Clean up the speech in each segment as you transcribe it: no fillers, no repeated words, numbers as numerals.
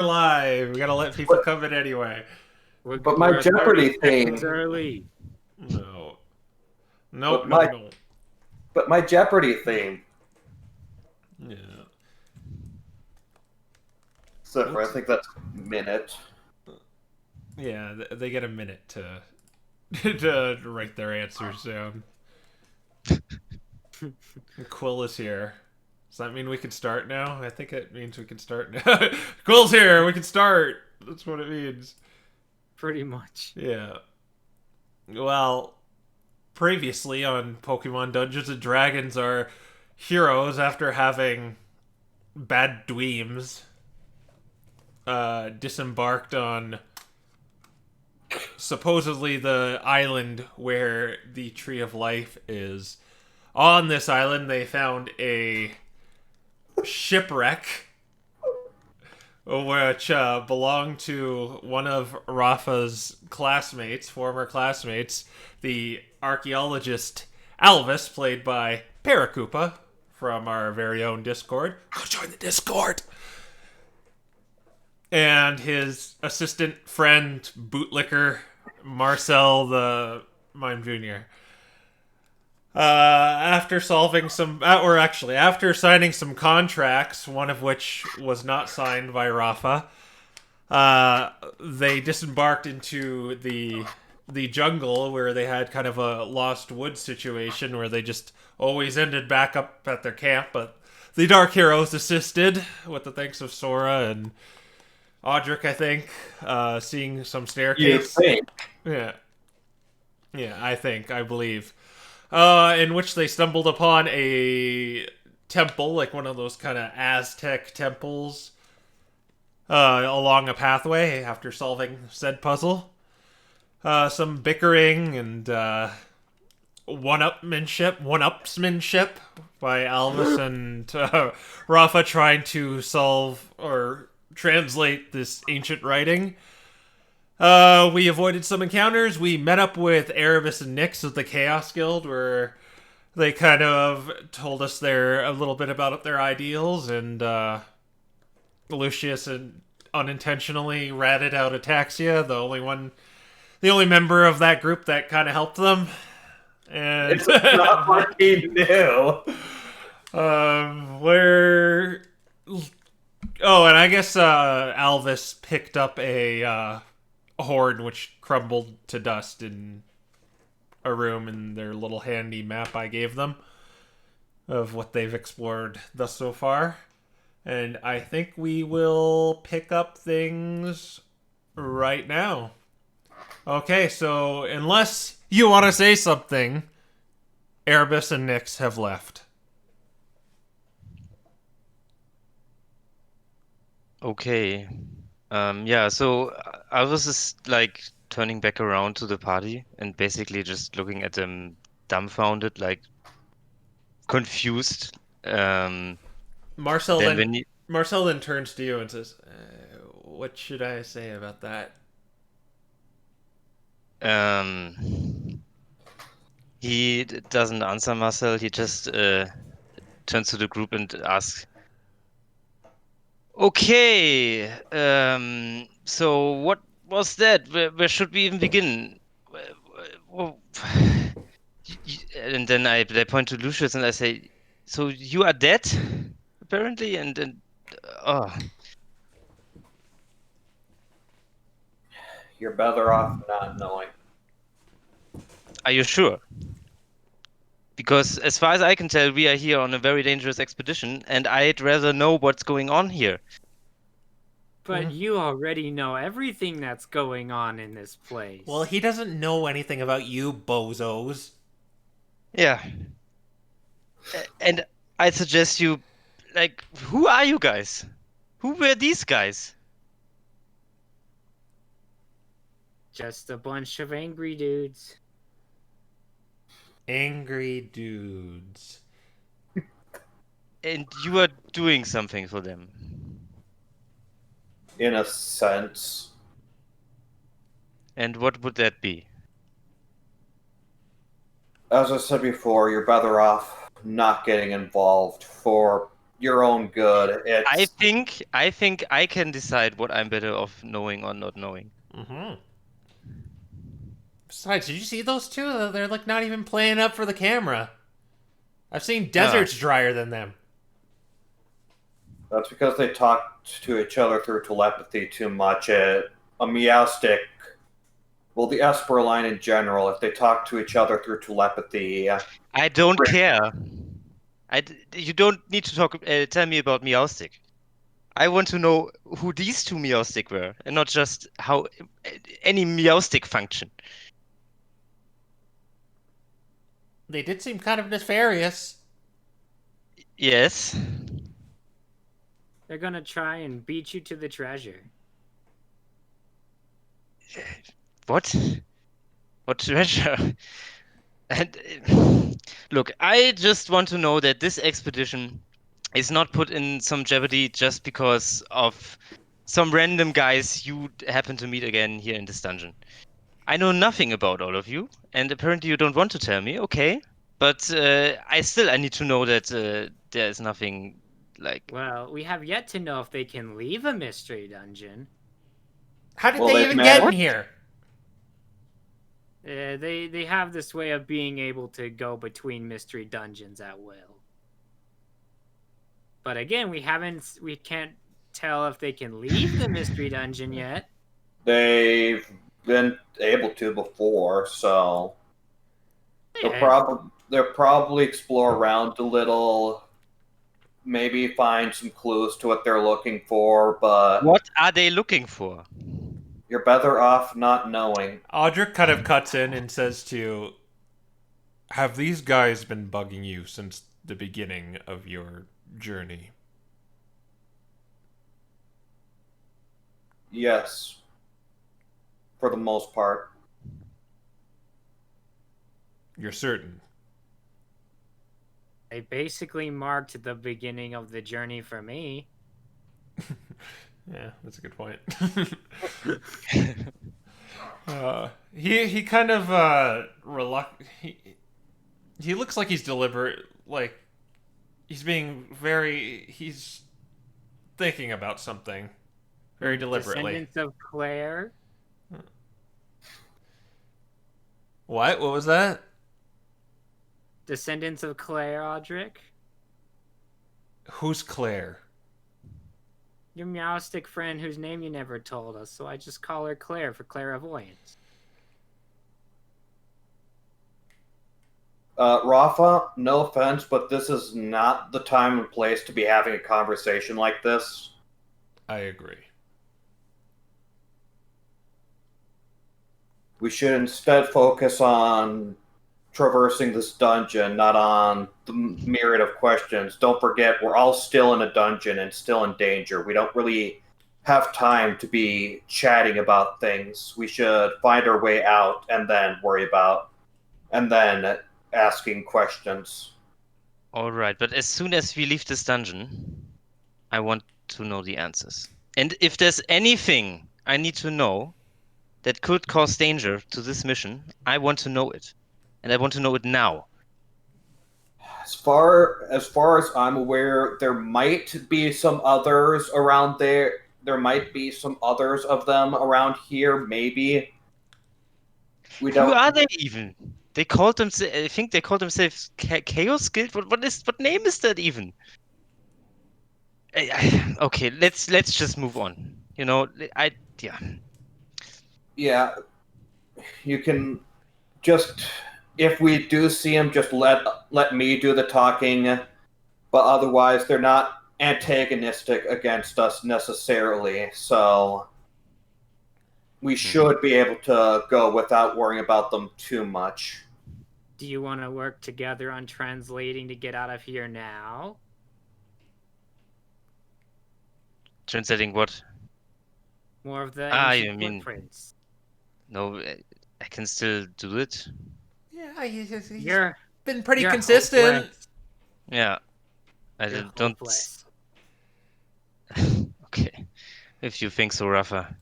live. We gotta let people come in anyway. But my We're 30 Jeopardy seconds theme. early. No. But Nope, no, my no. but my Jeopardy theme. Yeah. So I think that's minute. Yeah, they get a minute to to write their answers down. Quill is here. Does that mean we can start now? I think it means we can start now. Quill's here. We can start. That's what it means. Pretty much. Yeah. Well, previously on Pokemon Dungeons and Dragons, our heroes, after having bad dweems, disembarked on supposedly the island where the Tree of Life is. On this island, they found a shipwreck which belonged to one of Raffa's classmates, former classmates, the archaeologist Alvis, played by Paracupa from our very own Discord. Go join the Discord! And his assistant friend, bootlicker Marcel the Mime Jr. After solving some, or actually, after signing some contracts, one of which was not signed by Raffa, they disembarked into the jungle where they had kind of a lost woods situation where they just always ended back up at their camp. But the Dark Heroes assisted with the thanks of Sora and Audric, I think, seeing some You staircase. think? Yeah, I believe. In which they stumbled upon a temple, like one of those kind of Aztec temples, along a pathway after solving said puzzle. Some bickering and one-upsmanship by Alvis and Raffa trying to solve or translate this ancient writing. We avoided some encounters. We met up with Erebus and Nyx of the Chaos Guild, where they kind of told us a little bit about their ideals, and Lucius and unintentionally ratted out Ataxia, the only member of that group that kind of helped them. And It's not like he knew. we're oh, and I guess Alvis picked up a horn which crumbled to dust in a room in their little handy map I gave them of what they've explored thus so far. And I think we will pick up things right now. Okay, so unless you want to say something, Erebus and Nyx have left. Okay. Yeah, so I was just like turning back around to the party and basically just looking at them dumbfounded, like confused. Marcel Then then when you, Marcel then turns to you and says, "What should I say about that?" he doesn't answer Marcel, he just turns to the group and asks, okay, so what was that? Where should we even begin? Well, and then I point to Lucius and I say, so you are dead, apparently, and oh, You're better off not knowing. are you sure? Because as far as I can tell, we are here on a very dangerous expedition, and I'd rather know what's going on here. But you already know everything that's going on in this place. Well, he doesn't know anything about you, bozos. Yeah. And I suggest you, like, who are you guys? Who were these guys? Just a bunch of angry dudes. Angry dudes. And you are doing something for them. In a sense. And what would that be? As I said before, you're better off not getting involved for your own good. I It's think I can decide what I'm better off knowing or not knowing. Mm-hmm. Besides, did you see those two? They're like not even playing up for the camera. I've seen deserts drier than them. that's because they talk to each other through telepathy too much. A Meowstick, well, the Esper line in general, if they talk to each other through telepathy, I don't care. You don't need to tell me about Meowstick. I want to know who these two Meowstick were, and not just how any Meowstick function. They did seem kind of nefarious. Yes. They're gonna try and beat you to the treasure. What? What treasure? And look, I just want to know that this expedition is not put in some jeopardy just because of some random guys you happen to meet again here in this dungeon. I know nothing about all of you, and apparently you don't want to tell me, okay? But I need to know that there is nothing like. Well, we have yet to know if they can leave a mystery dungeon. How did Well, they they've even get in managed- here? They have this way of being able to go between mystery dungeons at will. But again, we can't tell if they can leave the mystery dungeon yet. they've been able to before, so they'll Yeah, probably explore around a little, maybe find some clues to what they're looking for, but What are they looking for? you're better off not knowing. Audric kind of cuts in and says to you, have these guys been bugging you since the beginning of your journey? Yes. For the most part. You're certain? they basically marked the beginning of the journey for me. Yeah, that's a good point. He kind of he looks like he's deliberate, like he's thinking about something very deliberately. Descendants of Claire. What was that? Descendants of Claire, Audric. Who's Claire? Your Meowstick friend whose name you never told us, so I just call her Claire for clairvoyance. Raffa, no offense, but this is not the time and place to be having a conversation like this. I agree. We should instead focus on traversing this dungeon, not on the myriad of questions. Don't forget, we're all still in a dungeon and still in danger. We don't really have time to be chatting about things. We should find our way out and then asking questions. All right, but as soon as we leave this dungeon, I want to know the answers. And if there's anything I need to know that could cause danger to this mission, I want to know it. And I want to know it now. As far as I'm aware, there might be some others around there. There might be some others of them around here, maybe. We Who don't. are they even? They called them. I think they called themselves Chaos Guild. What name is that even? Okay, let's just move on. You know, yeah. Yeah, you can just, if we do see them, just let me do the talking. But otherwise, they're not antagonistic against us necessarily, so we should be able to go without worrying about them too much. Do you want to work together on translating to get out of here now? Translating what? More of the You ancient mean- footprints. No, I can still do it. Yeah, he's You're been pretty you're consistent. hopeless. Yeah, I You're don't. hopeless. Okay, if you think so, Raffa.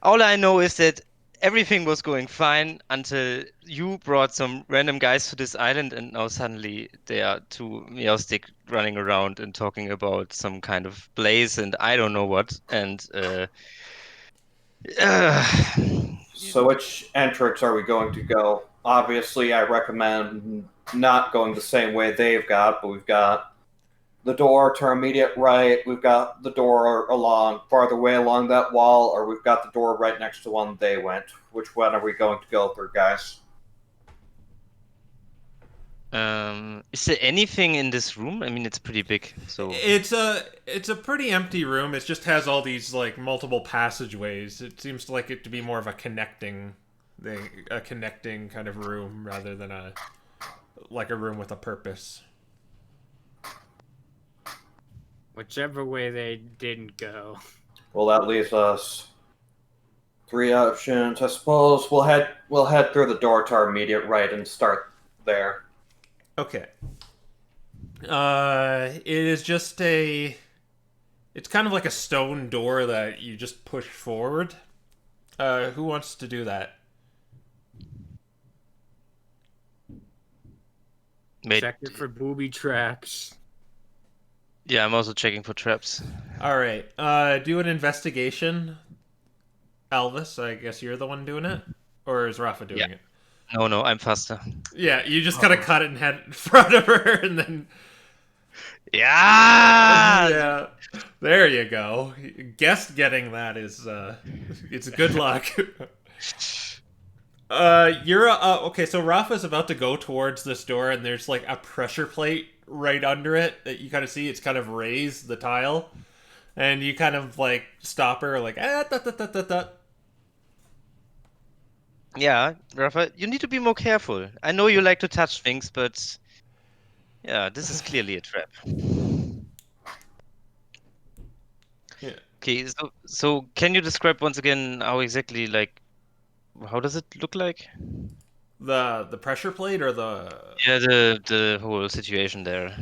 All I know is that everything was going fine until you brought some random guys to this island, and now suddenly there are two Meowstick running around and talking about some kind of blaze and I don't know what. And So which entrance are we going to go? Obviously, I recommend not going the same way they've got, but we've got the door to our immediate right, we've got the door farther away along that wall, or we've got the door right next to the one they went. Which one are we going to go through, guys? is there anything in this room? I mean, it's pretty big, so It's a pretty empty room. It just has all these like multiple passageways. It seems like it to be more of a connecting thing, a connecting kind of room rather than a room with a purpose. Whichever way they didn't go. Well, that leaves us 3 options. I suppose we'll head through the door to our immediate right and start there. Okay. It is just it's kind of like a stone door that you just push forward. Who wants to do that? wait. Check it for booby traps. Yeah, I'm also checking for traps. All right. Do an investigation. Elvis, I guess you're the one doing it? Or is Raffa doing it? No, I'm faster. Yeah, you just kind of cut it and head in front of her and then... Yeah! Yeah. There you go. Guess getting that is, it's good luck. Okay, so Rafa's about to go towards this door and there's like a pressure plate right under it that you kind of see. It's kind of raised the tile. And you kind of like stop her like, Yeah, Rafa, you need to be more careful. I know you like to touch things, but yeah, this is clearly a trap. Yeah. Okay, so can you describe once again how exactly how does it look like? The pressure plate or the... Yeah, the whole situation there.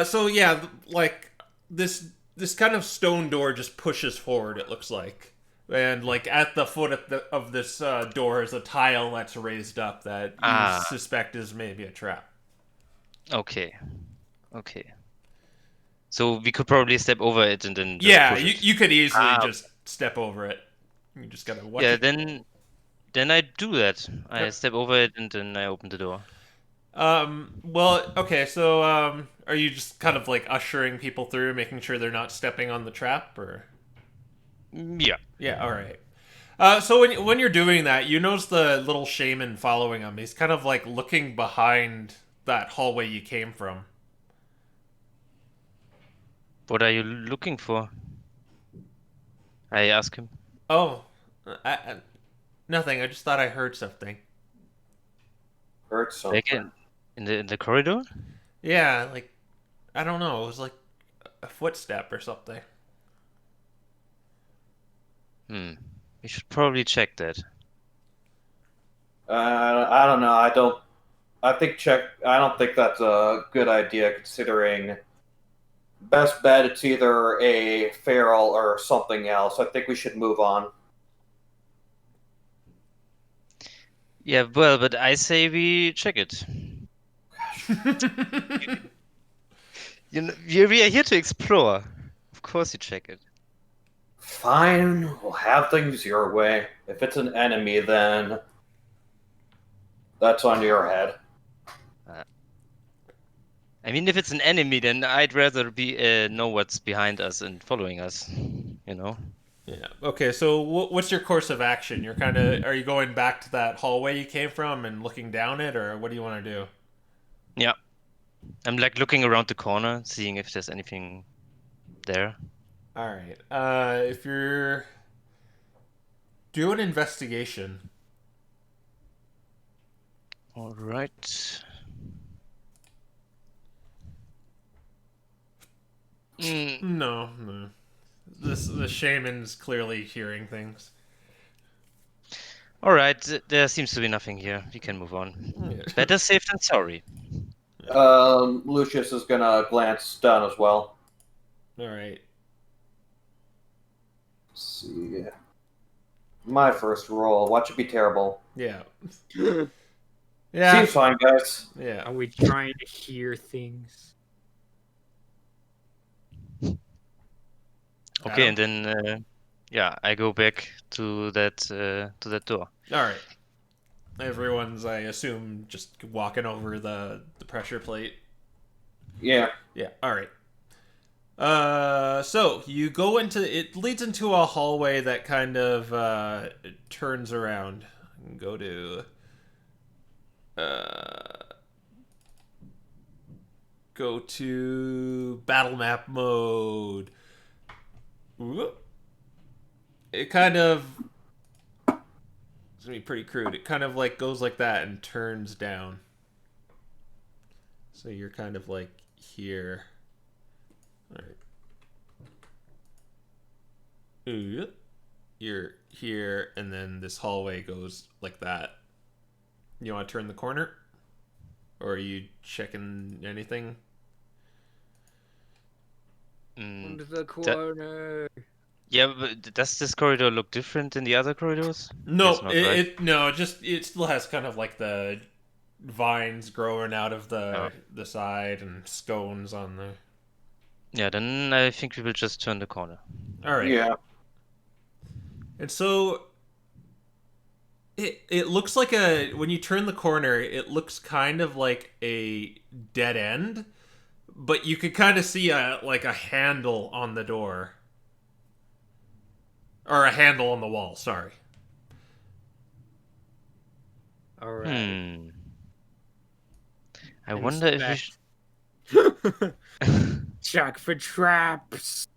So yeah, like this kind of stone door just pushes forward, it looks like. And like at the foot of this door is a tile that's raised up that you suspect is maybe a trap. Okay. So we could probably step over it and then just push it. You could easily just step over it. You just gotta watch it. Then I do that. I step over it and then I open the door. Well, okay, so are you just kind of like ushering people through, making sure they're not stepping on the trap, or? Yeah. Yeah, all right. So when you're doing that, you notice the little shaman following him. He's kind of like looking behind that hallway you came from. What are you looking for? I ask him. Oh, nothing. I just thought I heard something. Heard something. Like in the corridor? Yeah, like I don't know. It was like a footstep or something. We should probably check that. I don't know. I don't think that's a good idea, considering best bet it's either a feral or something else. I think we should move on. Yeah, well, but I say we check it. You know, we are here to explore. Of course you check it. Fine, we'll have things your way. If it's an enemy, then that's on your head. I mean, if it's an enemy, then I'd rather know what's behind us and following us. You know. Yeah. Okay. So what's your course of action? Are you going back to that hallway you came from and looking down it, or what do you want to do? Yeah. I'm like looking around the corner, seeing if there's anything there. All right. If you're do an investigation. All right. No. The shaman's clearly hearing things. All right. There seems to be nothing here. We can move on. Yeah. Better safe than sorry. Lucius is gonna glance down as well. All right. Let's see. My first roll. Watch it be terrible. Yeah. Seems fine, guys. Yeah. Are we trying to hear things? Okay, Adam? and then I go back to that door. All right. Everyone's, I assume, just walking over the pressure plate. Yeah. Yeah. All right. So you go into it leads into a hallway that kind of turns around. Go to go to battle map mode. Whoop. It kind of it's gonna be pretty crude. It kind of like goes like that and turns down. So you're kind of like here. All right. You're here, and then this hallway goes like that. You want to turn the corner? Or are you checking anything? Into Mm, the corner. yeah, but does this corridor look different than the other corridors? Guess No, not, right? it still has kind of like the vines growing out of Oh. the side and scones on the. Yeah, then I think we will just turn the corner. All right. Yeah. And so it looks like when you turn the corner, it looks kind of like a dead end, but you could kind of see a handle on the door. Or a handle on the wall, sorry. All right. I wonder if we Inspect. should... Check for traps.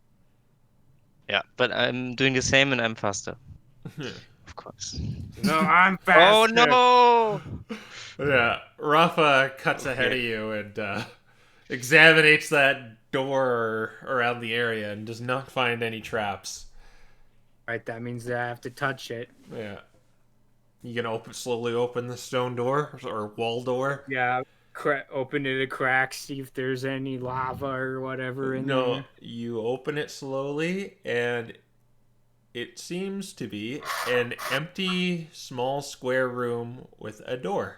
Yeah, but I'm doing the same and I'm faster. Of course. No, I'm Oh faster. no! Yeah, Rafa cuts ahead of you and examines that door around the area and does not find any traps. Right, that means that I have to touch it. Yeah. You gonna slowly open the stone door or wall door? Yeah, open it a crack, see if there's any lava or whatever in No, there. you open it slowly and it seems to be an empty small square room with a door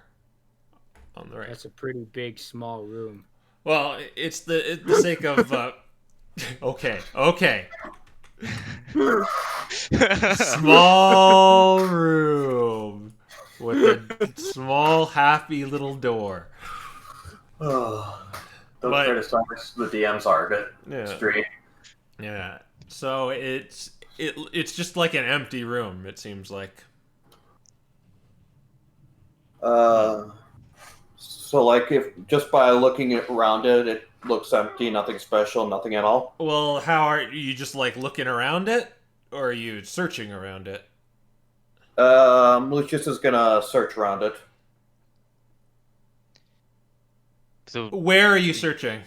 on the right. That's a pretty big, small room. Well, it's the sake of okay. Small room with a small happy little door. Oh, don't But- criticize the DM's art. Yeah. Street. Yeah. So it's just like an empty room, it seems like. So like if just by looking around it, it looks empty, nothing special, nothing at all. Well, how are you just like looking around it? Or are you searching around it? Lucius is gonna search around it. So Where are you searching?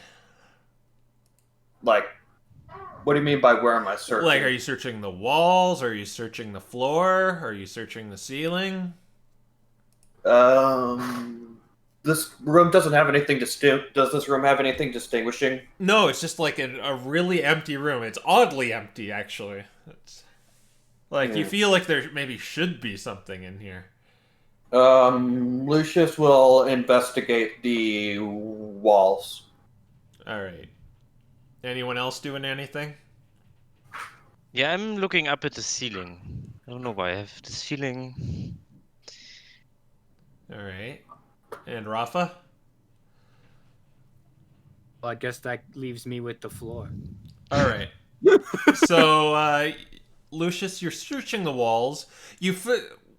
Like, what do you mean by where am I searching? Like, are you searching the walls? Are you searching the floor? Are you searching the ceiling? This room doesn't have anything Does this room have anything distinguishing? No, it's just like a really empty room. It's oddly empty, actually. It's like you feel like there maybe should be something in here. Lucius will investigate the walls. All right. Anyone else doing anything? yeah, I'm looking up at the ceiling. I don't know why I have this feeling. All right. And Rafa? Well, I guess that leaves me with the floor. All right. So, Lucius, you're searching the walls.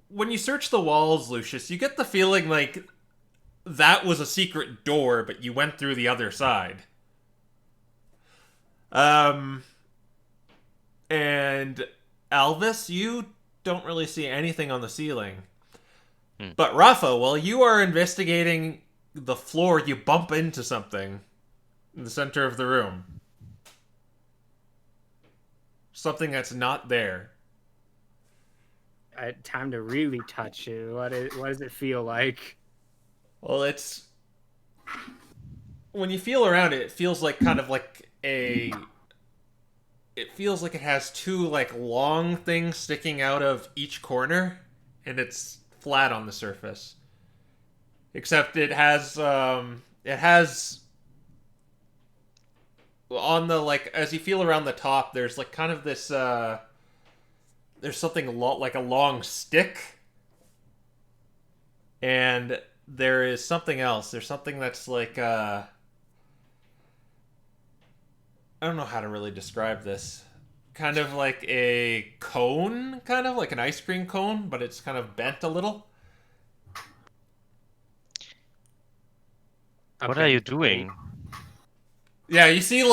When you search the walls, Lucius, you get the feeling like that was a secret door, but you went through the other side. And Alvis, you don't really see anything on the ceiling. But Rafa, while you are investigating the floor, you bump into something in the center of the room. Something that's not there. Time to really touch it. What does it feel like? Well, it's when you feel around it, it feels like kind of like it feels like it has two like long things sticking out of each corner, and it's flat on the surface. Except it has on the as you feel around the top, there's kind of this there's something like a long stick, and there is something else. There's something that's I don't know how to really describe this. Kind of like a cone, kind of like an ice cream cone, but it's kind of bent a little. What are you doing? Yeah, you see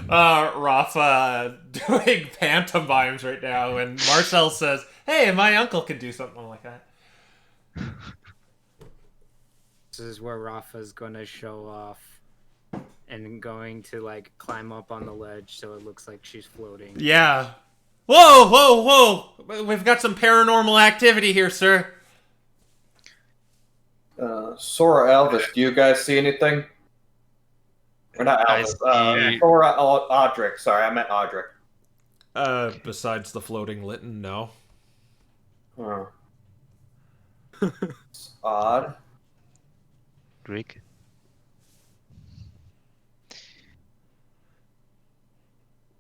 Raffa doing pantomimes right now, and Marcel says, "Hey, my uncle can do something like that." This is where Rafa's gonna show off and going to climb up on the ledge so it looks like she's floating. Yeah. Whoa, whoa, whoa! We've got some paranormal activity here, sir. Sora, Elvis, do you guys see anything? Or not I Elvis. see- Sora, Audric. Sorry, I meant Audric. Besides the floating Litten, no. Huh. It's odd. Rick.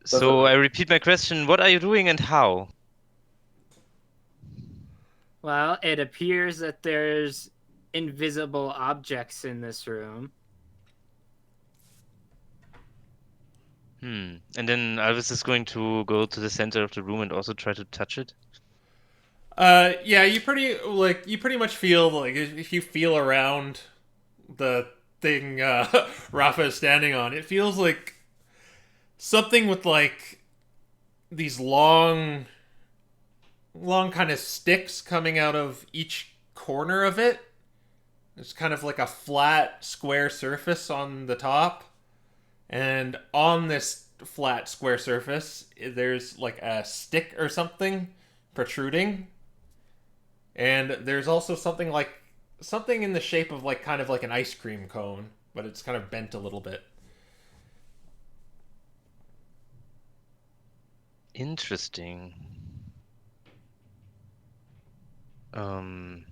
So I repeat my question: what are you doing and how? Well, it appears that there's invisible objects in this room. And then Alvis is going to go to the center of the room and also try to touch it. Yeah, you pretty much feel if you feel around the thing Rafa is standing on, it feels like something with these long kind of sticks coming out of each corner of it. It's kind of like a flat square surface on the top, and on this flat square surface there's a stick or something protruding, and there's also something in the shape of kind of like an ice cream cone, but it's kind of bent a little bit. Interesting. I'm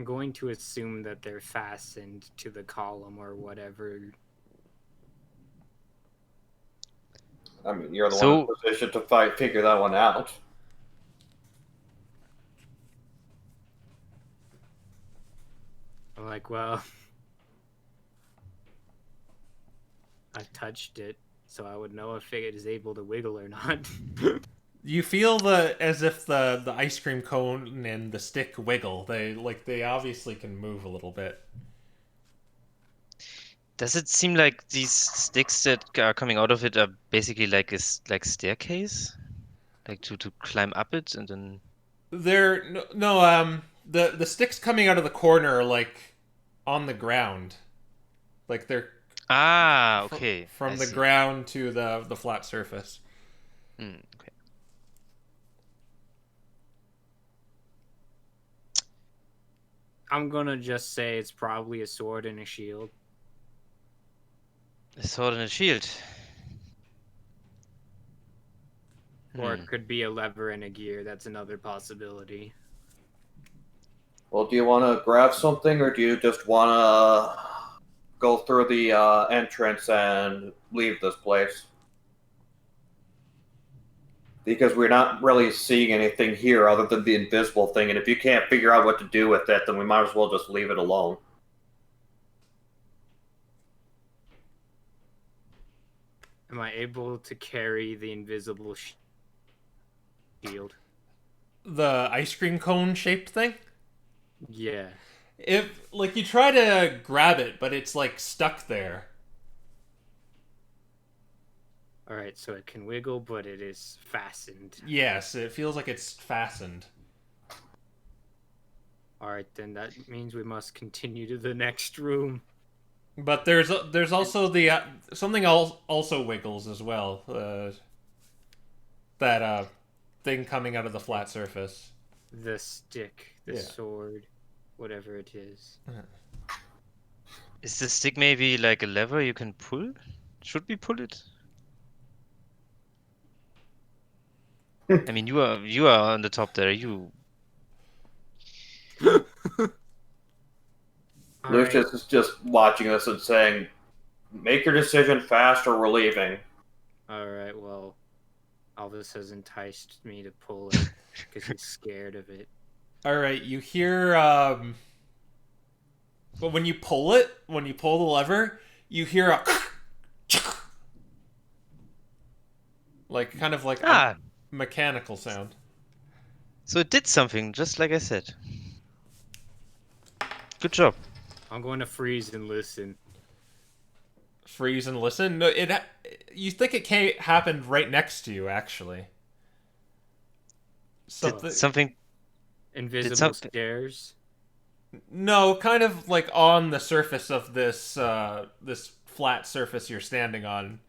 going to assume that they're fastened to the column or whatever. I mean, you're the one in position to figure that one out. I'm well, I touched it, so I would know if it is able to wiggle or not. You feel as if the ice cream cone and the stick wiggle. They obviously can move a little bit. Does it seem like these sticks that are coming out of it are basically like a staircase, to climb up it and then? The sticks coming out of the corner are on the ground, they're okay, from I the see. ground to the flat surface. Okay. I'm gonna just say it's probably a sword and a shield. A sword and a shield. Or it could be a lever and a gear. That's another possibility. Well, do you want to grab something, or do you just want to go through the entrance and leave this place? Because we're not really seeing anything here other than the invisible thing, and if you can't figure out what to do with it, then we might as well just leave it alone. Am I able to carry the invisible shield? The ice cream cone shaped thing? Yeah. If you try to grab it, but it's stuck there. Alright, so it can wiggle, but it is fastened. Yes, it feels like it's fastened. Alright, then that means we must continue to the next room. But there's also the something also wiggles as well. That thing coming out of the flat surface. The stick, the sword, whatever it is. Is the stick maybe like a lever you can pull? Should we pull it? I mean, you are on the top there. Lucius is just watching this and saying, "Make your decision fast, or we're leaving." All right, well, Alvis has enticed me to pull it because he's scared of it. All right, you hear well, when you pull the lever, you hear a like kind of like a mechanical sound. So it did something, just like I said. Good job. I'm going to freeze and listen. Freeze and listen. No, you think it happened right next to you, actually. Something. Invisible stairs. No, kind of like on the surface of this this flat surface you're standing on.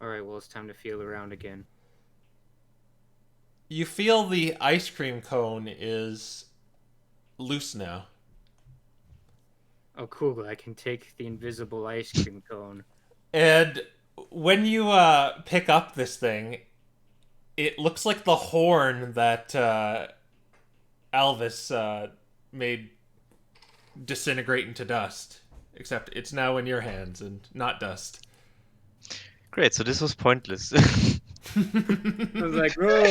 All right, well, it's time to feel around again. You feel the ice cream cone is loose now. Oh, cool! I can take the invisible ice cream cone. And when you pick up this thing, it looks like the horn that Alvis made disintegrate into dust. Except it's now in your hands and not dust. Great, so this was pointless. I was like, "Whoa!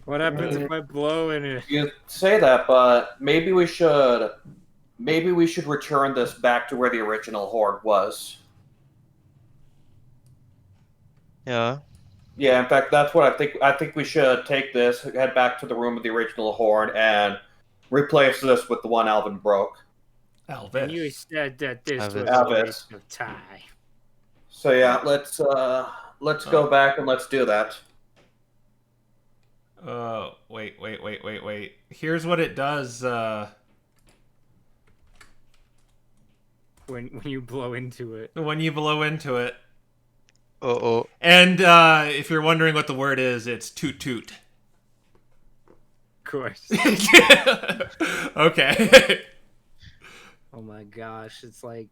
What happens if I blow in it?" You say that, but maybe we should return this back to where the original horde was. Yeah. Yeah, in fact, that's what I think. I think we should take this, head back to the room of the original horde, and replace this with the one Alvin broke. Alvis. You said that this was a Alvis. waste of time. So yeah, let's go back and let's do that. Wait. Here's what it does. When you blow into it. When you blow into it. Uh-oh. And if you're wondering what the word is, it's toot toot. Of course. Okay. Oh my gosh, it's like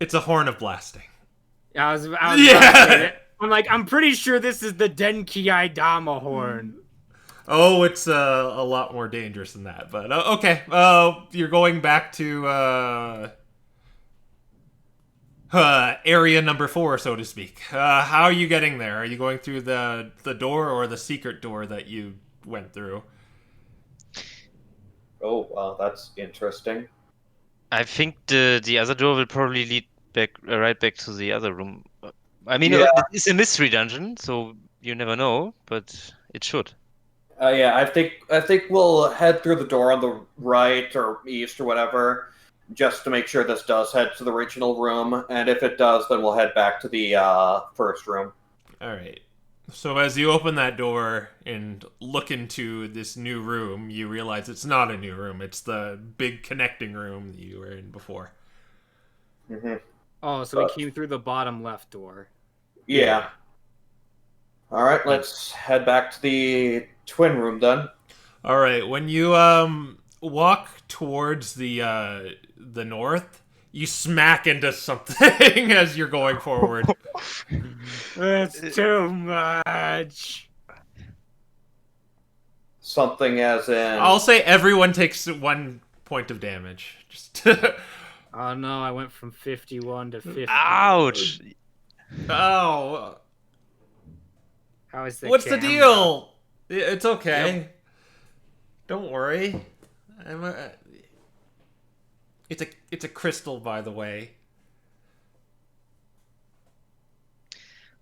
It's a horn of blasting. I was about to say it. I'm like, I'm pretty sure this is the Denki Aidama horn. Oh, it's a lot more dangerous than that. But okay, you're going back to area number 4, so to speak. How are you getting there? Are you going through the door or the secret door that you went through? Oh, wow, that's interesting. I think the other door will probably lead back right back to the other room. I mean, Yeah. it's a mystery dungeon, so you never know, but it should. Yeah, I think we'll head through the door on the right or east or whatever, just to make sure this does head to the original room. And if it does, then we'll head back to the first room. All right. So as you open that door and look into this new room, you realize it's not a new room. It's the big connecting room that you were in before. Mm-hmm. Oh, so we came through the bottom left door. Yeah. All right, let's head back to the twin room then. All right. When you walk towards the north, you smack into something as you're going forward. That's too much. Something as in... I'll say everyone takes 1 point of damage. Just Oh no, I went from 51 to 50. Ouch! Oh. How is the What's camera? the deal? It's okay. Yep. Don't worry. It's a crystal, by the way.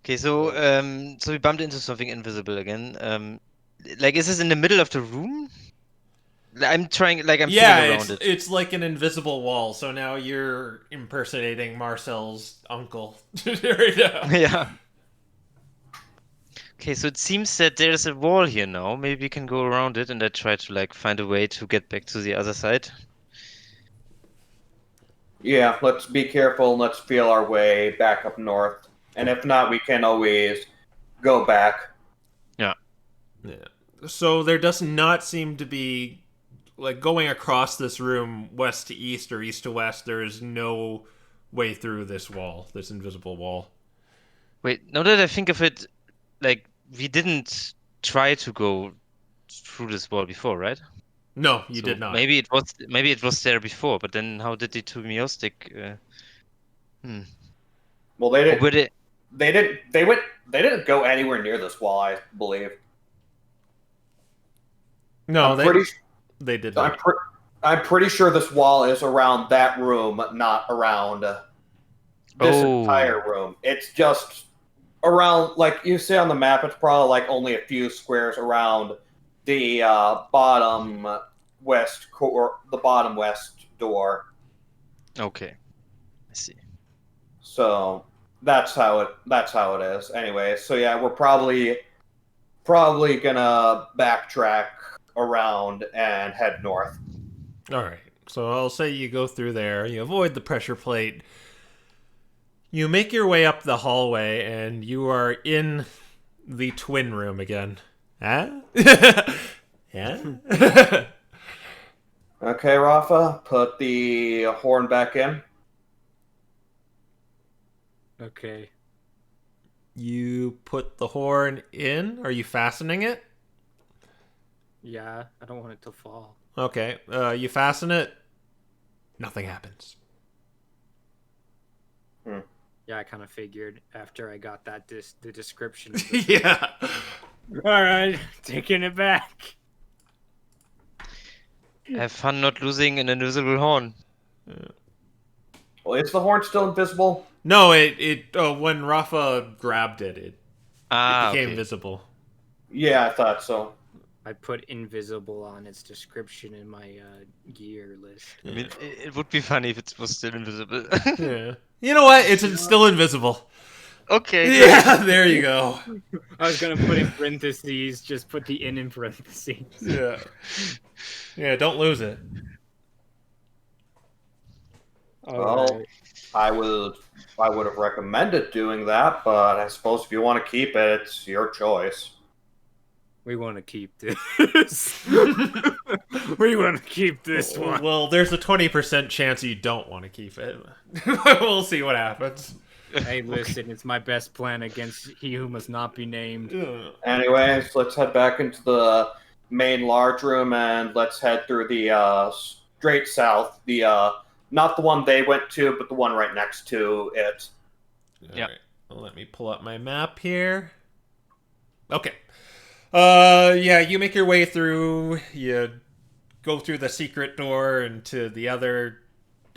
Okay, so so we bumped into something invisible again. Like, is this in the middle of the room? I'm trying, like, I'm feeling around it. It's like an invisible wall. So now you're impersonating Marcel's uncle right now. Yeah. Okay, so it seems that there's a wall here now. Maybe we can go around it, and I try to like find a way to get back to the other side. Yeah, let's be careful and let's feel our way back up north. And if not, we can always go back. Yeah. So there does not seem to be, like, going across this room west to east or east to west. There is no way through this wall, this invisible wall. Wait, now that I think of it, like, we didn't try to go through this wall before, right? No, you did not. Maybe it was there before, but then how did the two Meowth Well, they didn't. Would it? They didn't. They didn't go anywhere near this wall, I believe. No, I'm they did not. I'm pretty sure this wall is around that room, not around this entire room. It's just around, like you see on the map. It's probably like only a few squares around the bottom west door. Okay, I see. So that's how it is. Anyway, so yeah, we're probably gonna backtrack around and head north. All right. So I'll say you go through there. You avoid the pressure plate. You make your way up the hallway, and you are in the twin room again. Huh? Yeah? Okay, Raffa, put the horn back in. Okay. You put the horn in? Are you fastening it? Yeah, I don't want it to fall. Okay. You fasten it. Nothing happens. Yeah, I kind of figured after I got that the description. Of the Yeah. All right, taking it back. Have fun not losing an invisible horn. Well, is the horn still invisible? No, when Rafa grabbed it, it became Okay. visible. Yeah, I thought so. I put invisible on its description in my gear list. I mean, it would be funny if it was still invisible. Yeah. You know what? It's still invisible. Okay. Yeah, there you go. I was gonna put in parentheses, just put the in parentheses. Yeah. Yeah, don't lose it. Well, I would have recommended doing that, but I suppose if you want to keep it, it's your choice. We want to keep this. We want to keep this one. Well, there's a 20% chance you don't want to keep it. We'll see what happens. Hey, listen, it's my best plan against he who must not be named. Anyways, let's head back into the main large room and let's head through the straight south. The not the one they went to, but the one right next to it. All Yep. right. Well, let me pull up my map here. Okay. Yeah, you make your way through. You go through the secret door and to the other,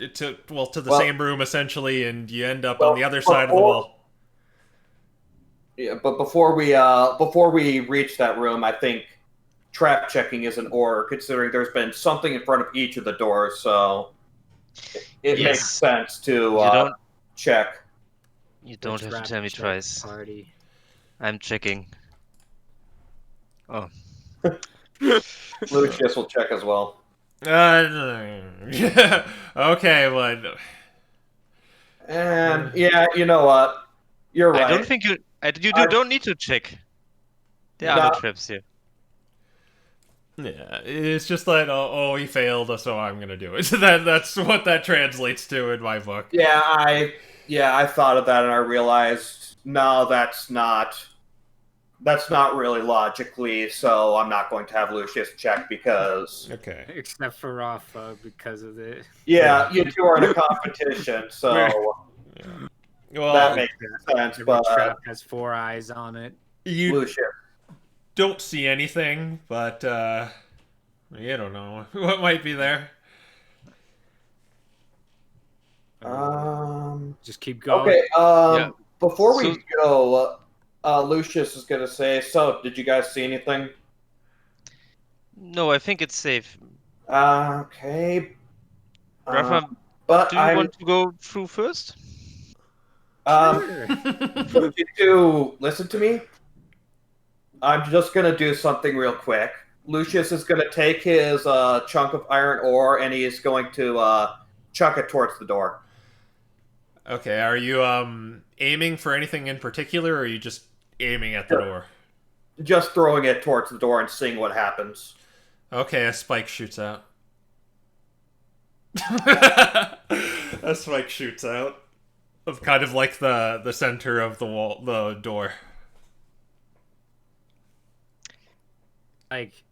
to the same room essentially, and you end up on the other side of the wall. Yeah, but before we reach that room, I think trap checking is in order, considering there's been something in front of each of the doors, so it Yes. makes sense to check. You don't have to tell me twice. Party. I'm checking. Oh. Lucius will check as well. Okay, well, And yeah, you know what? You're right. I don't think you don't need to check. There are No. no traps here. yeah, it's just like, oh, he failed, so I'm gonna do it. So that's what that translates to in my book. Yeah, I thought of that and I realized no, that's not really logically, so I'm not going to have Lucius check because Okay. Except for Rafa because of it. yeah, you two are in a competition, so Well, that makes sense. Every But trap has 4 eyes on it. you Lucius, don't see anything, but you don't know what might be there. Just keep going. okay. Yeah. Before we So- go, Lucius is gonna say. So, did you guys see anything? No, I think it's safe. Okay. Rafa, But do you I'm. want to go through first? Sure. Would you two listen to me? I'm just gonna do something real quick. Lucius is gonna take his chunk of iron ore and he is going to chuck it towards the door. Okay, are you aiming for anything in particular, or are you just aiming at the Sure. door? Just throwing it towards the door and seeing what happens. Okay, a spike shoots out. A spike shoots out of kind of like the center of the wall, the door. Like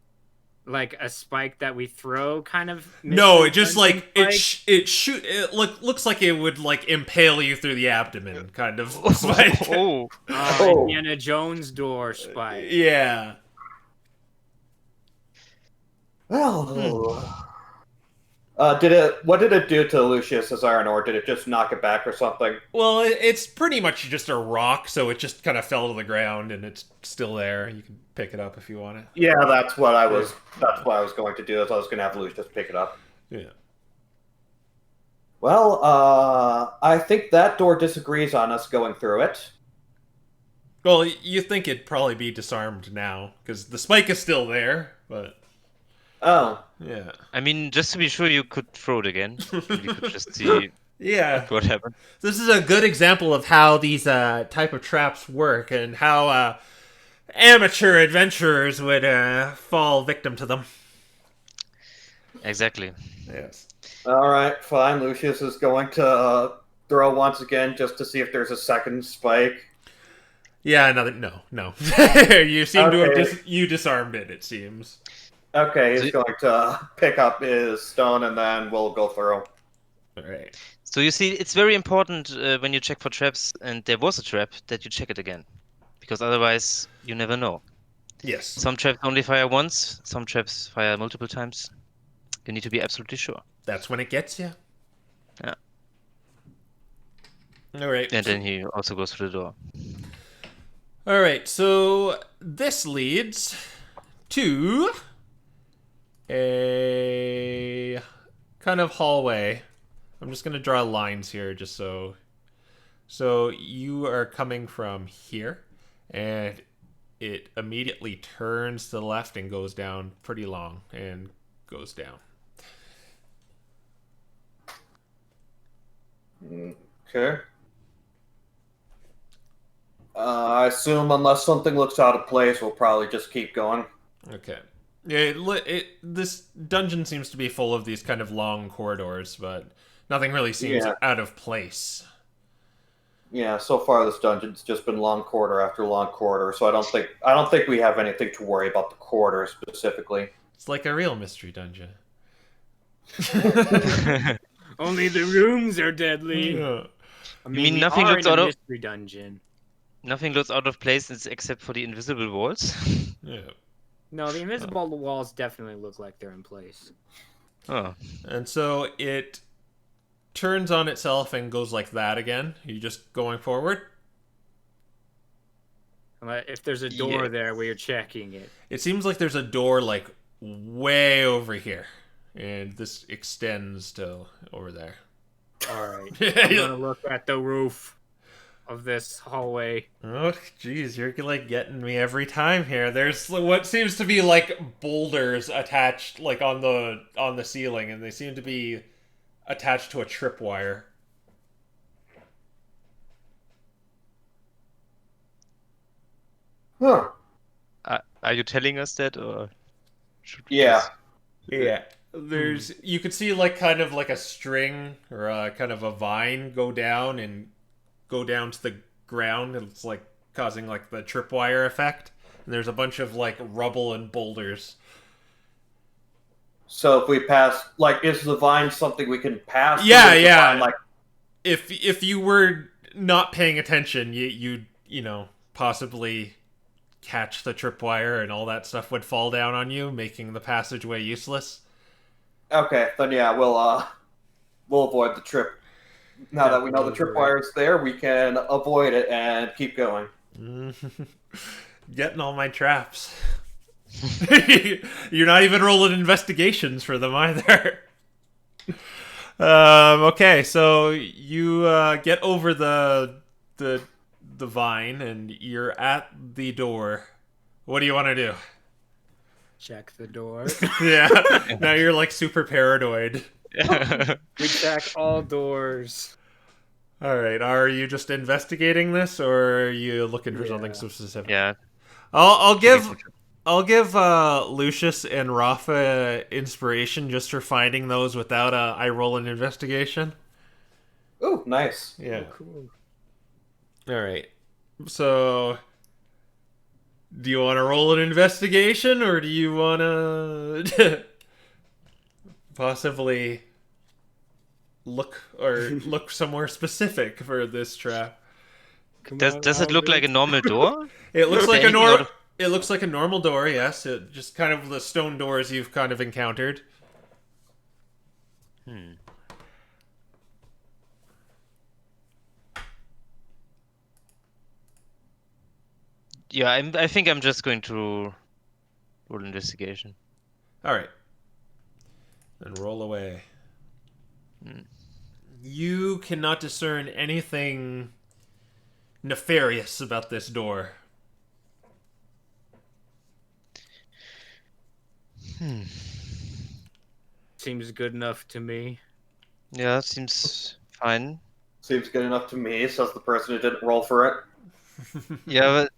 like a spike that we throw, kind of? No, Mystery it just Dungeon like spike? it looks like it would like impale you through the abdomen, kind of spike. Oh, Oh. Indiana Jones door spike. Yeah. Well, what did it do to Lucius's iron ore? Did it just knock it back or something? Well, it's pretty much just a rock, so it just kind of fell to the ground, and it's still there. You can pick it up if you want it. Yeah, that's what I was going to do. Is I was going to have Lucius pick it up. Yeah. Well, I think that door disagrees on us going through it. Well, you think it'd probably be disarmed now because the spike is still there, but Oh, yeah, I mean, just to be sure, you could throw it again. You could just see yeah. what happened. This is a good example of how these type of traps work and how amateur adventurers would fall victim to them. Exactly. Yes. all right, fine. Lucius is going to throw once again just to see if there's a second spike. Yeah, another no. You seem to have Okay. you disarmed it. It seems. Okay, he's going to pick up his stone and then we'll go through. All right. So you see, it's very important when you check for traps, and there was a trap, that you check it again, because otherwise you never know. Yes. Some traps only fire once, some traps fire multiple times. You need to be absolutely sure. That's when it gets you. Yeah. All right. And then he also goes through the door. All right. So this leads to a kind of hallway. I'm just gonna draw lines here, just so you are coming from here, and it immediately turns to the left and goes down pretty long and goes down. Okay. I assume unless something looks out of place, we'll probably just keep going. Okay. Yeah, this dungeon seems to be full of these kind of long corridors, but nothing really seems Yeah. out of place. Yeah, so far this dungeon's just been long corridor after long corridor, so I don't think we have anything to worry about the corridor specifically. It's like a real mystery dungeon. Only the rooms are deadly. Yeah. I mean we nothing are looks in a out of- mystery dungeon. Nothing looks out of place except for the invisible walls. Yeah. No, the invisible walls definitely look like they're in place. Oh. And so it turns on itself and goes like that again. Are you just going forward? If there's a door Yeah. there, we're checking it. It seems like there's a door like way over here. And this extends to over there. Alright. I'm gonna look at the roof of this hallway. Oh, jeez, you're like getting me every time here. There's what seems to be like boulders attached like on the ceiling, and they seem to be attached to a tripwire. Huh. Are you telling us that, or should we Yeah. just- Yeah. There's you could see like kind of like a string or kind of a vine go down to the ground, and it's like causing like the tripwire effect. And there's a bunch of like rubble and boulders. So if we pass, like, is the vine something we can pass? Yeah, Or is the yeah. vine, like, If you were not paying attention, you'd possibly catch the tripwire and all that stuff would fall down on you, making the passageway useless. okay, then yeah, we'll avoid the trip. Now that we know the tripwire's there, we can avoid it and keep going. Getting all my traps. You're not even rolling investigations for them either. Okay, so you get over the vine and you're at the door. What do you want to do? Check the door. Yeah, now you're like super paranoid. We check all doors. All right, are you just investigating this, or are you looking for something Yeah. so specific? Yeah. I'll give Lucius and Raffa inspiration just for finding those without I roll an investigation. Ooh, nice. Yeah. Cool. All right. So Do you want to roll an investigation, or do you want to possibly look somewhere specific for this trap? Does it look like a normal door? It looks Is like there a anything out of- It looks like a normal door. Yes, it just kind of the stone doors you've kind of encountered. Yeah, I think I'm just going to roll investigation. All right, then roll away. You cannot discern anything nefarious about this door. Seems good enough to me. Yeah, seems fine. Seems good enough to me, says the person who didn't roll for it. Yeah, but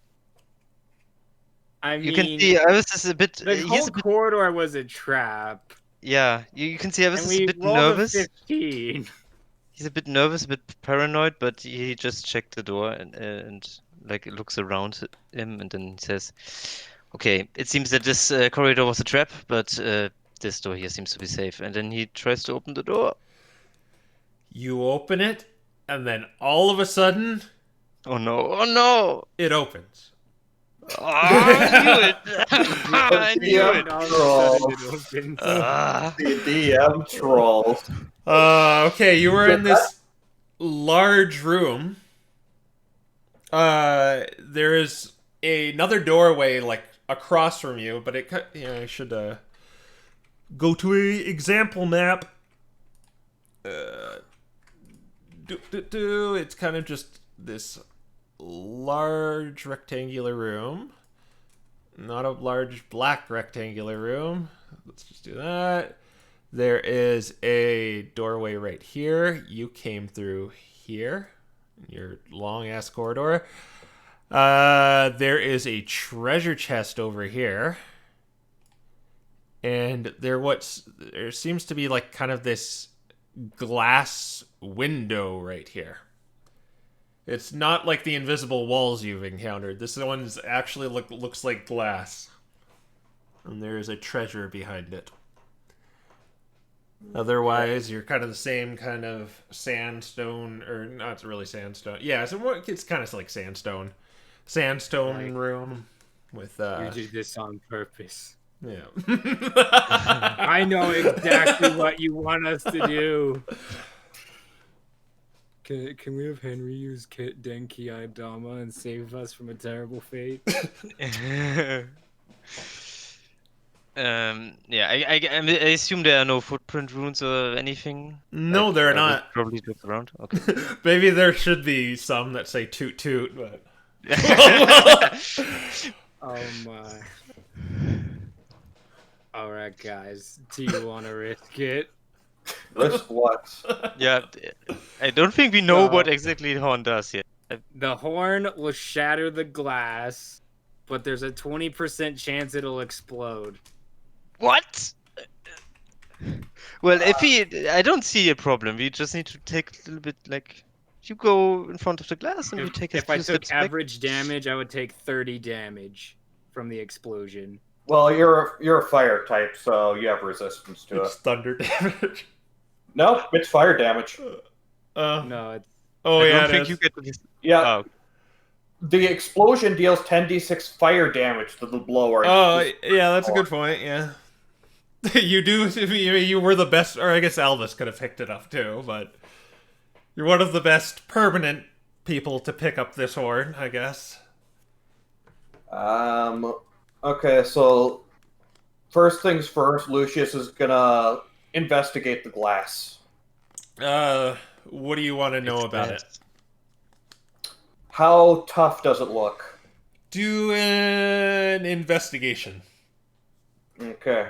I you mean, can see Iris is a bit. the He's whole a bit. corridor was a trap, Yeah, you can see Iris and is a we bit rolled nervous. a 15. He's a bit nervous, a bit paranoid, but he just checked the door and like looks around him and then says, "Okay, it seems that this corridor was a trap, but this door here seems to be safe." And then he tries to open the door. You open it, and then all of a sudden, Oh no! Oh no! it opens. Oh, I knew it! I knew it! And all of a sudden it opens. Ah. The DM trolls. Okay, you were in this large room. There is another doorway like across from you, but I should go to a example map. It's kind of just this large rectangular room. Not a large black rectangular room. Let's just do that. There is a doorway right here. You came through here. Your long-ass corridor. There is a treasure chest over here. And there seems to be like kind of this glass window right here. It's not like the invisible walls you've encountered. This one's actually looks like glass. And there is a treasure behind it. Otherwise, you're kind of the same kind of sandstone, or not really sandstone. Yeah, it's kind of like sandstone. Sandstone room with You did this on purpose. yeah. I know exactly what you want us to do. Can we have Henry use Denki Aidama and save us from a terrible fate? Yeah, I assume there are no footprint runes or anything. No, Like, there are I would not. Probably look around. Okay. Maybe there should be some that say toot toot, but Oh my. Alright, guys. Do you want to risk it? Risk what? Yeah, I don't think we know No. what exactly the horn does yet. The horn will shatter the glass, but there's a 20% chance it'll explode. What? Well, I don't see a problem. We just need to take a little bit, like, you go in front of the glass and we take a If I few took steps back. average damage, I would take 30 damage from the explosion. Well, you're a fire type, so you have resistance to it. it's thunder damage. Nope, it's fire damage. No, it's Oh I yeah, don't it think is. you get to. Yeah, Oh, the explosion deals 10d6 fire damage to the blower. Oh yeah, that's a good point. Yeah, you do. You were the best, or I guess Elvis could have picked it up too, but you're one of the best permanent people to pick up this horn, I guess. Okay, so first things first, Lucius is gonna investigate the glass. What do you want to know about it? How tough does it look? Do an investigation. Okay.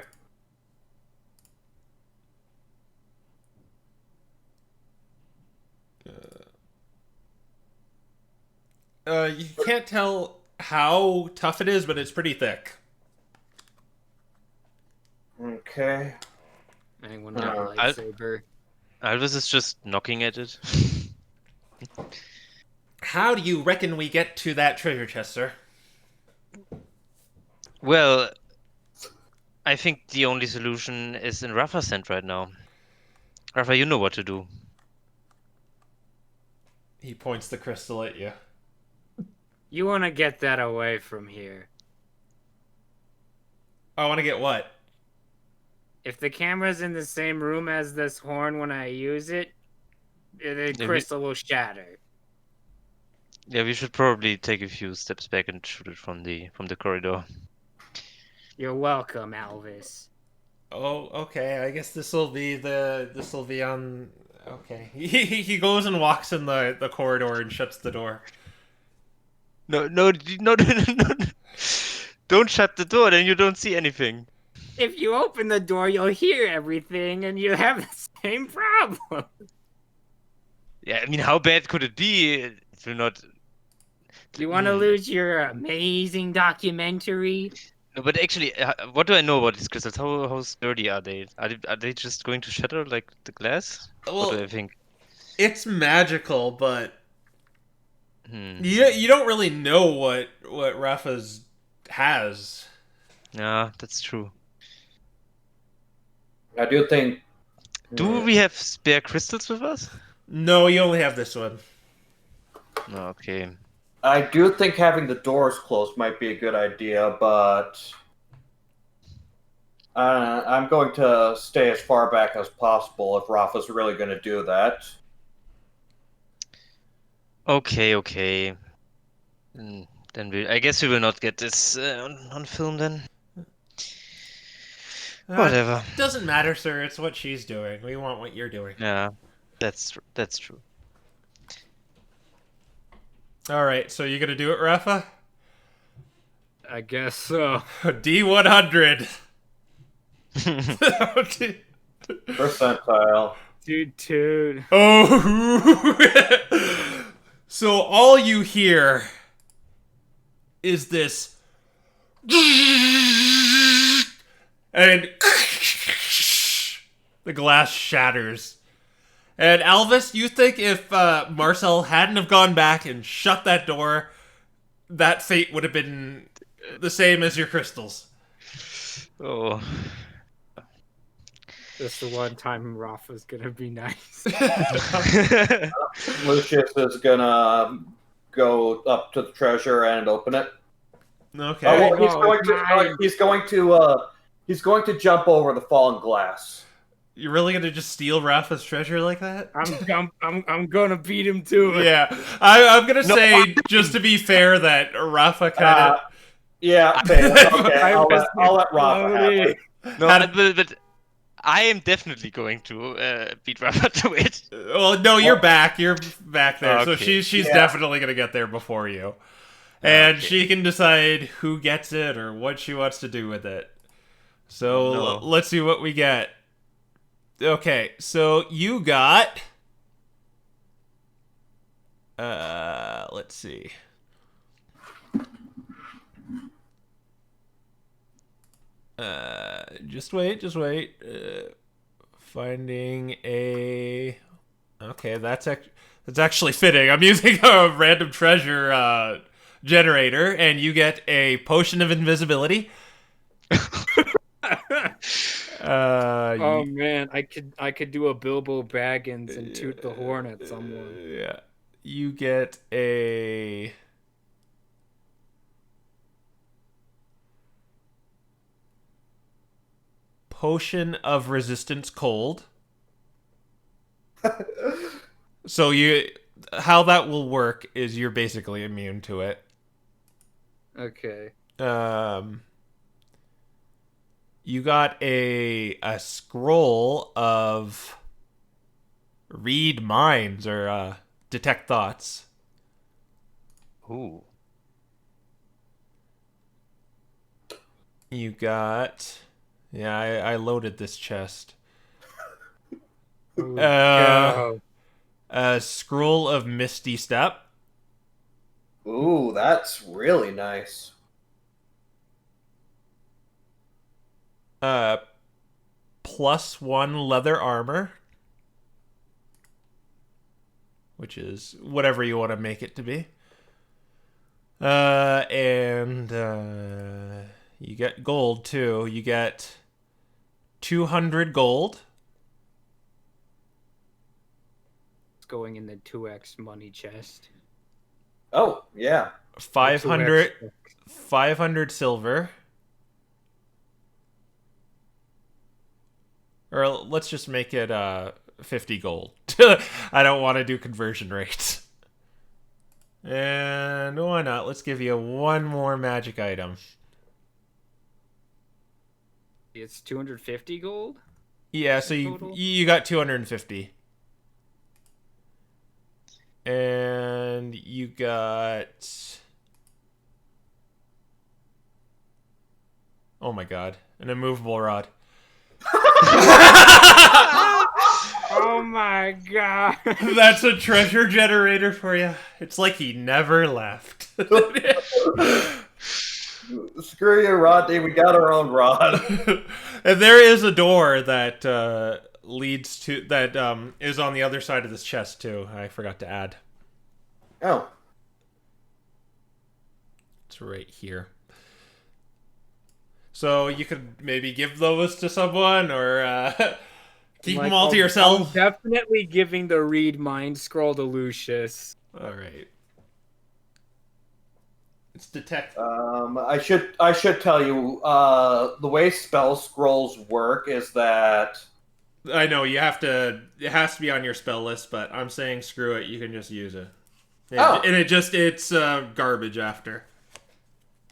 You can't tell how tough it is, but it's pretty thick. Okay. anyone got a I- lightsaber. Alvis is just knocking at it. How do you reckon we get to that treasure chest, sir? Well, I think the only solution is in Raffa's hand right now. Raffa, you know what to do. He points the crystal at you. You want to get that away from here. I want to get what? If the camera's in the same room as this horn when I use it, the crystal will shatter. Yeah, we should probably take a few steps back and shoot it from the corridor. You're welcome, Alvis. Oh, okay. I guess this will be on. Okay. He goes and walks in the corridor and shuts the door. No, no. Don't shut the door, then you don't see anything. If you open the door, you'll hear everything, and you have the same problem. Yeah, I mean, how bad could it be? It will not. You want to lose your amazing documentary? No, but actually, what do I know about these crystals? How sturdy are they? Are they just going to shatter like the glass? Well, what do I think? It's magical, but Hmm. you don't really know what Raffa's has. Yeah, that's true. I do think. Do we have spare crystals with us? No, you only have this one. No, okay. I do think having the doors closed might be a good idea, but I'm going to stay as far back as possible if Rafa's really going to do that. Okay. Then I guess we will not get this on film then. Whatever. Doesn't matter, sir. It's what she's doing. We want what you're doing. Yeah, that's true. All right, so you gonna do it, Raffa? I guess so. D100. Percentile. Dude. Oh. So all you hear is this, and the glass shatters. And Alvis, you think if Marcel hadn't have gone back and shut that door, that fate would have been the same as your crystals. Oh. That's the one time Rafa's gonna be nice. Lucius is gonna go up to the treasure and open it. Okay. Oh, well, he's going to jump over the fallen glass. You're really gonna just steal Raffa's treasure like that? I'm gonna beat him to it. Yeah. I'm gonna say, just to be fair, that Raffa kind of... Yeah, okay, I'll let Rafa have it. No, but I am definitely going to beat Raffa to it. Well, no, you're back. You're back there. So Okay. she's definitely gonna get there before you. And Okay. she can decide who gets it or what she wants to do with it. So No. let's see what we get. Okay, so you got... let's see. Just wait. Finding a... Okay, that's actually fitting. I'm using a random treasure generator, and you get a potion of invisibility. Oh man, I could do a Bilbo Baggins and toot the horn at someone. Yeah. You get a... potion of resistance cold. So how that will work is you're basically immune to it. Okay. You got a scroll of read minds or detect thoughts. Ooh. You got... Yeah, I loaded this chest. A scroll of misty step. Ooh, that's really nice. +1 leather armor, which is whatever you want to make it to be. And you You get gold too. You get 200 gold. It's going in the 2x money chest. Oh, yeah. 500 2x. 500 silver. Or let's just make it 50 gold. I don't want to do conversion rates. And why not? Let's give you one more magic item. It's 250 gold? Yeah, so Total? you got 250. And you got... Oh my god. An immovable rod. Oh my god. That's a treasure generator for you. It's like he never left. Screw you, Rodney. We got our own rod. And there is a door that leads to that is on the other side of this chest too. I forgot to add. Oh. It's right here. So you could maybe give those to someone or keep them all to yourself. I'm definitely giving the read mind scroll to Lucius. All right. It's detect. I should tell you, the way spell scrolls work is that I know you have to. It has to be on your spell list, but I'm saying screw it. You can just use it. Oh. And it's garbage after.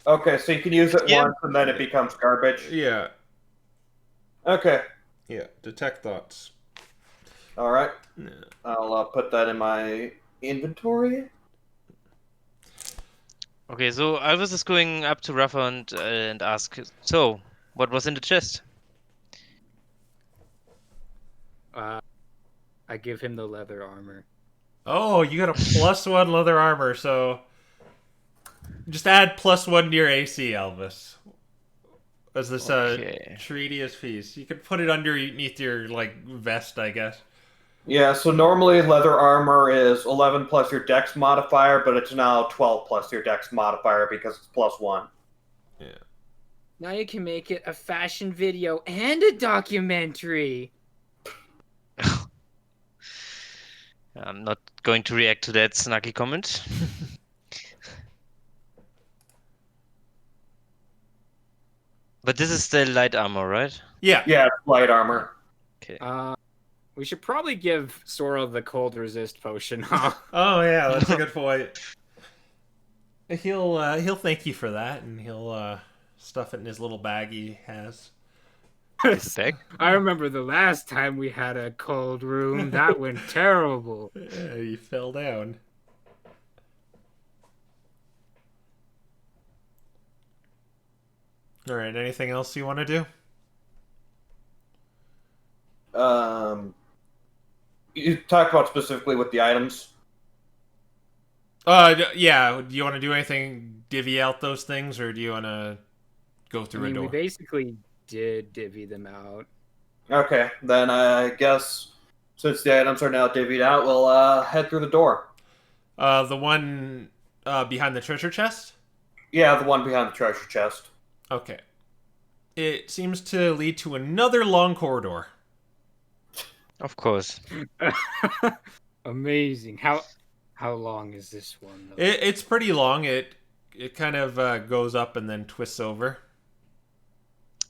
okay, so you can use it Yeah. once and then it becomes garbage. Yeah. Okay, Yeah. Detect thoughts. all right. Yeah. I'll put that in my inventory. Okay, so I was just going up to Raffa and ask, so, what was in the chest? I give him the leather armor. Oh, you got a +1 leather armor, so just add +1 to your AC, Elvis. As this Okay. treaty as fees. You could put it underneath your vest, I guess. Yeah, so normally leather armor is 11 plus your dex modifier, but it's now 12 plus your dex modifier because it's +1. Yeah. Now you can make it a fashion video and a documentary. I'm not going to react to that snarky comment. But this is the light armor, right? Yeah. Yeah, it's light armor. Okay. We should probably give Sora the cold resist potion, huh? Oh yeah, that's a good point. He'll thank you for that, and he'll stuff it in his little bag he has. Back? I remember the last time we had a cold room. That went terrible. Yeah, you fell down. All right. Anything else you want to do? You talk about specifically with the items. Yeah. Do you want to do anything? Divvy out those things, or do you want to go through a We door? basically did divvy them out. Okay, then I guess since the items are now divvied out, we'll head through the door. The one behind the treasure chest. Yeah, the one behind the treasure chest. Okay. It seems to lead to another long corridor. Of course. Amazing. How long is this one? Though? It's pretty long. It kind of goes up and then twists over.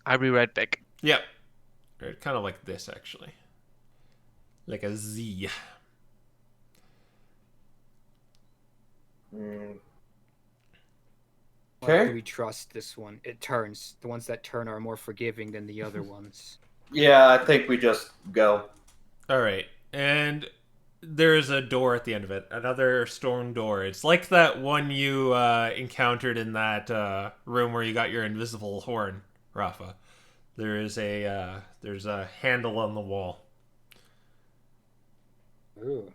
I'll be right back. Yep. Or kind of like this, actually. Like a Z. Why Okay. do we trust this one? It turns. The ones that turn are more forgiving than the other ones. Yeah, I think we just go. All right. And there's a door at the end of it. Another stone door. It's like that one you encountered in that room where you got your invisible horn, Raffa. There's a handle on the wall. Ooh.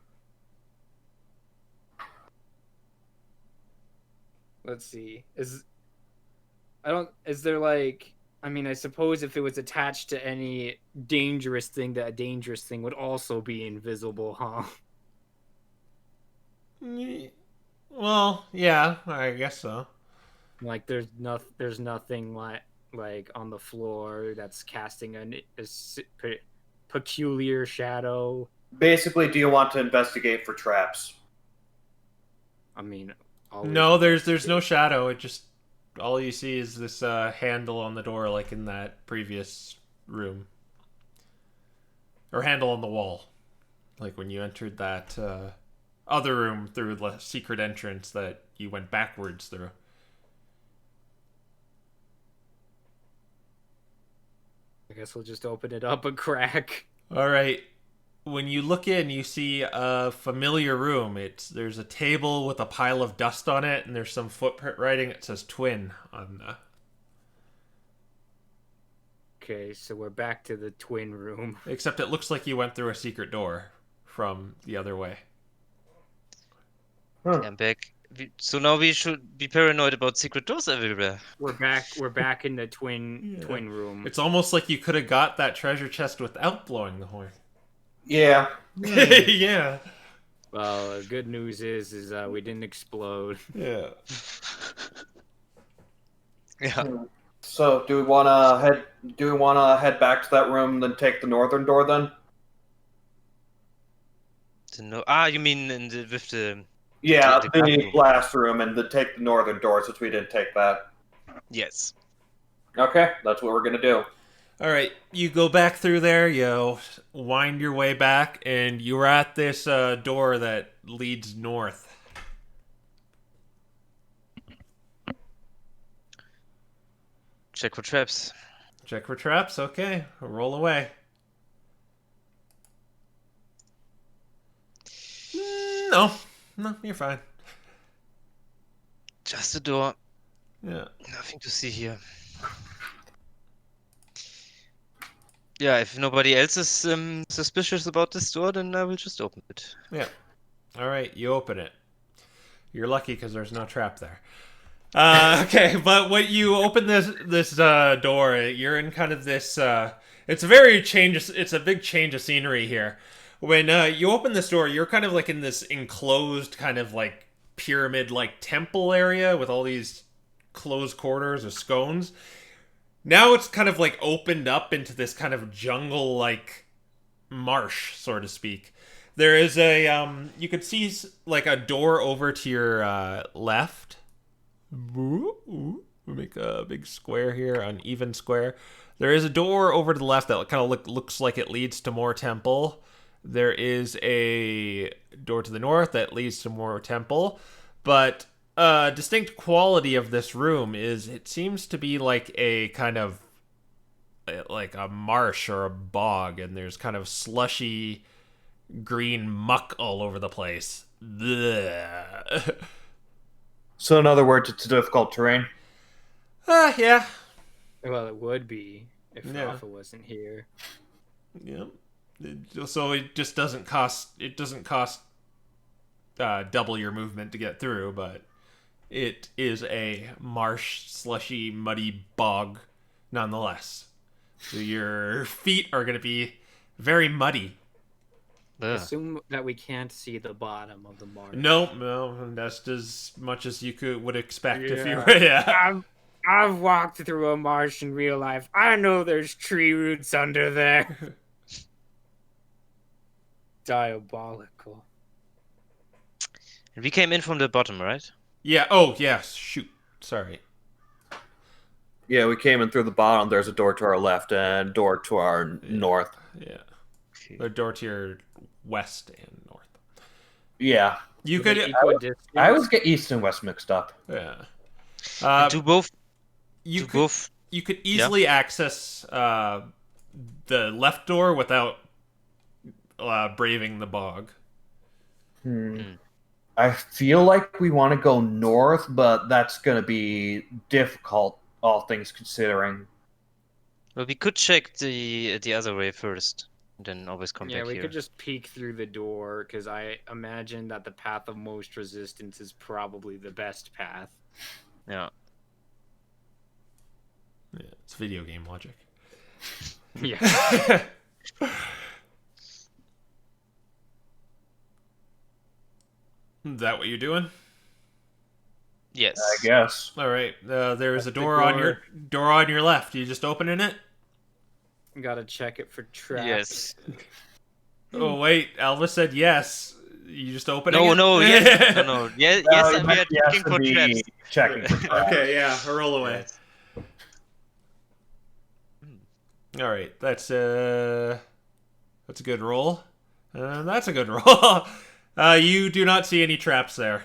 Let's see. Is there like, I mean, I suppose if it was attached to any dangerous thing, that dangerous thing would also be invisible, huh? Well, yeah, I guess so. Like there's nothing like on the floor that's casting peculiar shadow? Basically, do you want to investigate for traps? I mean, always No, there's no shadow. It just all you see is this handle on the door, like in that previous room, or handle on the wall, like when you entered that other room through the secret entrance that you went backwards through. I guess we'll just open it up a crack. All right. When you look in, you see a familiar room. There's a table with a pile of dust on it, and there's some footprint writing. It says "twin" on the. Okay, so we're back to the twin room. Except it looks like you went through a secret door from the other way. I'm back. So now we should be paranoid about secret doors everywhere. We're back in the twin room. It's almost like you could have got that treasure chest without blowing the horn. Yeah. Yeah. Well, the good news is we didn't explode. Yeah. Yeah. So, do we want to head back to that room, then take the northern door? Then. You mean with the? Yeah, the the blast room, and then take the northern door since we didn't take that. Yes. Okay, that's what we're gonna do. All right, you go back through there, you wind your way back, and you're at this door that leads north. Check for traps. Check for traps, okay. Roll away. No, you're fine. Just a door. Yeah. Nothing to see here. Yeah, if nobody else is suspicious about this door, then I will just open it. Yeah. All right, you open it. You're lucky because there's no trap there. Okay, but when you open this door, you're in kind of this. It's a big change of scenery here. When you open this door, you're kind of like in this enclosed kind of like pyramid-like temple area with all these closed quarters of scones. Now it's kind of like opened up into this kind of jungle-like marsh, so to speak. There is you could see like a door over to your left. We'll make a big square here, an even square. There is a door over to the left that kind of looks like it leads to more temple. There is a door to the north that leads to more temple. But distinct quality of this room is it seems to be like a kind of like a marsh or a bog, and there's kind of slushy green muck all over the place. Blech. So, in other words, it's a difficult terrain. Yeah. Well, it would be if Yeah. Raffa wasn't here. Yeah. So it just doesn't cost. It doesn't cost double your movement to get through, but it is a marsh, slushy, muddy bog, nonetheless. So your feet are going to be very muddy. Ugh. Assume that we can't see the bottom of the marsh. No, that's as much as you would expect if you Yeah. were. Yeah. I've walked through a marsh in real life. I know there's tree roots under there. Diabolical. And we came in from the bottom, right? Yeah. Oh, yes. Shoot. Sorry. Yeah, we came in through the bottom. There's a door to our left and a door to our north. Yeah. Okay. A door to your west and north. Yeah. You could. Equidistant. I always get east and west mixed up. Yeah. Do both. You do could. both. You could easily access the left door without braving the bog. I feel like we want to go north, but that's going to be difficult, all things considering. Well, we could check the other way first, and then always come Yeah, back we here. could just peek through the door, because I imagine that the path of most resistance is probably the best path. Yeah. Yeah, it's video game logic. Yeah. Is that what you're doing? Yes. I guess. All right. There's a the door on your left. You just opening it? Gotta check it for traps. Yes. Oh wait, Elvis said yes. You just opening No, it? no, yes. No. Yes, Well, and we are he has checking to for be traps. checking for traps. Okay, yeah, roll away. Yes. All right, that's a good roll. That's a good roll. You do not see any traps there.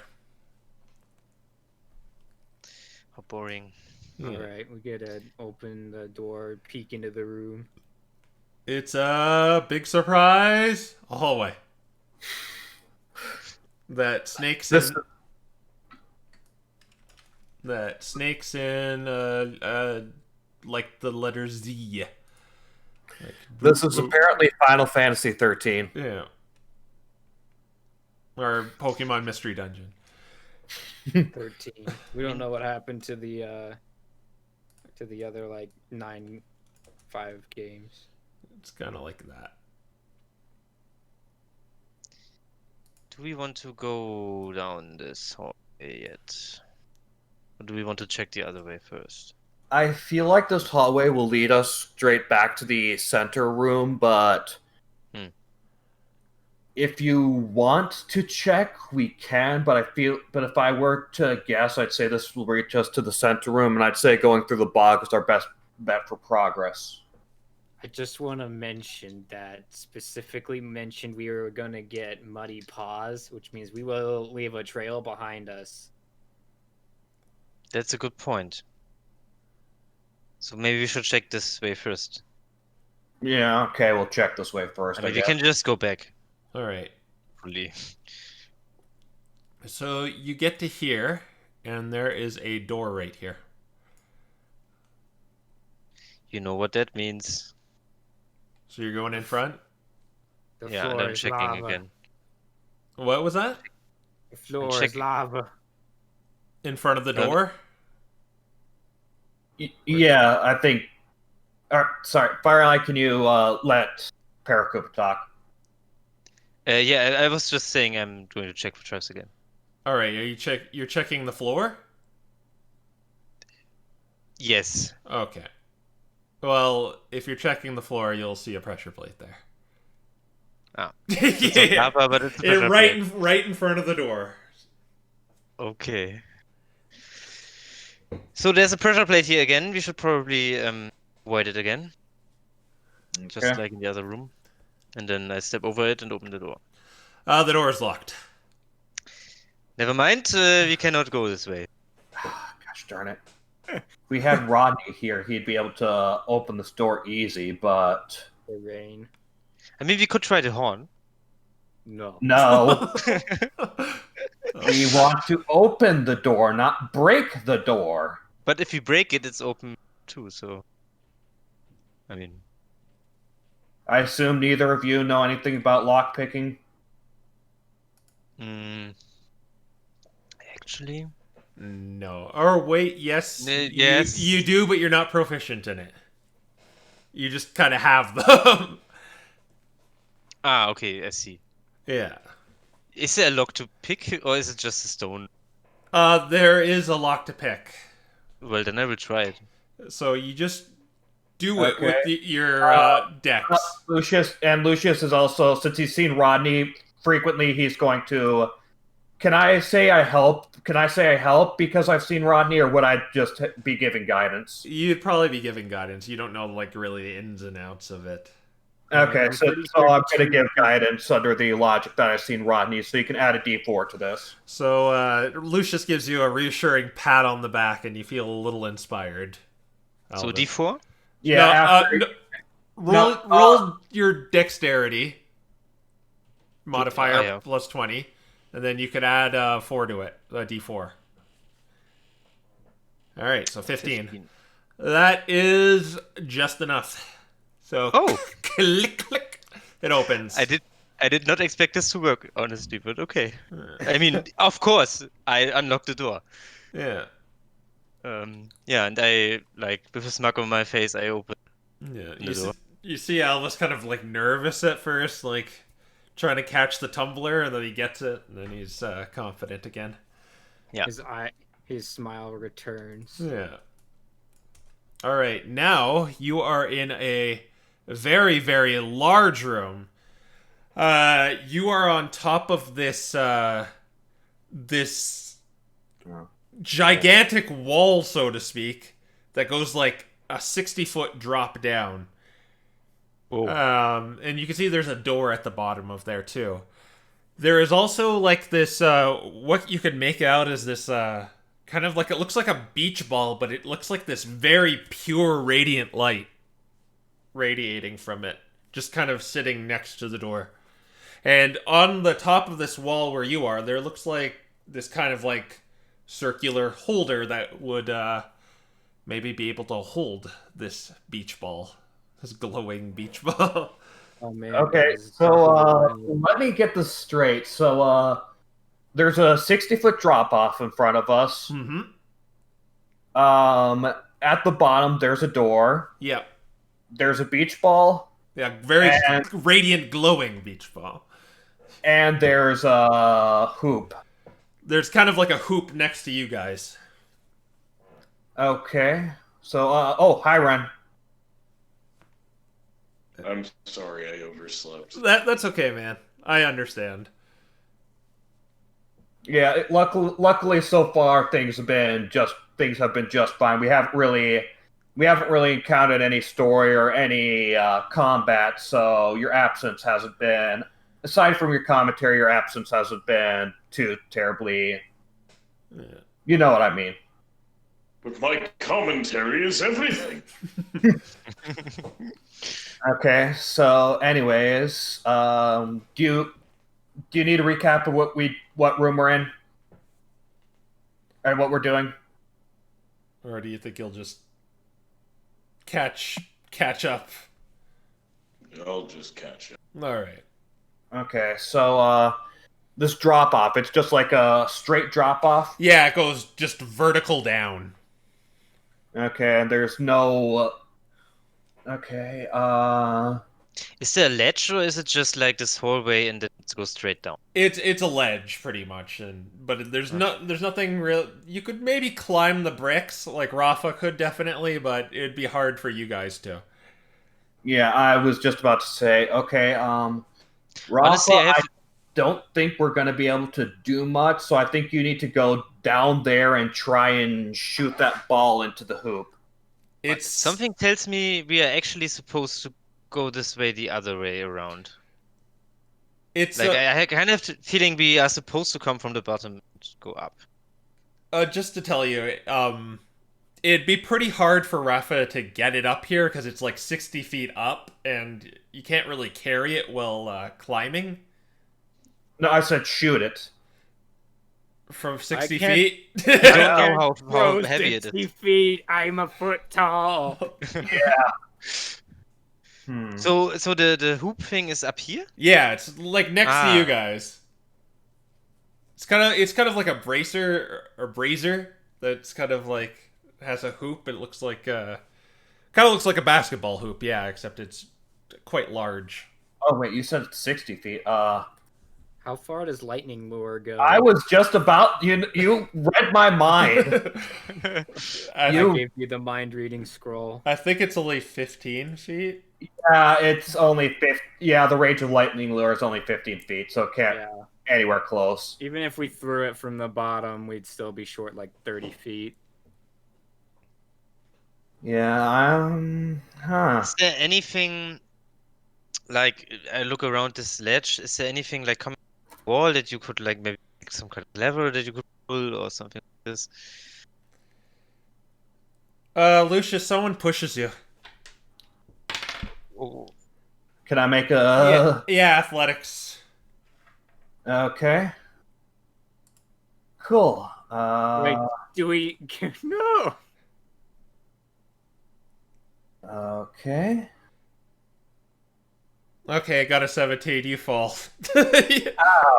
How boring. All right, we gotta open the door, peek into the room. It's a big surprise. A hallway. That snakes in. Like the letter Z. Like, This is apparently Final Fantasy 13. Yeah. Or Pokemon Mystery Dungeon. 13. We don't know what happened to the other like 9-5 games. It's kind of like that. Do we want to go down this hallway yet? Or do we want to check the other way first? I feel like this hallway will lead us straight back to the center room, but if you want to check, we can. But if I were to guess, I'd say this will reach us to the center room, and I'd say going through the bog is our best bet for progress. I just want to mention that specifically mentioned we were going to get muddy paws, which means we will leave a trail behind us. That's a good point. So maybe we should check this way first. Yeah, okay, we'll check this way first. I mean, we can just go back. All right. Fully. So you get to here, and there is a door right here. You know what that means. So you're going in front? The Yeah, and floor I'm is checking lava. again. What was that? The floor check- is lava. In front of the door? Yeah, I think. Sorry, Firelight, can you let Paracoop talk? Yeah, I was just saying I'm going to check for traps again. All right. You're checking the floor? Yes. Okay. Well, if you're checking the floor, you'll see a pressure plate there. Oh. Yeah. Lava, but it's a pressure plate. right in front of the door. Okay. So there's a pressure plate here again. We should probably avoid it again. Just Okay. like in the other room. And then I step over it and open the door. The door is locked. Never mind, we cannot go this way. Gosh darn it. We had Rodney here, he'd be able to open this door easy, but The rain. I mean, we could try the horn. No. no. We want to open the door, not break the door. But if we break it, it's open too, so... I mean... I assume neither of you know anything about lockpicking. Actually... No. Or wait, yes. Yes. You do, but you're not proficient in it. You just kind of have them. Ah, okay, I see. Yeah. Is there a lock to pick, or is it just a stone? There is a lock to pick. Well, then I will try it. So you just do it Okay. with your dex. Lucius is also, since he's seen Rodney frequently, he's going to. Can I say I help? Can I say I help because I've seen Rodney, or would I just be giving guidance? You'd probably be giving guidance. You don't know, like, really the ins and outs of it. Okay, I'm so pretty I'm sure going to two- give guidance under the logic that I've seen Rodney, so you can add a D4 to this. So Lucius gives you a reassuring pat on the back, and you feel a little inspired. So Albus. D4? Yeah, No, after, roll your dexterity modifier Oh, yeah. plus 20, and then you could add 4 to it, a d4. All right, so 15. That is just enough. So Oh! click, click, it opens. I did not expect this to work, honestly, but okay. I mean, of course, I unlocked the door. Yeah. Yeah, and I, like, with a smug on my face, I open Yeah. the door. You see Albus kind of like nervous at first, like trying to catch the tumbler, and then he gets it, and then he's confident again. Yeah. His His smile returns. Yeah. All right, now you are in a very, very large room. You are on top of this gigantic wall, so to speak, that goes like a 60-foot drop down. And you can see there's a door at the bottom of there too. There is also like this, what you could make out as this, kind of like, it looks like a beach ball, but it looks like this very pure radiant light radiating from it, just kind of sitting next to the door. And on the top of this wall where you are, there looks like this kind of like circular holder that would maybe be able to hold this beach ball, this glowing beach ball. Oh man. Okay, guys, so let me get this straight. So there's a 60-foot drop off in front of us. Mm-hmm. At the bottom there's a door. Yep. There's a beach ball. Yeah, very radiant, glowing beach ball. And there's a hoop. There's kind of like a hoop next to you guys. Okay. So, oh, hi, Ren. I'm sorry, I overslept. That's okay, man. I understand. Yeah, luckily so far things have been just fine. We haven't really encountered any story or any combat, so your absence hasn't been, aside from your commentary, your absence hasn't been too terribly. Yeah. You know what I mean. But my commentary is everything. Okay, so anyways, do you need a recap of what room we're in and what we're doing? Or do you think you'll just catch up? I'll just catch up. All right. Okay, so this drop off, it's just like a straight drop off. Yeah, it goes just vertical down. Okay, and there's no. Okay, Is there a ledge, or is it just like this hallway and then it goes straight down? It's a ledge pretty much, but there's nothing real. You could maybe climb the bricks like Raffa could definitely, but it'd be hard for you guys to. Yeah, I was just about to say. Okay, Raffa, Honestly, I don't think we're gonna be able to do much, so I think you need to go down there and try and shoot that ball into the hoop. It's Something tells me we are actually supposed to go this way, the other way around. It's Like I kind of feeling we are supposed to come from the bottom and go up. just to tell you, it'd be pretty hard for Raffa to get it up here because it's like 60 feet up, and you can't really carry it while climbing. No, I said shoot it. From 60 I can't- feet? I don't know how Bro, heavy it 60 is. feet. I'm a foot tall. So the hoop thing is up here? Yeah, it's like next to you guys. It's kind of like a brazier that's kind of like has a hoop. It looks like kind of looks like a basketball hoop, yeah, except it's quite large. Oh wait, you said 60 feet. How far does lightning lure go? I was just about you read my mind. I You- gave you the mind reading scroll. I think it's only 15 feet. It's only 50. Yeah, the range of lightning lure is only 15 feet, so it can't Yeah. anywhere close. Even if we threw it from the bottom, we'd still be short like 30 feet. Yeah, Is there anything like I look around this ledge? Is there anything like coming from the wall that you could like maybe some kind of lever that you could pull or something like this? Lucius, someone pushes you. Oh, Can I make a? Yeah, athletics. Okay. Cool. Wait, do we? No. Okay. Okay, I got a 17. You fall.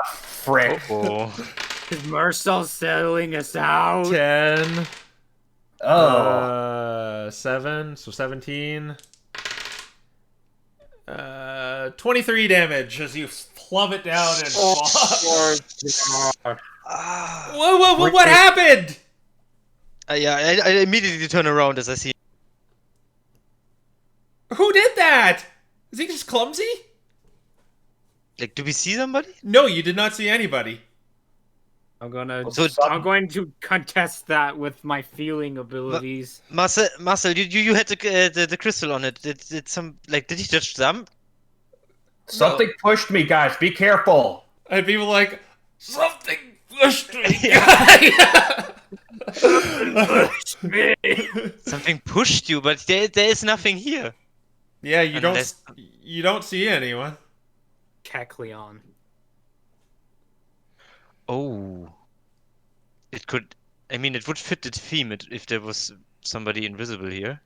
Frick. oh. Is Marcel settling us out? 10. Oh. 7. So 17. 23 damage as you plummet down and fall. Ah. Whoa, what happened? Yeah, I immediately turn around as I see. Who did that? Is he just clumsy? Like, do we see somebody? No, you did not see anybody. I'm going So, to contest that with my feeling abilities. Marcel, you had the crystal on it. Did some like did he just jump? Something pushed me, guys. Be careful. And people like, something pushed me. Something pushed you, but there is nothing here. Yeah, you Unless- don't see anyone. Kecleon. Oh, it could. I mean, it would fit the theme if there was somebody invisible here.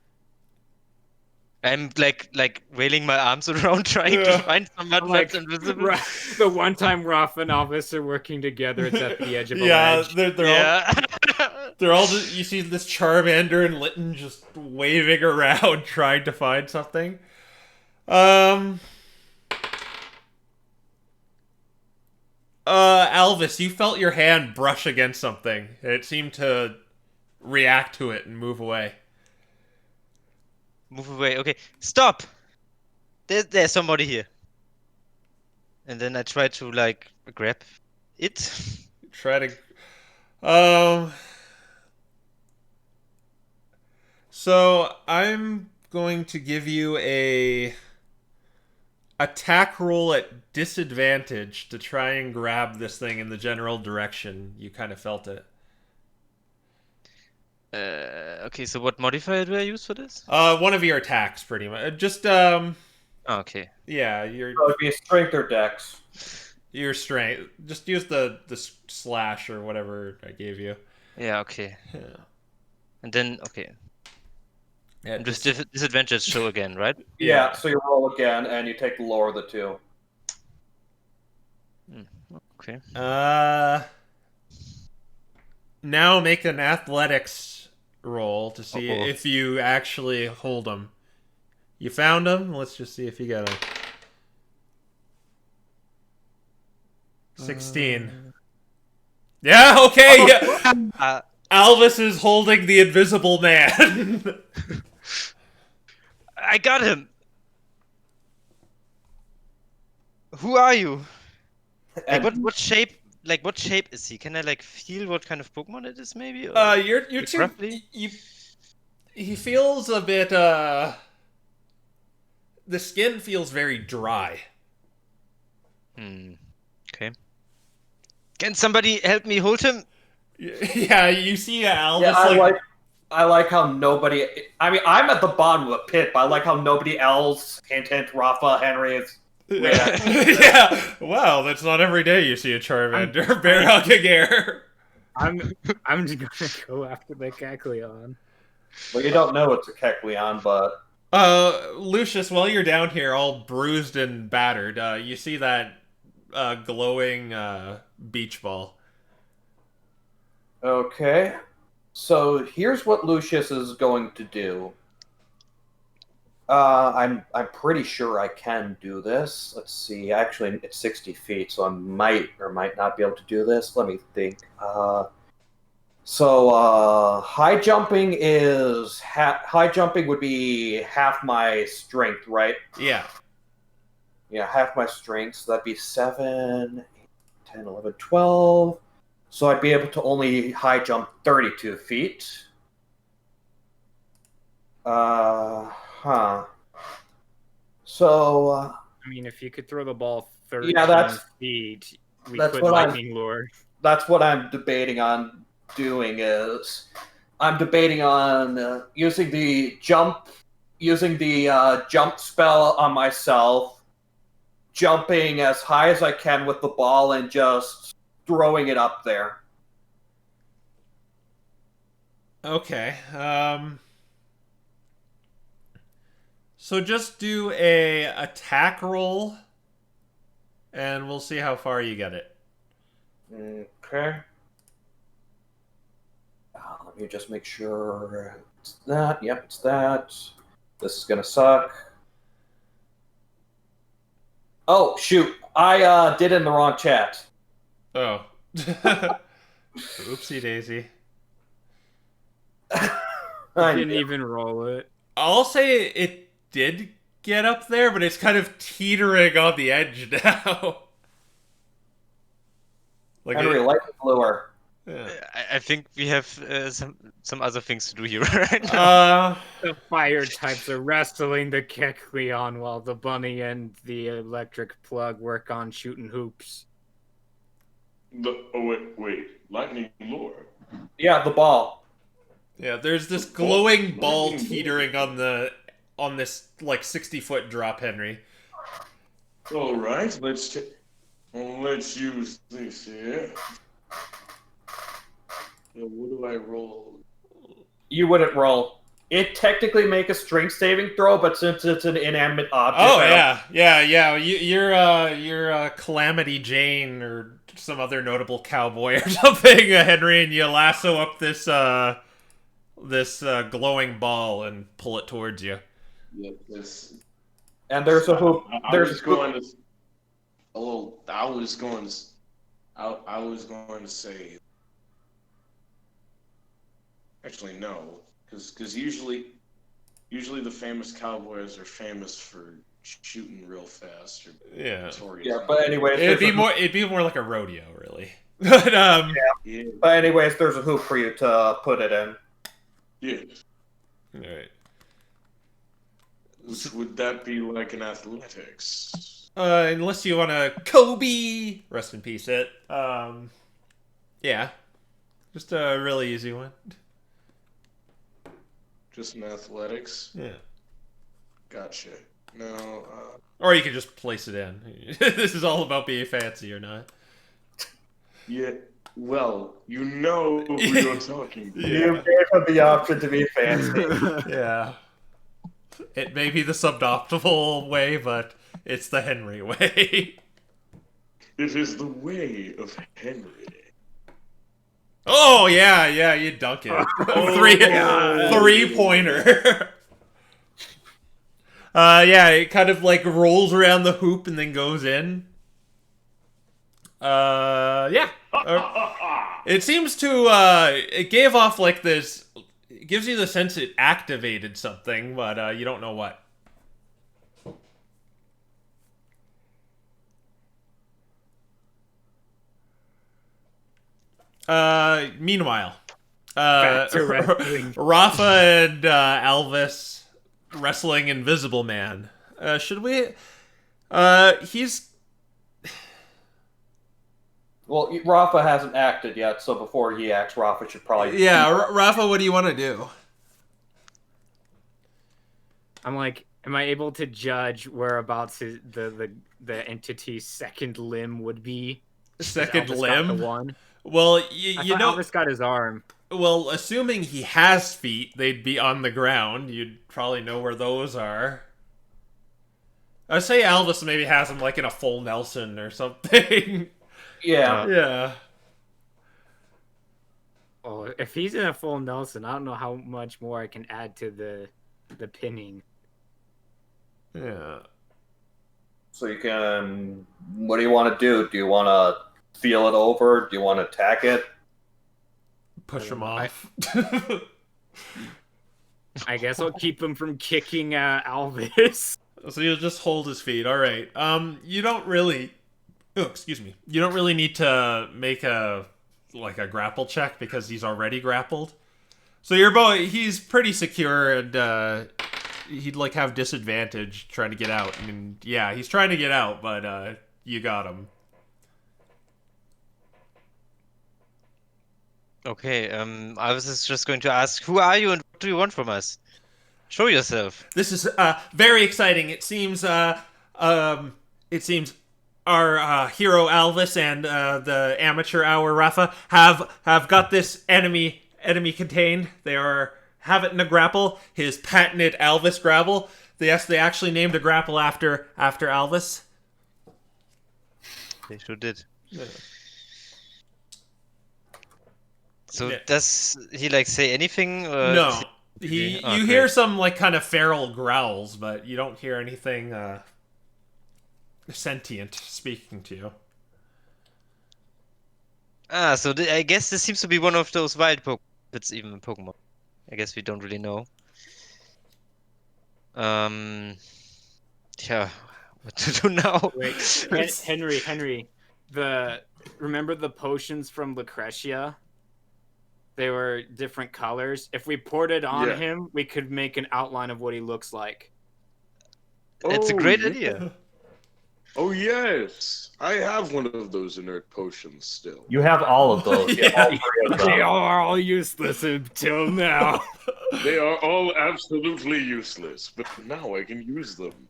I'm like wailing my arms around trying to find someone that's invisible. The one time Raffa and Alvis are working together, it's at the edge of a Yeah, ledge. they're all just, you see this Charmander and Litten just waving around trying to find something. Alvis, you felt your hand brush against something. It seemed to react to it and move away. Move away. Okay, stop. There's somebody here. And then I try to like grab it. Try to. So I'm going to give you a attack roll at disadvantage to try and grab this thing in the general direction you kind of felt it. Okay, so what modifier do I use for this? One of your attacks, pretty much. Just Oh, okay. yeah, So it'd be a strength or dex. your strength. Just use the slash or whatever I gave you. Yeah, okay. Yeah. And then okay. Yeah, And just disadvantage show again, right? Yeah, so you roll again, and you take the lower of the two. Okay. Now make an athletics roll to see Uh-oh. if you actually hold them. You found them? Let's just see if you got them. 16. Yeah, okay. Yeah. Alvis is holding the invisible man. I got him. Who are you? Like, And what shape? Like, what shape is he? Can I like feel what kind of Pokemon it is, maybe? Or, You're like, too. roughly? He feels a bit. The skin feels very dry. Okay. Can somebody help me hold him? Yeah, you see Alvis. yeah, I like how nobody. I mean, I'm at the bottom of the pit, but I like how nobody else, hint, Raffa, Henry, is. Yeah. Wow, that's not every day you see a Charmander bear hugging air. I'm just gonna go after the Kecleon. Well, you don't know it's a Kecleon, but Lucius, while you're down here, all bruised and battered, you see that glowing beach ball. okay. So here's what Lucius is going to do. I'm pretty sure I can do this. Let's see. Actually, it's 60 feet, so I might or might not be able to do this. Let me think. So high jumping would be half my strength, right? Yeah. Yeah, half my strength. So that'd be 7, 8, 10, 11, 12. So I'd be able to only high jump 32 feet. So, I mean, if you could throw the ball 13 feet, we that's could what lightning lure. that's what I'm debating on doing. I'm debating on using the jump spell on myself, jumping as high as I can with the ball, and just throwing it up there. Okay. So just do a attack roll, and we'll see how far you get it. Okay. Let me just make sure it's that. Yep, it's that. This is gonna suck. Oh shoot! I did it in the wrong chat. Oh. Oopsie daisy. I didn't even roll it. I'll say it did get up there, but it's kind of teetering on the edge now. Like Henry, light the lure. yeah. I think we have some other things to do here right now. The fire types are wrestling the Kecleon while the bunny and the electric plug work on shooting hoops. Wait. Lightning lure. Yeah, the ball. Yeah, there's this glowing ball teetering on this like 60-foot drop, Henry. All right, let's use this here. Now, what do I roll? You wouldn't roll. It technically make a strength saving throw, but since it's an inanimate object... Oh yeah. You're Calamity Jane or some other notable cowboy or something, Henry, and you lasso up this glowing ball and pull it towards you. Yeah, this. And there's a hoop. I was going to say. Actually, no, because usually the famous cowboys are famous for shooting real fast. Or Yeah. Yeah, but anyways, It'd be more like a rodeo, really. But Yeah. But anyways, there's a hoop for you to put it in. Yeah. all right. Would that be like an athletics? Unless you want to Kobe, rest in peace it. Yeah. Just a really easy one. Just an athletics? Yeah. Gotcha. No, Or you could just place it in. This is all about being fancy or not. yeah, well, you know who you're talking about. You gave him the option to be fancy. Yeah. It may be the suboptimal way, but it's the Henry way. It is the way of Henry. Oh, yeah, you dunk it. Three-pointer. Yeah, it kind of like rolls around the hoop and then goes in. Yeah. It seems to, it gave off like this, it gives you the sense it activated something, but you don't know what. Meanwhile, Back to wrestling. Raffa and Alvis wrestling Invisible Man. Should we? He's. Well, Raffa hasn't acted yet, so before he acts, Raffa should probably... Yeah, Raffa, what do you want to do? I'm like, am I able to judge whereabouts the entity's second limb would be? Second Elvis limb? got the one. Well, I you thought know. Elvis got his arm. Well, assuming he has feet, they'd be on the ground. You'd probably know where those are. I'd say Elvis maybe has him like in a full Nelson or something. Yeah. Yeah. Oh, if he's in a full Nelson, I don't know how much more I can add to the pinning. Yeah. So you can... What do you want to do? Do you want to feel it over? Do you want to attack it? Push him off. I guess I'll keep him from kicking Alvis. So you'll just hold his feet. All right. You don't really... Oh, excuse me. You don't really need to make a grapple check because he's already grappled. So your boy, he's pretty secure and he'd like have disadvantage trying to get out. I mean, yeah, he's trying to get out, but you got him. Okay, I was just going to ask, who are you and what do you want from us? Show yourself. This is very exciting. It seems our hero Alvis and the amateur hour Raffa have got this enemy contained. They have it in a grapple, his patented Alvis grapple. They actually named a grapple after Alvis. They sure did. Yeah. So Yeah. does he like say anything? Or No, you hear some like kind of feral growls, but you don't hear anything sentient speaking to you. Ah, so I guess this seems to be one of those wild Pokemon. It's even a Pokemon. I guess we don't really know. Yeah, what to do now? Wait, Henry, remember the potions from Lucretia? They were different colors. If we poured it on Yeah. him, we could make an outline of what he looks like. It's a Oh, great yeah. idea. Oh yes, I have one of those inert potions still. You have all of those. You have all Yeah. three of They them. are all useless until now. They are all absolutely useless, but now I can use them.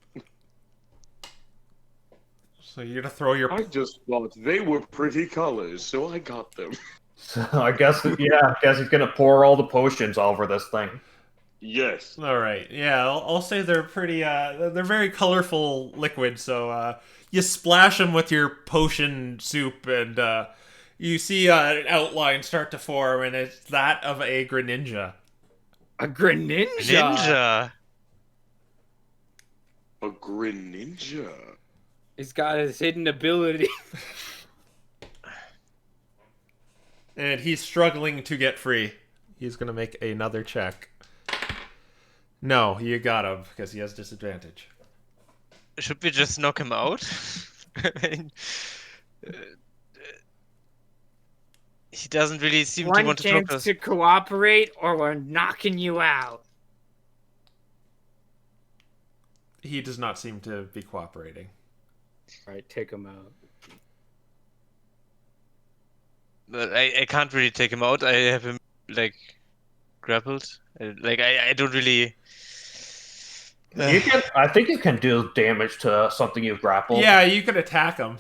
So you're gonna throw your. I just thought they were pretty colors, so I got them. So I guess he's gonna pour all the potions over this thing. Yes. All right, yeah, I'll say they're pretty. They're very colorful liquid. So you splash them with your potion soup, and you see an outline start to form, and it's that of a Greninja. A Greninja. Ninja. A Greninja. He's got his hidden ability. And he's struggling to get free. He's gonna make another check. No, you got him because he has disadvantage. Should we just knock him out? I mean, he doesn't really seem to One want to talk to chance us. to cooperate, or we're knocking you out. He does not seem to be cooperating. All right, take him out. But I can't really take him out. I have him like grappled. I don't really. I think you can do damage to something you've grappled. Yeah, you can attack him.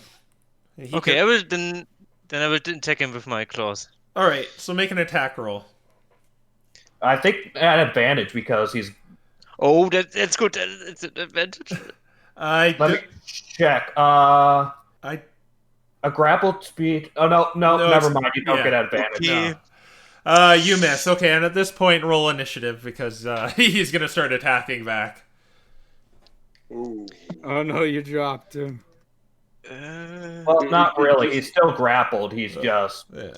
Okay, I will then I will attack him with my claws. All right, so make an attack roll. I think at advantage because he's. Oh, that's good. It's an advantage. Let me check. A grappled speed. Oh no, never mind. You don't get advantage. Okay. No. You miss. Okay, and at this point, roll initiative because he's gonna start attacking back. Ooh. Oh no, you dropped him. Well, not really. He's still grappled. He's just. Yeah.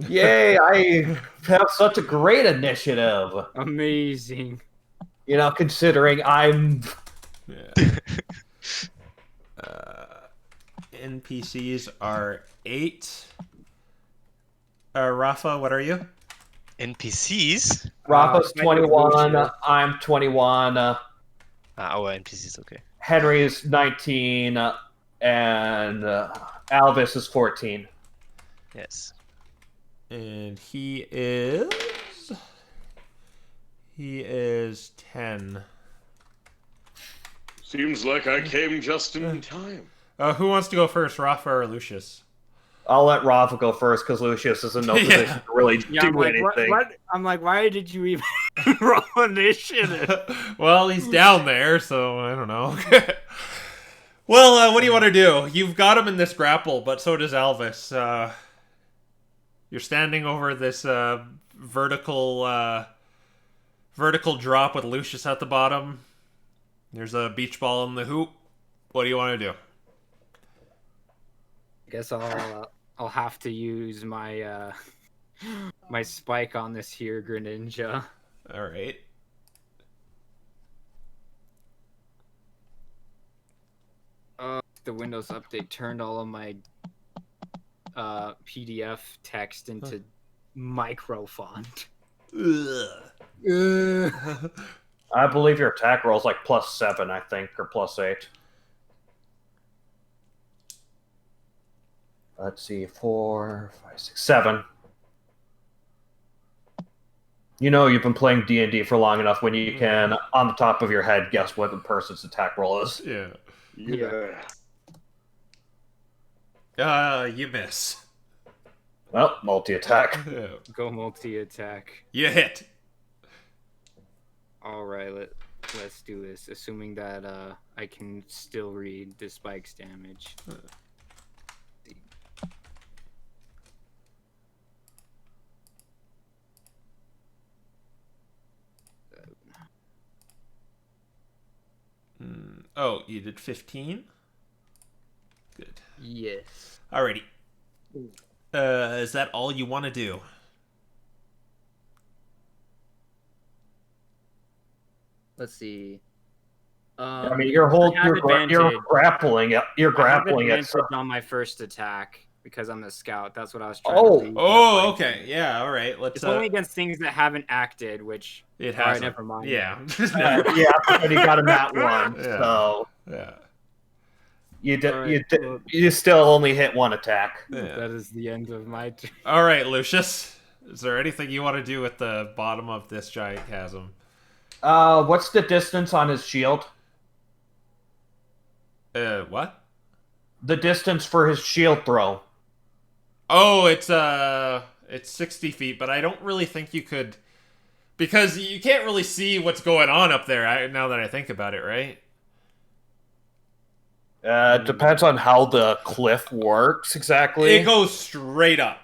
Yay! I have such a great initiative. Amazing. You know, considering I'm. Yeah. NPCs are 8. Raffa, what are you? NPCs? Raffa's I 21. negotiate. I'm 21. Our NPCs, okay. Henry's 19. And Alvis is 14. Yes. And he is 10. Seems like I came just in time. Who wants to go first, Raffa or Lucius? I'll let Rafa go first because Lucius is in no position to really Yeah, do I'm like, anything. what? I'm like, why did you even roll initiative? Well, he's down there, so I don't know. Well, what do you want to do? You've got him in this grapple, but so does Alvis. You're standing over this vertical drop with Lucius at the bottom. There's a beach ball in the hoop. What do you want to do? I guess I'll have to use my my spike on this here Greninja. All right. The Windows update turned all of my PDF text into micro font. I believe your attack roll is like +7, I think, or +8. Let's see, 4, 5, 6, 7. You know you've been playing D&D for long enough when you can, on the top of your head, guess what the person's attack roll is. Yeah. You miss. Well, multi-attack. Yeah. Go multi-attack. You hit. All right, let's do this. Assuming that I can still read the spike's damage. Oh, you did 15? Good. Yes. Alrighty. Is that all you want to do? Let's see. I mean, I have advantage. you're grappling it. You're I have grappling it. advantage on my first attack because I'm a scout. That's what I was trying Oh. to read. Oh, okay. Yeah, all right. Let's It's only against things that haven't acted, which it all right, hasn't. never mind. Yeah. Yeah, but you got a nat one, Yeah. so Yeah. you still only hit one attack. Yeah. That is the end of my turn. All right, Lucius. Is there anything you want to do at the bottom of this giant chasm? What's the distance on his shield? What? The distance for his shield throw. Oh, it's 60 feet, but I don't really think you could, because you can't really see what's going on up there. Now that I think about it, right? Depends on how the cliff works exactly. It goes straight up.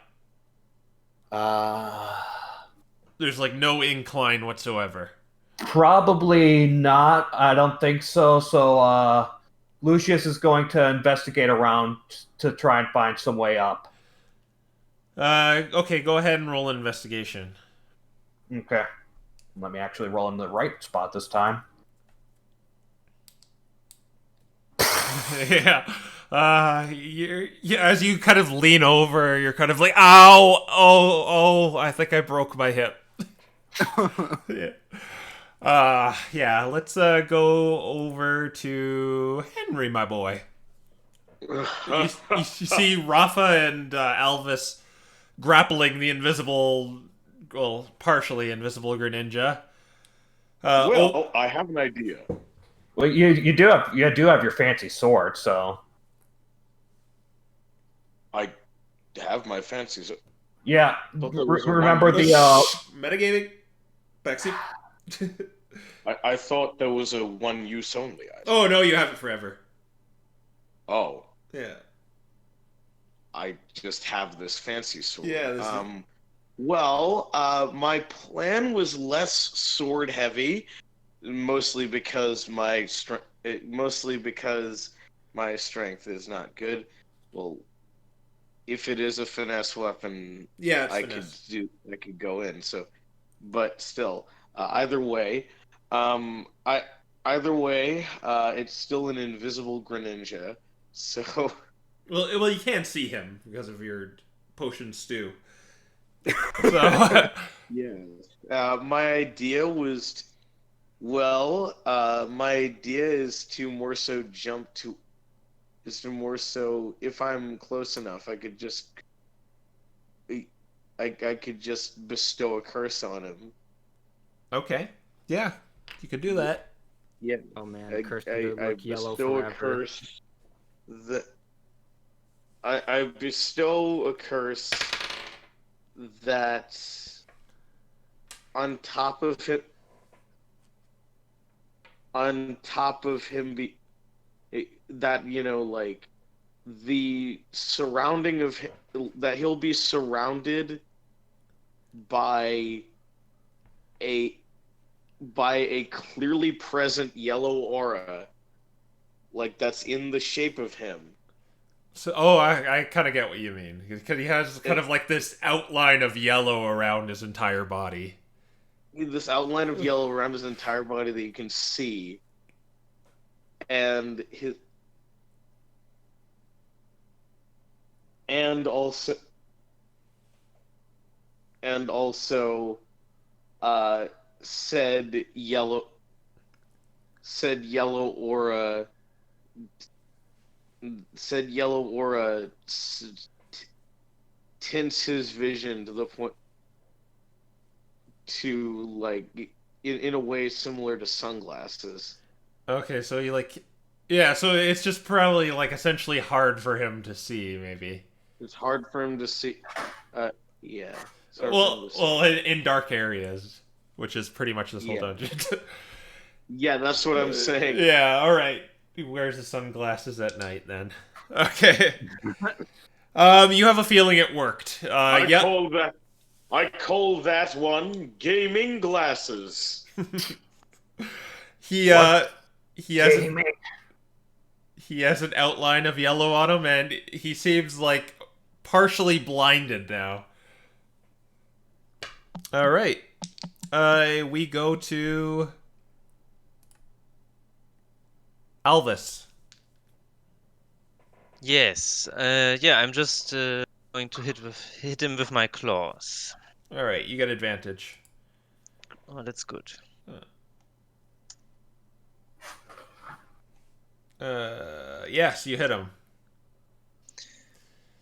Uh, There's like no incline whatsoever. Probably not. I don't think so. So, Lucius is going to investigate around to try and find some way up. Okay, go ahead and roll an investigation. Okay. Let me actually roll in the right spot this time. Yeah. As you kind of lean over, you're kind of like, ow, oh, I think I broke my hip. Yeah. Yeah, let's go over to Henry, my boy. You see Raffa and Alvis grappling the invisible, well, partially invisible Greninja. I have an idea. Well, you do have your fancy sword, so I have my fancies. yeah. Thought there was a Remember one- the Metagaming? Backseat? I thought there was a one use only item. Oh, no, you have it forever. Oh, Yeah. I just have this fancy sword. Yeah, this is- My plan was less sword heavy, mostly because my strength is not good. Well, if it is a finesse weapon, Yeah, it's I finesse. could go in. So, but still, either way, it's still an invisible Greninja. So, Well, you can't see him because of your potion stew. So, yeah. My idea is to more so if I'm close enough, I could just bestow a curse on him. okay. Yeah, you could do that. Yeah. Oh man, the curse would I look yellow bestow a forever. curse that I bestow a curse that on top of him that like the surrounding of him, that he'll be surrounded by a clearly present yellow aura, like that's in the shape of him. So, I kind of get what you mean. Because he has kind of like this outline of yellow around his entire body. This outline of yellow around his entire body that you can see, and also said yellow aura tints his vision to the point to like in a way similar to sunglasses. Okay, so so it's just probably like essentially hard for him to see, maybe. It's hard for him to see. Yeah. It's hard for him Well, to see. well, in dark areas, which is pretty much this whole Yeah. dungeon. Yeah, that's what I'm saying. Yeah, all right. He wears his sunglasses at night then. Okay. You have a feeling it worked. Yep. I call that one gaming glasses. He has he has an outline of yellow on him, and he seems like partially blinded now. All right. We go to Alvis. Yes. Yeah, I'm just going to hit him with my claws. All right, you get advantage. Oh, that's good. Yes, you hit him.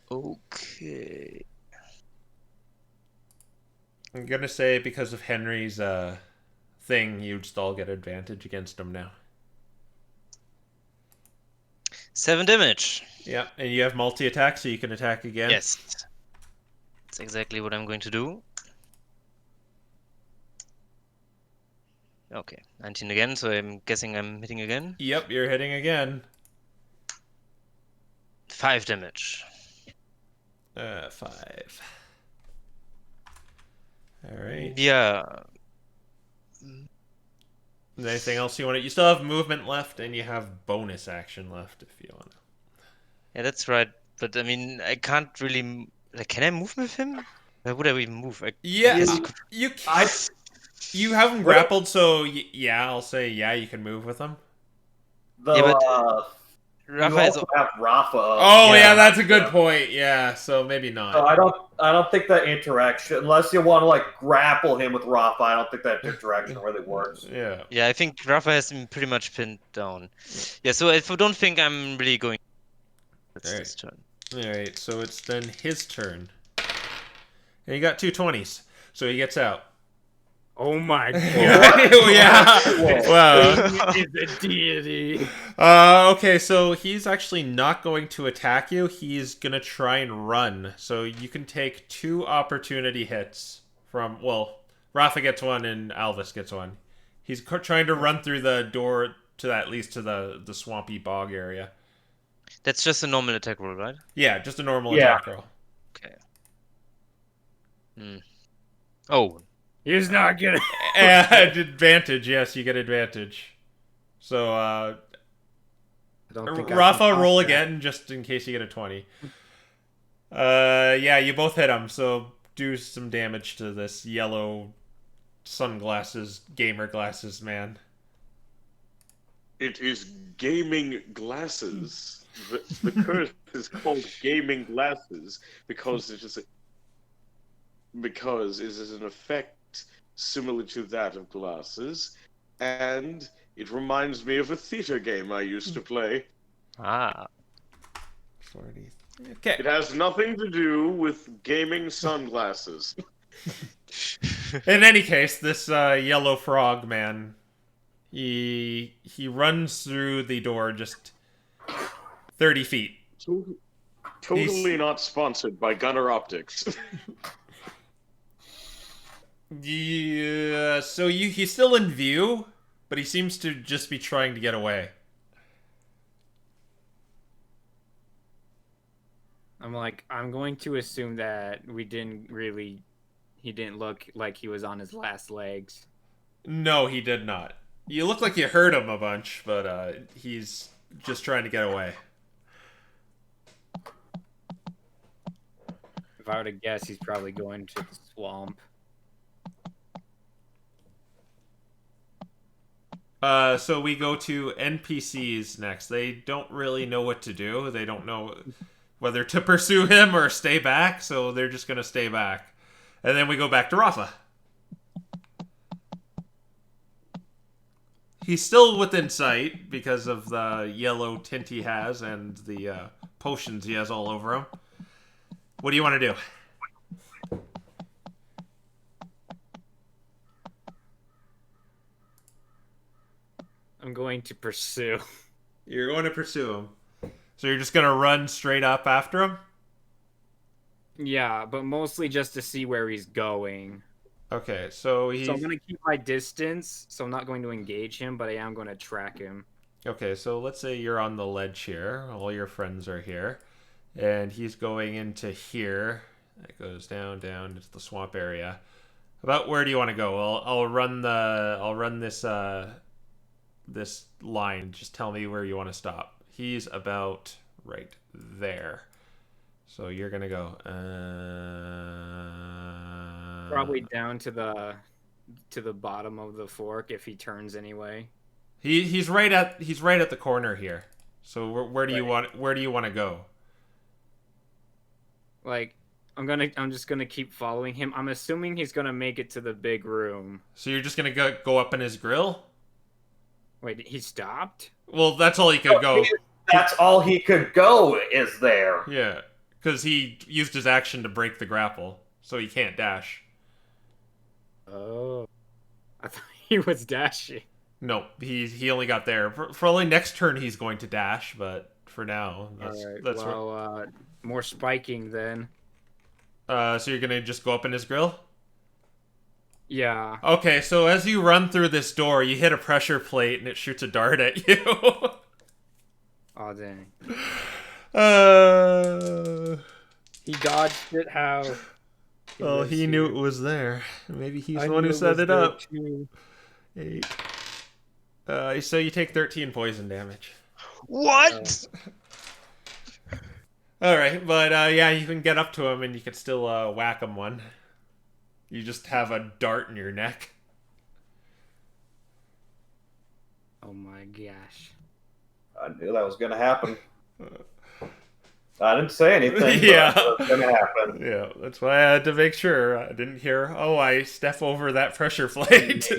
Okay. I'm gonna say because of Henry's thing, you just all get advantage against him now. 7 damage. Yeah, and you have multi-attack, so you can attack again. Yes. That's exactly what I'm going to do. Okay, 19 again, so I'm guessing I'm hitting again. Yep, you're hitting again. 5 damage. 5. All right. Yeah. Anything else you want to... You still have movement left, and you have bonus action left if you want to. Yeah, that's right. But I mean, I can't really... Like, can I move with him? Where would I even move? Yeah, Yes, you could... you can. You have him grappled, so yeah, I'll say yeah, you can move with him. Though, Yeah, but, you Raffa is... also have Raffa. Oh yeah, that's a good point. Yeah, so maybe not. So I don't think that interaction, unless you want to like grapple him with Raffa, I don't think that interaction really works. Yeah. Yeah, I think Raffa has been pretty much pinned down. Yeah, so I don't think I'm really going... That's Alright. his turn. Alright, so it's then his turn. And he got 2 20s, so he gets out. Oh my god. Yeah. Wow. Is a deity. Okay, so he's actually not going to attack you. He's gonna try and run. So you can take 2 opportunity hits from... Well, Raffa gets 1 and Alvis gets 1. He's trying to run through the door to at least to the swampy bog area. That's just a normal attack roll, right? Yeah, just a normal Yeah. attack roll. Okay. Oh. He's not gonna. And advantage, yes, you get advantage. So, I don't think I Raffa, can roll top that. again, just in case you get a 20. Yeah, you both hit him, so do some damage to this yellow sunglasses, gamer glasses man. It is gaming glasses. The curse is called gaming glasses because it is an effect similar to that of glasses, and it reminds me of a theater game I used to play. Ah. 40. Okay. It has nothing to do with gaming sunglasses. In any case, this yellow frog man, he runs through the door just 30 feet. Totally not sponsored by Gunner Optics. Yeah, so he's still in view, but he seems to just be trying to get away. I'm going to assume that he didn't look like he was on his last legs. No, he did not. You look like you hurt him a bunch, but he's just trying to get away. If I were to guess, he's probably going to the swamp. So we go to NPCs next. They don't really know what to do. They don't know whether to pursue him or stay back, so they're just going to stay back. And then we go back to Raffa. He's still within sight because of the yellow tint he has and the potions he has all over him. What do you want to do? I'm going to pursue. You're going to pursue him. So you're just going to run straight up after him? Yeah, but mostly just to see where he's going. Okay, so he's... So I'm going to keep my distance, so I'm not going to engage him, but I am going to track him. Okay, so let's say you're on the ledge here. All your friends are here. And he's going into here. It goes down into the swamp area. About where do you want to go? I'll run this this line. Just tell me where you want to stop. He's about right there. So you're gonna go. Probably down to the bottom of the fork if he turns anyway. He's right at the corner here. So where do you want to go? Like, I'm just gonna keep following him. I'm assuming he's gonna make it to the big room. So you're just gonna go up in his grill? Wait, he stopped? Well, that's all he could go. That's all he could go is there. Yeah, because he used his action to break the grapple, so he can't dash. Oh, I thought he was dashing. No, he only got there. For only next turn he's going to dash, but for now, that's more spiking then. So you're gonna just go up in his grill? Yeah. Okay, so as you run through this door, you hit a pressure plate and it shoots a dart at you. Oh dang. He dodged it. How? Well, he knew it was there. Maybe he's the one who set it up. 8. So you take 13 poison damage. What? All right, but yeah, you can get up to him and you can still whack him one. You just have a dart in your neck. Oh my gosh. I knew that was going to happen. I didn't say anything. Yeah. But it was going to happen. Yeah, that's why I had to make sure. I didn't hear, oh, I step over that pressure plate.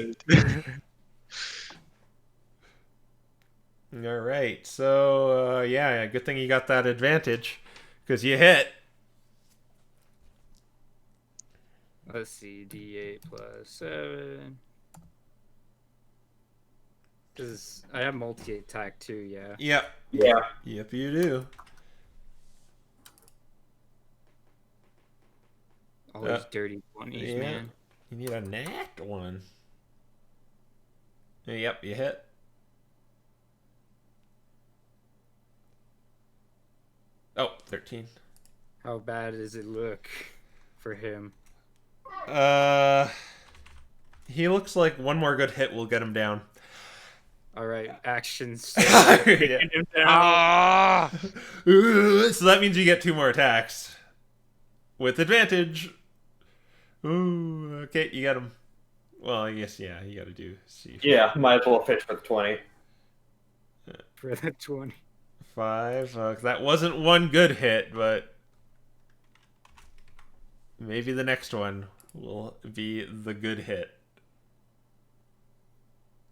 All right, so yeah, good thing you got that advantage, because you hit. Let's see, D8 plus 7. Because I have multi-attack too, yeah. Yep. Yeah. Yep, you do. All those dirty 20s, yeah. man. You need a nat one. Yep, you hit. Oh, 13. How bad does it look for him? He looks like one more good hit will get him down. All right, actions. Yeah. Ah! So that means you get 2 more attacks. With advantage. Ooh, okay, you got him. Well, I guess, yeah, you gotta do. See. Yeah, might as well fish for the 20. For the 20. 5. That wasn't one good hit, but maybe the next one will be the good hit.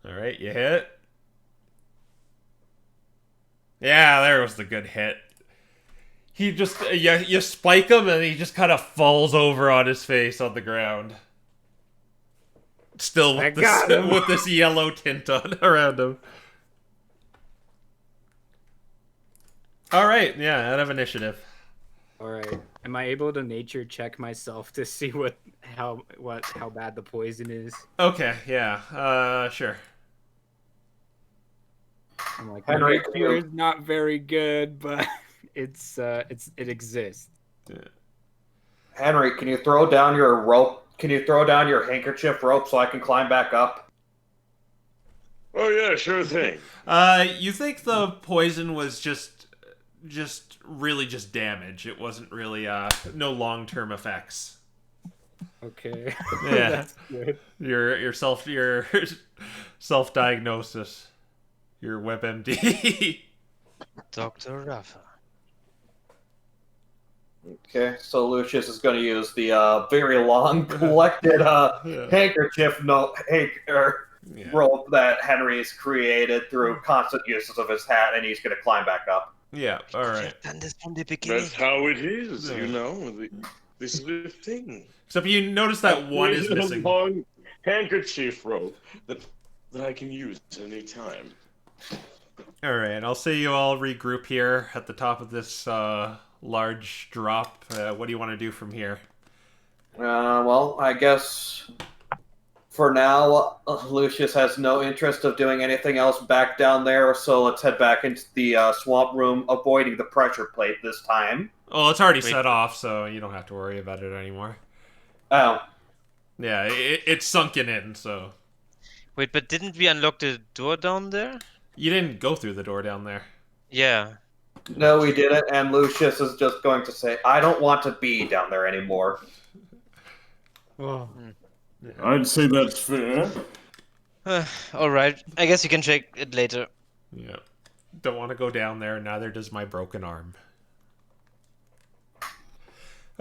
All right, you hit. Yeah, there was the good hit. He just, you spike him and he just kind of falls over on his face on the ground. Still with this yellow tint on around him. All right, yeah, out of initiative. All right. Am I able to nature check myself to see how bad the poison is? Okay, yeah, sure. I'm like, Henry, nature is not very good, but it exists. Yeah. Henry, can you throw down your rope? Can you throw down your handkerchief rope so I can climb back up? Oh yeah, sure thing. You think the poison was just really just damage? It wasn't really no long-term effects. Okay. Yeah. That's good. Your self-diagnosis. Your WebMD. Dr. Raffa. Okay, so Lucius is going to use the very long collected handkerchief rope that Henry's created through constant uses of his hat, and he's going to climb back up. Yeah, all right. Done this from the beginning. That's how it is, Yeah. you know. This is the thing. Except you notice that one is Created missing. a long handkerchief rope that I can use any time. All right, I'll say you all regroup here at the top of this large drop. What do you want to do from here? Well, I guess for now, Lucius has no interest of doing anything else back down there, so let's head back into the swamp room, avoiding the pressure plate this time. Oh, it's already set off, so you don't have to worry about it anymore. Oh. Yeah, it's sunken in, so... Wait, but didn't we unlock the door down there? You didn't go through the door down there. Yeah. No, we didn't, and Lucius is just going to say, I don't want to be down there anymore. Oh. I'd say that's fair. All right. I guess you can check it later. Yeah. Don't want to go down there, neither does my broken arm.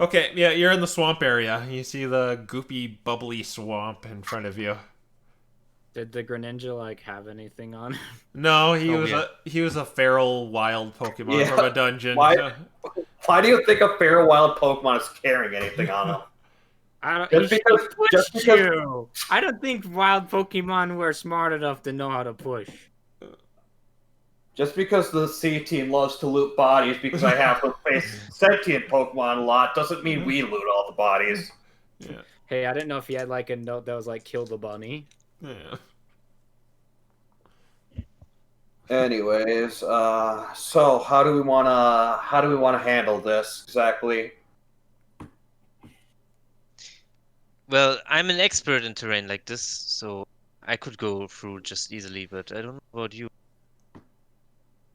Okay, yeah, you're in the swamp area. You see the goopy, bubbly swamp in front of you. Did the Greninja like have anything on him? No, yeah. he was a feral wild Pokemon Yeah. from a dungeon. Why do you think a feral wild Pokemon is carrying anything on them? I don't. Just he because- should push just because- you. I don't think wild Pokemon were smart enough to know how to push. Just because the C team loves to loot bodies because I have to face sentient Pokemon a lot doesn't mean we loot all the bodies. Yeah. Hey, I didn't know if he had like a note that was like "kill the bunny." Yeah. Anyways, so how do we wanna handle this exactly? Well, I'm an expert in terrain like this, so I could go through just easily, but I don't know about you.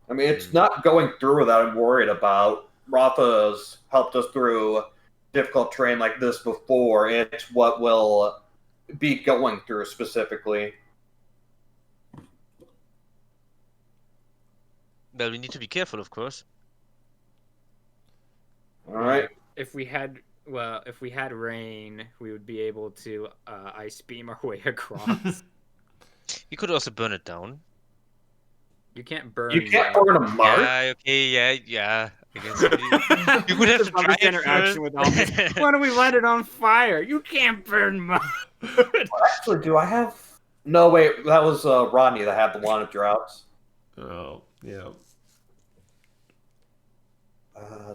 I mean, it's not going through that I'm worried about. Raffa's helped us through difficult terrain like this before. It's what will be going through specifically. Well, we need to be careful, of course. All right. If we had rain, we would be able to ice beam our way across. You could also burn it down. You can't burn. You can't rain. burn a mark. Yeah, okay, yeah. I guess you would have to This try it interaction first. with all this. Why don't we light it on fire? You can't burn mud. Actually, do I have? No, wait. That was Rodney that had the wand of droughts. Oh, yeah.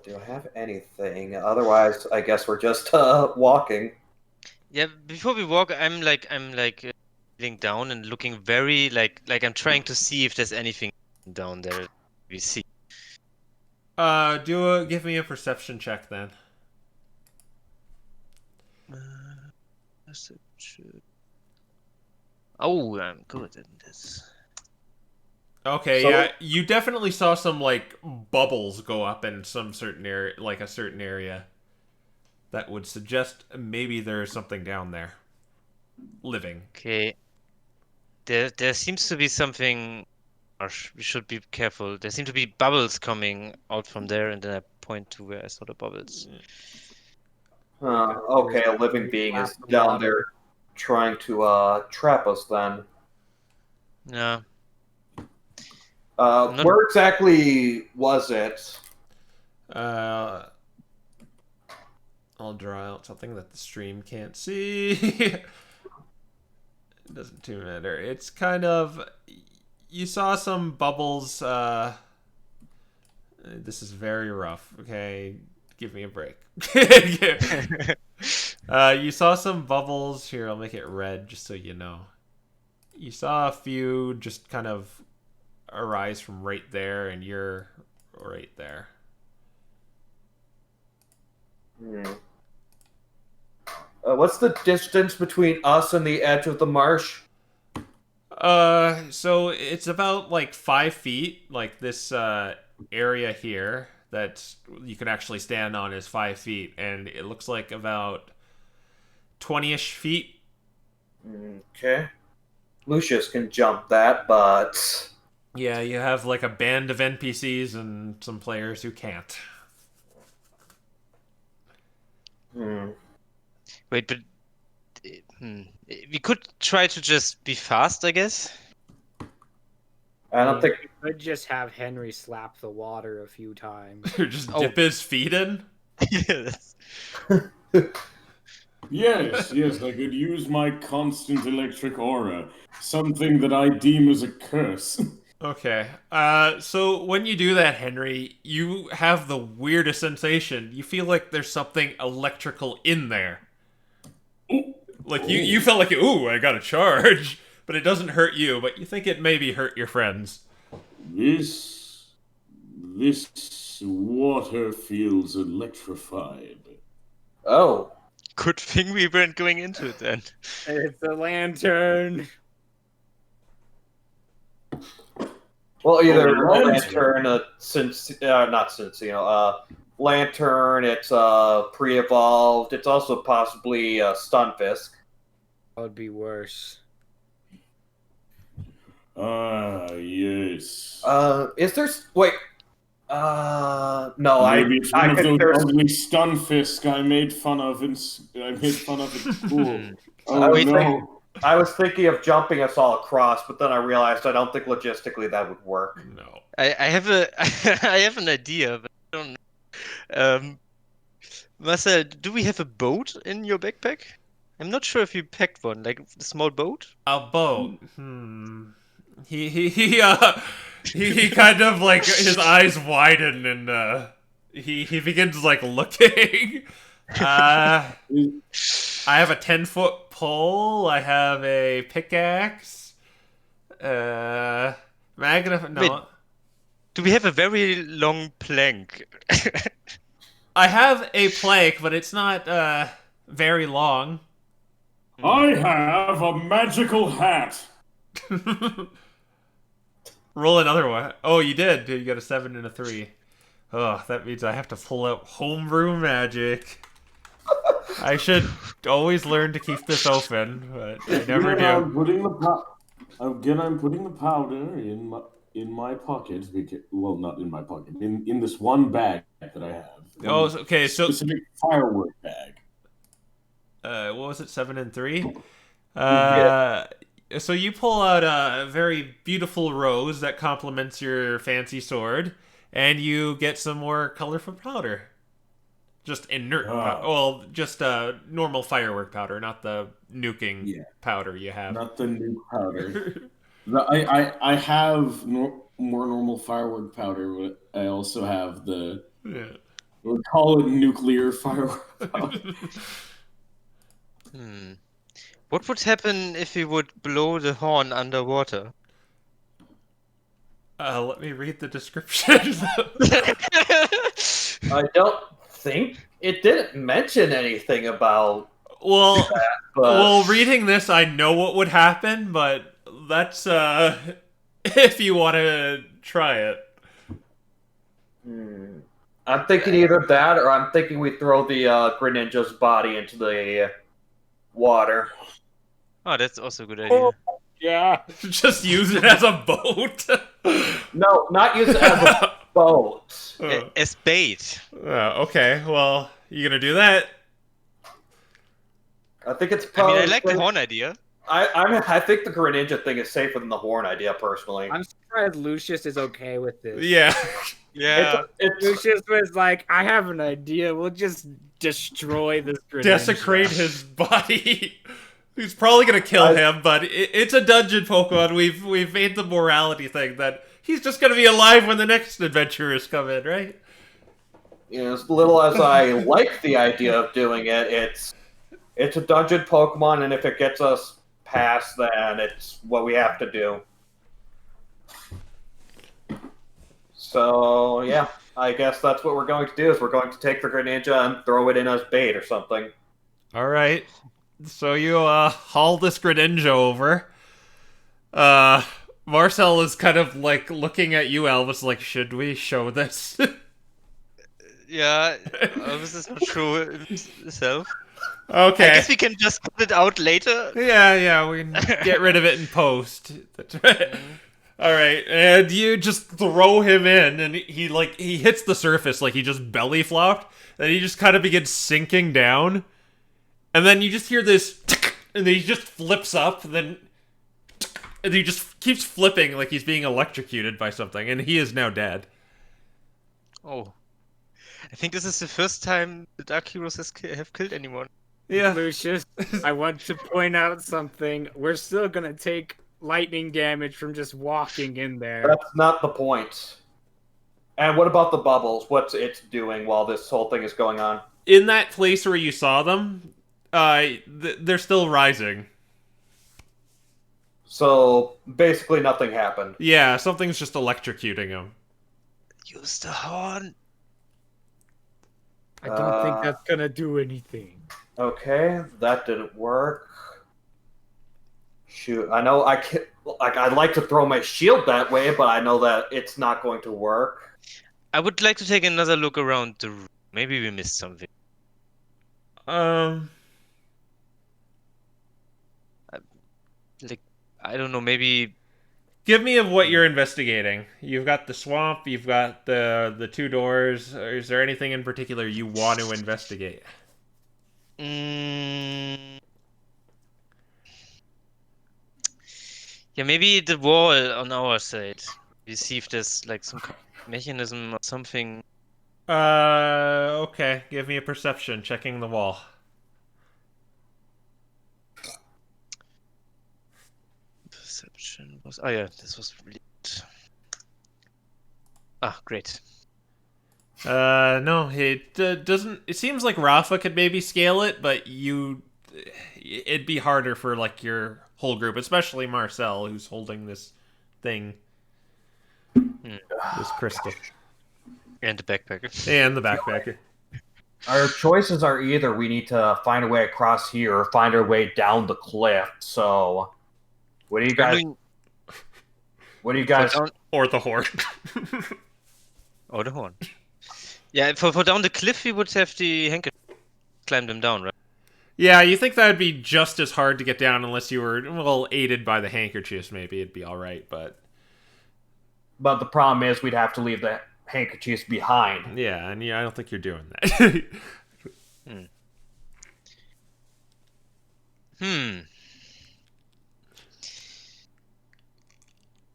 Do I have anything? Otherwise, I guess we're just walking. Yeah, before we walk, I'm feeling down and looking very like I'm trying to see if there's anything down there we see. Give me a perception check then. Oh, I'm good at this. Okay, So- yeah, you definitely saw some like bubbles go up in some certain area, like a certain area. That would suggest maybe there's something down there, living. Okay. There seems to be something. We should be careful. There seem to be bubbles coming out from there, and then I point to where I saw the bubbles. Okay, a living being is down there trying to trap us then. Yeah. Where exactly was it? I'll draw out something that the stream can't see. It doesn't too matter. It's kind of... You saw some bubbles. This is very rough. Okay, give me a break. You saw some bubbles. Here, I'll make it red just so you know. You saw a few just kind of arise from right there, and you're right there. What's the distance between us and the edge of the marsh? So it's about like 5 feet. Like this area here that you can actually stand on is 5 feet, and it looks like about 20-ish feet. Okay. Lucius can jump that, but... Yeah, you have like a band of NPCs and some players who can't. Wait, but we could try to just be fast, I guess. I don't think... We could just have Henry slap the water a few times. Just dip his feet in. Yes. Yes, I could use my constant electric aura, something that I deem as a curse. Okay. So when you do that, Henry, you have the weirdest sensation. You feel like there's something electrical in there. Like you felt like, ooh, I got a charge, but it doesn't hurt you. But you think it maybe hurt your friends. This water feels electrified. Oh. Good thing we weren't going into it then. It's a lantern. Well, either Oh, a lantern. lantern, not since, lantern, it's pre-evolved, it's also possibly Stunfisk. That would be worse. Ah, yes. Is there, wait, no, Maybe it's one I of could, those there's, ugly Stunfisk I made fun of at school. Oh I was no. I was thinking of jumping us all across, but then I realized I don't think logistically that would work. No. I have a I have an idea, but I don't know. Marcel, do we have a boat in your backpack? I'm not sure if you packed one, like a small boat. A boat. He kind of like his eyes widen and he begins like looking. I have a 10-foot pole. I have a pickaxe. No. Wait. Do we have a very long plank? I have a plank, but it's not very long. I have a magical hat. Roll another one. Oh, you did. You got a 7 and a 3. Oh, that means I have to pull out homebrew magic. I should always learn to keep this open, but I never Again, do. I'm putting the powder in my pocket. Well, not in my pocket. In this one bag that I have. Oh, okay. So, Specific firework bag. what was it? 7 and 3. Yeah. So you pull out a very beautiful rose that complements your fancy sword, and you get some more colorful powder. Just inert, well, just normal firework powder, not the nuking powder you have. Not the nuke powder. I have more normal firework powder, but I also have we'll call it nuclear firework powder. What would happen if we would blow the horn underwater? Let me read the description. I don't think it didn't mention anything about Well, that, but well, reading this, I know what would happen, but that's if you want to try it. I'm thinking either that or I'm thinking we throw the Greninja's body into the water. Oh, that's also a good idea. Yeah. Just use it as a boat. No, not use it as a boat. As bait. Okay, well, you gonna do that? I think it's I probably. mean, I like the horn idea. I think the Greninja thing is safer than the horn idea, personally. I'm surprised Lucius is okay with this. Yeah. Yeah. Lucius was like, I have an idea. We'll just destroy this Greninja. Desecrate his body. He's probably gonna kill him, but it's a dungeon Pokemon. We've made the morality thing that he's just gonna be alive when the next adventurers come in, right? As little as I like the idea of doing it, it's a dungeon Pokemon, and if it gets us past, then it's what we have to do. So yeah, I guess that's what we're going to do. Is we're going to take the Greninja and throw it in as bait or something. All right. So you haul this Greninja over. Marcel is kind of like looking at you, Elvis, like, should we show this? Yeah, Elvis is not sure himself. Okay. I guess we can just put it out later. Yeah, we can get rid of it in post. All right, and you just throw him in, and he hits the surface like he just belly flopped, and he just kind of begins sinking down, and then you just hear this, and then he just flips up, and he just keeps flipping like he's being electrocuted by something, and he is now dead. Oh, I think this is the first time the Dark Heroes have killed anyone. Yeah, Lucius, I want to point out something. We're still gonna take lightning damage from just walking in there. That's not the point. And what about the bubbles? What's it doing while this whole thing is going on? in that place where you saw them, they're still rising. So basically nothing happened. Yeah, something's just electrocuting them. Use the horn. I don't think that's gonna do anything. Okay, that didn't work. Shoot, I know I can, like I'd like to throw my shield that way, but I know that it's not going to work. I would like to take another look around the room. Maybe we missed something. Like, I don't know, maybe... Give me of what you're investigating. You've got the swamp, you've got the two doors. Is there anything in particular you want to investigate? Yeah, maybe the wall on our side. We see if there's like some mechanism or something. Okay. Give me a perception, checking the wall. Perception was... Oh yeah, this was really... Ah, great. No, it doesn't... It seems like Raffa could maybe scale it, but it'd be harder for, like, your whole group, especially Marcel, who's holding this thing. This crystal. And the backpacker. And the backpacker. Our choices are either we need to find a way across here or find our way down the cliff. So, what do you guys? What do you guys? Or the horn. Or the horn. Yeah, for down the cliff, we would have the handkerchief climb them down, right? Yeah, you think that would be just as hard to get down unless you were, well, aided by the handkerchiefs. Maybe it'd be all right, but the problem is we'd have to leave the handkerchiefs behind. Yeah, and I don't think you're doing that.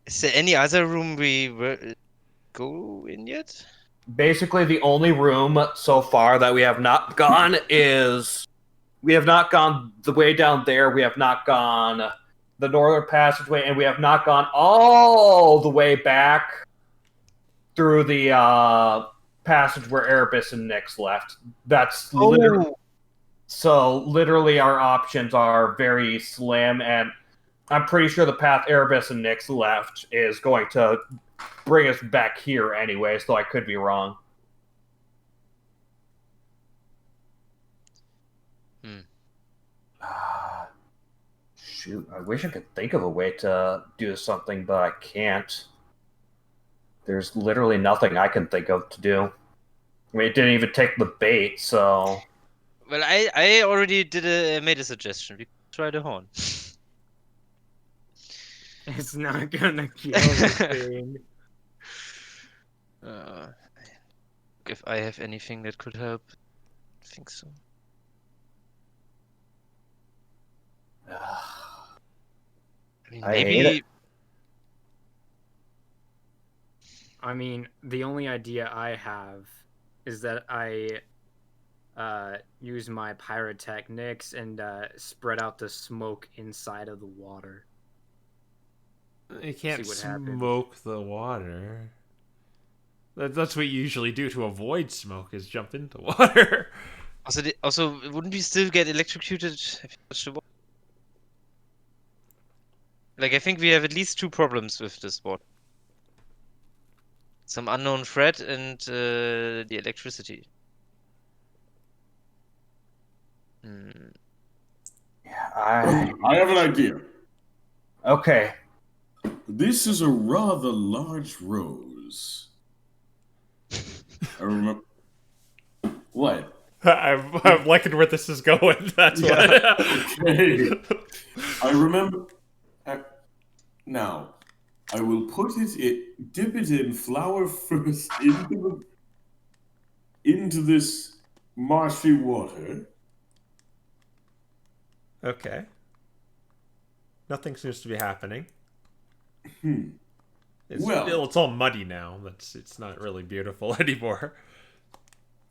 Is there any other room we go in yet? Basically, the only room so far that we have not gone is... We have not gone the way down there, we have not gone the northern passageway, and we have not gone all the way back through the passage where Erebus and Nyx left. That's literally... So, literally, our options are very slim, and I'm pretty sure the path Erebus and Nyx left is going to bring us back here anyway, so I could be wrong. Shoot, I wish I could think of a way to do something, but I can't. There's literally nothing I can think of to do. I mean, it didn't even take the bait, so... Well, I already made a suggestion. We could try the horn. It's not gonna kill the thing. If I have anything that could help, I think so. I mean, maybe... I mean, the only idea I have is that I use my pyrotechnics and spread out the smoke inside of the water. You can't smoke the water. That's what you usually do to avoid smoke, is jump into water. Also, wouldn't we still get electrocuted if you touch the water? Like, I think we have at least two problems with this water. Some unknown threat and the electricity. Yeah, I have an idea. Okay. This is a rather large rose. I remember. What? I'm liking where this is going. That's what. Okay. I remember. Now, I will dip it in flour first into this marshy water. Okay. Nothing seems to be happening. It's all muddy now. It's not really beautiful anymore.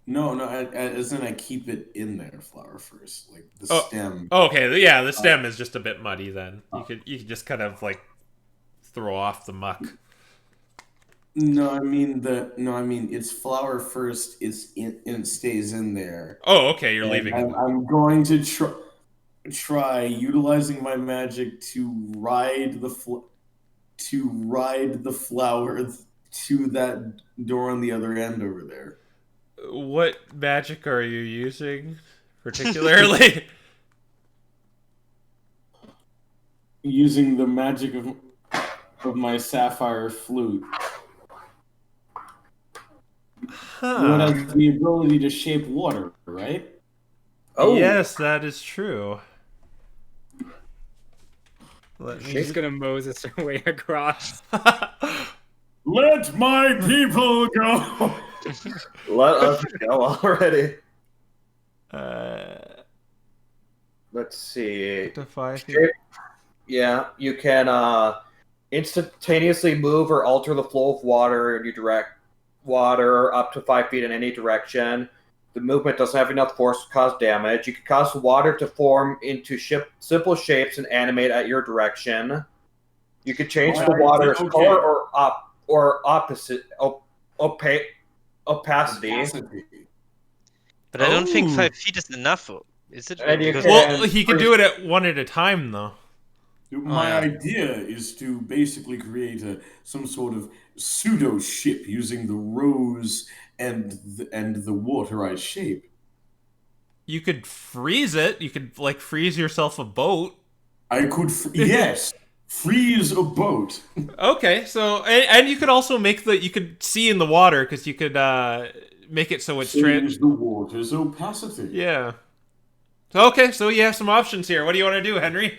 No, as in I keep it in there, flour first, like the stem. Okay, yeah, the stem is just a bit muddy. Then you could just kind of like throw off the muck. No, I mean it's flour first. It's in and it stays in there. Oh, okay, you're leaving it. I'm going to try utilizing my magic to ride the flour to that door on the other end over there. What magic are you using particularly? using the magic of my sapphire flute. What has the ability to shape water, right? Oh, yes, that is true. He's gonna Moses her way across. Let my people go. Let us go already. Let's see. Yeah, you can instantaneously move or alter the flow of water, and you direct water up to 5 feet in any direction. The movement doesn't have enough force to cause damage. You can cause the water to form into simple shapes and animate at your direction. You can change the water's color or opacity. But I don't think 5 feet is enough. Is it? Well, he can do it at one at a time, though. My idea is to basically create some sort of pseudo ship using the rose and the water I shape. You could freeze it. You could like freeze yourself a boat. I could, yes, freeze a boat. Okay, so and you could also make you could see in the water because you could make it so it's change the water's opacity. Yeah. Okay, so you have some options here. What do you want to do, Henry?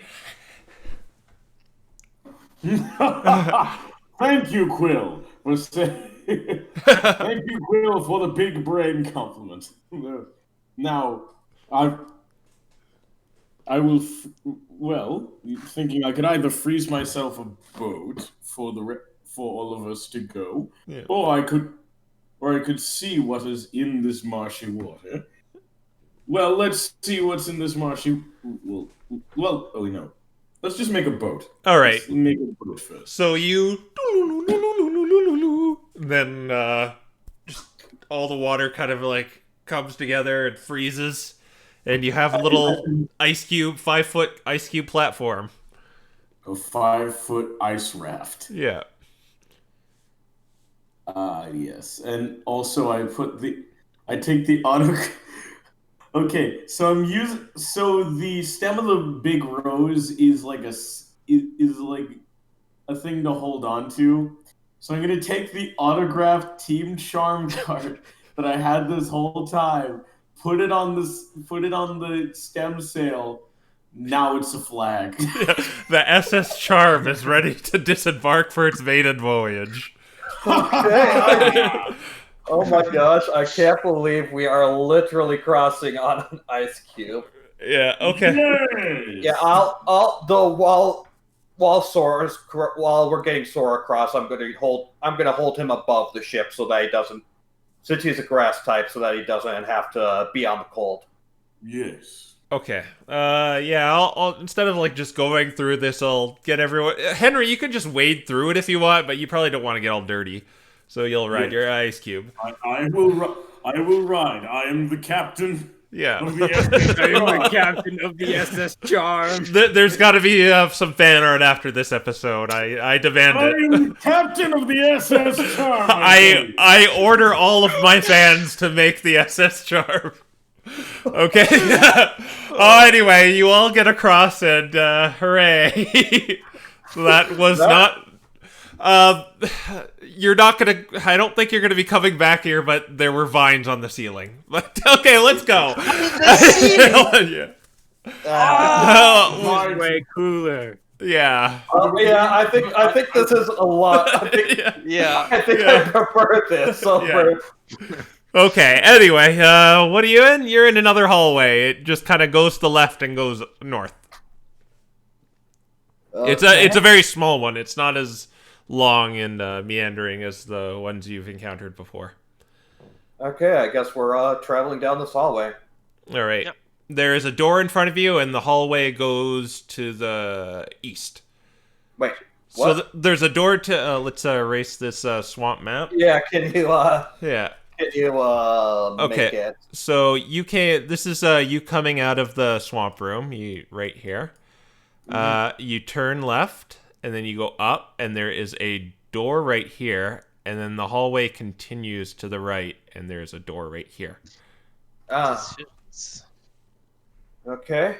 Thank you, Quill. Thank you, Quill, for the big brain compliment. Now, I will. Thinking I could either freeze myself a boat for all of us to go, or I could see what is in this marshy water. Well, let's see what's in this marshy. No. Let's just make a boat. All right. Let's make a boat first. So you then just all the water kind of like comes together and freezes, and you have a little 5-foot ice cube platform. A 5-foot ice raft. Yeah. Yes, and also I take the auto. Okay, so the stem of the big rose is like a thing to hold on to. So I'm gonna take the autographed Team Charm card that I had this whole time, put it on the stem sail. Now it's a flag. The SS Charm is ready to disembark for its maiden voyage. Okay. Oh my gosh, I can't believe we are literally crossing on an ice cube. Yeah, okay. Yes. Yeah, while we're getting Sora across, I'm gonna hold him above the ship so that he doesn't, since he's a grass type, so that he doesn't have to be on the cold. Yes. Okay. I'll instead of like just going through this, I'll get everyone. Henry, you could just wade through it if you want, but you probably don't want to get all dirty. So you'll ride your ice cube. I will ride. I am the captain. Yeah. Of the SS I am the captain of the SS Charm. There's got to be some fan art after this episode. I demand it. I am captain of the SS Charm. I order all of my fans to make the SS Charm. Okay. Anyway, you all get across and hooray. So that was not. You're not gonna. I don't think you're gonna be coming back here, but there were vines on the ceiling. But okay, let's go. Way cooler. Yeah. I think this is a lot. I think I prefer this over. Okay. Anyway, what are you in? You're in another hallway. It just kind of goes to the left and goes north. Okay. It's a very small one. It's not as long and meandering as the ones you've encountered before. Okay, I guess we're traveling down this hallway. All right. Yep. There is a door in front of you, and the hallway goes to the east. Wait, what? So there's a door to... let's erase this swamp map. Yeah, can you... Yeah. Can you make it? So you can... This is you coming out of the swamp room, right here. You turn left, and then you go up, and there is a door right here, and then the hallway continues to the right, and there's a door right here. Okay.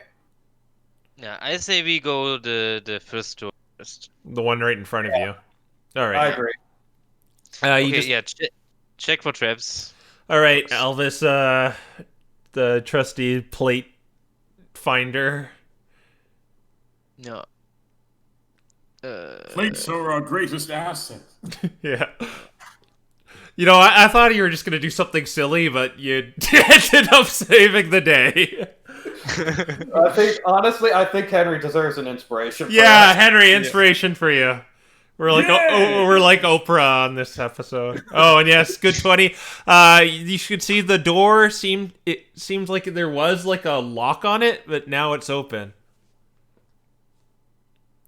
Yeah, I say we go the first door first. The one right in front of you. All right. I agree. Okay, yeah, check for traps. All right, Books. Elvis, the trusty plate finder. No. Plates are our greatest asset. Yeah. You know, I thought you were just going to do something silly, but you ended up saving the day. I think Henry deserves an inspiration. For Yeah, that. Henry, inspiration for you. We're like we're like Oprah on this episode. Oh, and yes, good 20. You should see the door seemed like there was like a lock on it, but now it's open.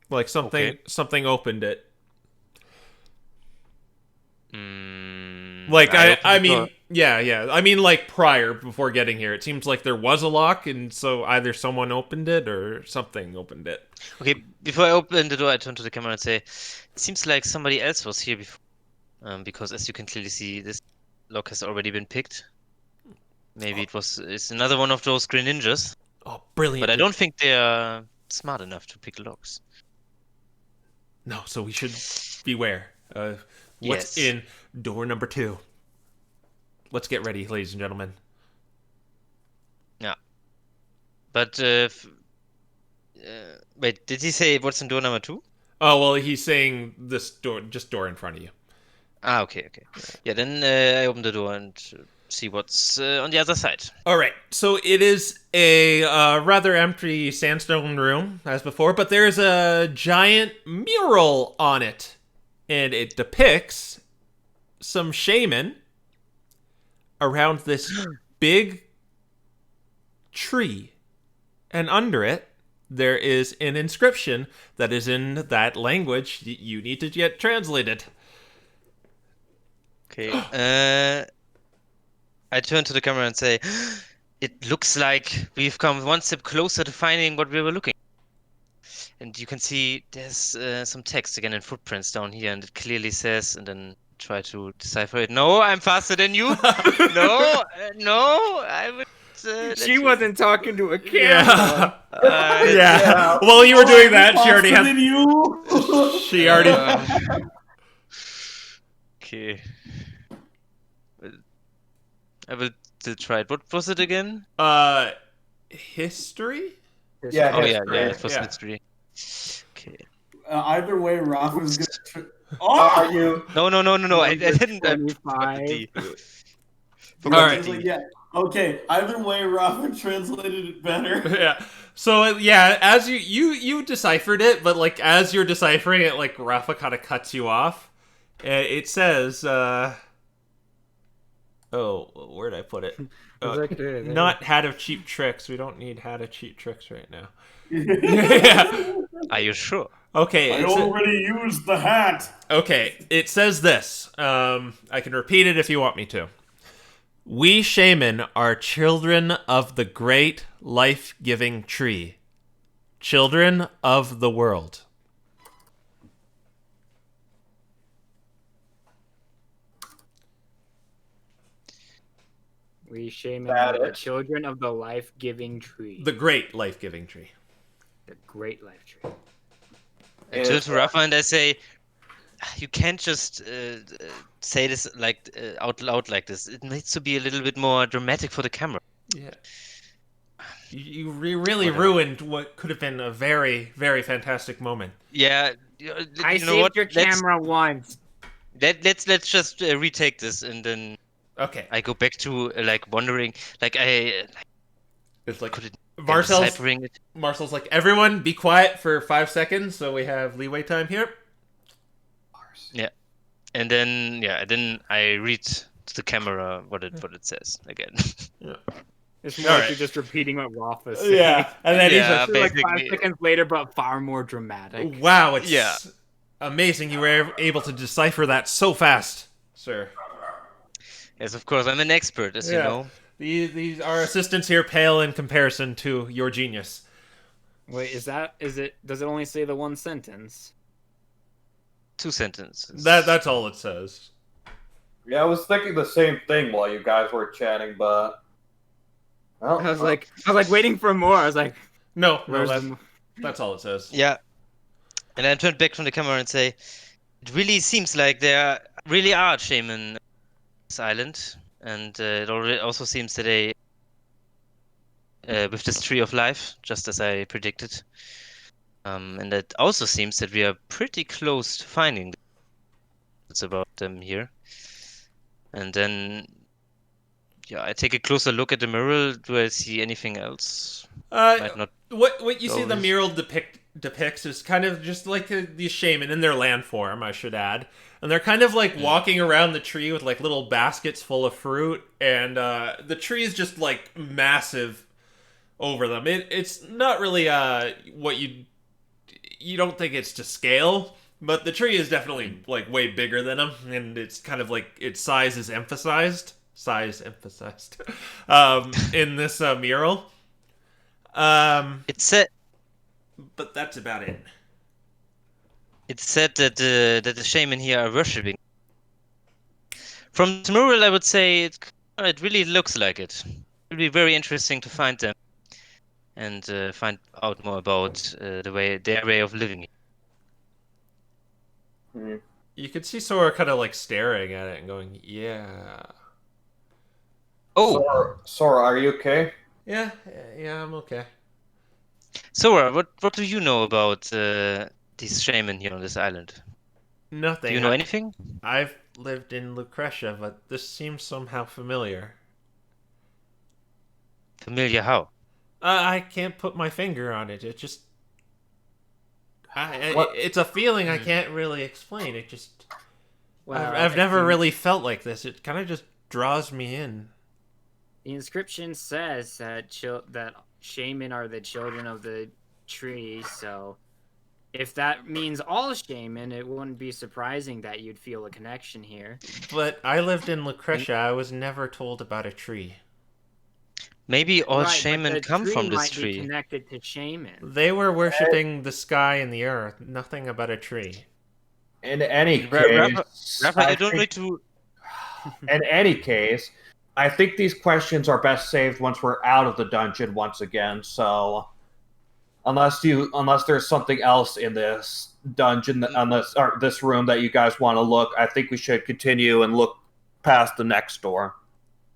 Like something opened it. Like I mean, yeah. I mean, like prior before getting here, it seems like there was a lock, and so either someone opened it or something opened it. Okay, before I open the door, I turn to the camera and say, "It seems like somebody else was here before, because as you can clearly see, this lock has already been picked. Maybe it's another one of those green ninjas. Oh, brilliant! But I don't think they are smart enough to pick locks. No, so we should beware. What's in door number 2? Let's get ready, ladies and gentlemen. Yeah. But, wait, did he say what's in door number 2? Oh, well, he's saying this door in front of you. Ah, okay. Yeah, then I open the door and see what's on the other side. All right, so it is a rather empty sandstone room, as before, but there's a giant mural on it, and it depicts some shaman around this big tree, and under it there is an inscription that is in that language you need to get translated. Okay. I turn to the camera and say, "It looks like we've come one step closer to finding what we were looking." And you can see there's some text again in footprints down here, and it clearly says, and then try to decipher it. No, I'm faster than you. No, I would. She wasn't talking to a camera. Yeah. While you were doing that, she already had. You. She already. Okay. I will try it. What was it again? History? Yeah. Oh yeah, history. it was Yeah. mystery. Okay. Either way, Raffa's gonna. Are you? No. I didn't. 25. All right. Yeah. Okay. Either way, Raffa translated it better. Yeah. So yeah, as you deciphered it, but like as you're deciphering it, like Raffa kind of cuts you off. It says, "Oh, where'd I put it? Not hat of cheap tricks. We don't need hat of cheap tricks right now." Yeah. Are you sure? Okay. I already used the hat. Okay. It says this. I can repeat it if you want me to. We shaman are children of the great life-giving tree. Children of the world. We shaman That are the it? children of the life-giving tree. The great life-giving tree. The great life tree. I turn to Raffa and I say, "You can't just say this like out loud like this. It needs to be a little bit more dramatic for the camera." Yeah. You really ruined what could have been a very, very fantastic moment. Yeah. I you know saved what? your camera once. Let's just retake this, and then Okay. I go back to like wondering, like It's like could it Marcel's deciphering it? Marcel's like, everyone be quiet for 5 seconds so we have leeway time here. Yeah, and then I read to the camera what it says again. Yeah. It's more All like right. you're just repeating what Rolf said. Yeah. And then Yeah, It's like 5 basically. seconds later, but far more dramatic. wow, it's Yeah. amazing you were able to decipher that so fast, sir. Yes, of course, I'm an expert, as you Yeah. know. These our assistants here pale in comparison to your genius. Wait, does it only say the one sentence? 2 sentences. That's all it says. Yeah, I was thinking the same thing while you guys were chatting, but I was like waiting for more. I was like, No, where's that, the... That's all it says. Yeah. And I turn back from the camera and say, it really seems like there really are shaman on this island. And it already also seems that they, with this tree of life, just as I predicted. And it also seems that we are pretty close to finding it's about them here. And then, yeah, I take a closer look at the mural. Do I see anything else? Might not. What you see the Always. mural depicts is kind of just like these shaman in their land form, I should add, and they're kind of like walking around the tree with like little baskets full of fruit, and the tree is just like massive over them. It's not really what you don't think it's to scale, but the tree is definitely like way bigger than them, and it's kind of like its size is emphasized. In this mural. It said But that's about it. that the shaman here are worshipping. From the mural, I would say it really looks like it. It would be very interesting to find them and find out more about their way of living. You could see Sora kind of like staring at it and going, "Yeah, Oh, Sora, are you okay? yeah, I'm okay." Sora, what do you know about these shaman here on this island? Nothing. Do you know anything? I've lived in Lucretia, but this seems somehow familiar. Familiar how? I can't put my finger on it. It just, What? it's a feeling I can't really explain. It just, Well, I've never the- really felt like this. It kind of just draws me in. The inscription says that that shaman are the children of the tree, so if that means all shaman, it wouldn't be surprising that you'd feel a connection here. But I lived in Lucretia. I was never told about a tree. Maybe all Right, but shaman the come from this might be tree. connected to shaman. They were worshipping the sky and the earth. Nothing about a tree. In any Rafa, case, Rafa, I you don't think- need to. in any case, I think these questions are best saved once we're out of the dungeon once again. So, unless there's something else in this dungeon, or this room that you guys want to look, I think we should continue and look past the next door.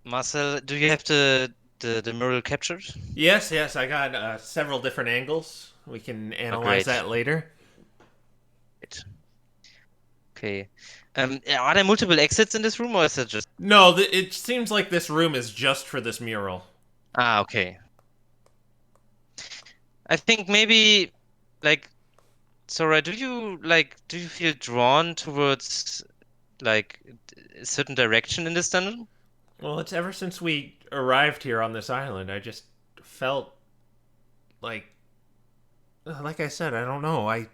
Marcel, do you have the mural captured? Yes, I got several different angles. We can analyze great. that later. Okay. Are there multiple exits in this room, or is it just? No, it seems like this room is just for this mural. Ah, okay. I think maybe, like, Sora, do you feel drawn towards like a certain direction in this dungeon? Well, it's ever since we arrived here on this island, I just felt like I said, I don't know.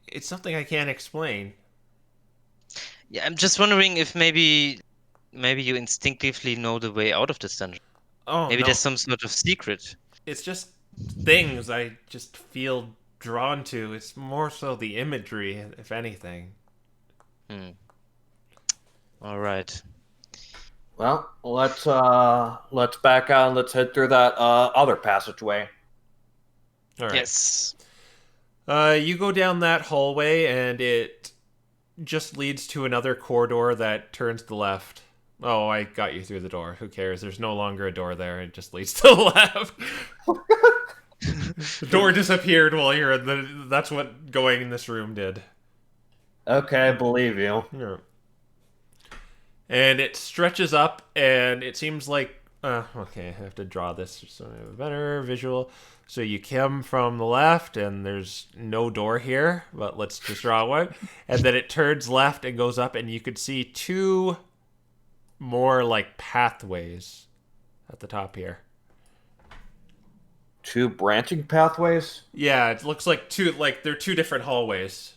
It's something I can't explain. Yeah, I'm just wondering if maybe you instinctively know the way out of this dungeon. Oh, Maybe no. there's some sort of secret. It's just things I just feel drawn to. It's more so the imagery, if anything. All right. Well, let's back out and let's head through that other passageway. All right. Yes. You go down that hallway, and it just leads to another corridor that turns to the left. Oh, I got you through the door. Who cares? There's no longer a door there. It just leads to the left. The door disappeared while you're in the... That's what going in this room did. Okay, I believe you. Yeah. And it stretches up, and it seems like... okay, I have to draw this so I have a better visual. So you come from the left, and there's no door here, but let's just draw one. And then it turns left and goes up, and you could see two more, like, pathways at the top here. Two branching pathways? Yeah, it looks like they're two different hallways.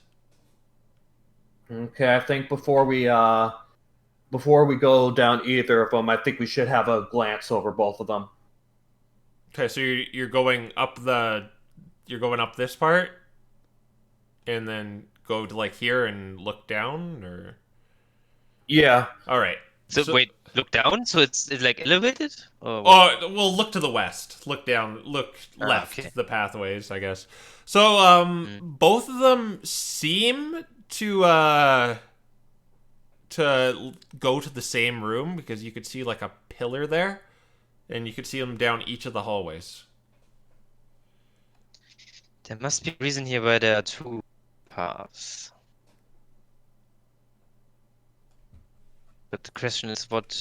Okay, I think before we go down either of them, I think we should have a glance over both of them. Okay, so you're going up this part, and then go to like here and look down, or Yeah. all right. So wait, look down. So it's like elevated. Or what? Oh, well, look to the west. Look down. Look left. Okay. The pathways, I guess. So, both of them seem to go to the same room because you could see like a pillar there, and you could see them down each of the hallways. There must be a reason here why there are two paths. But the question is what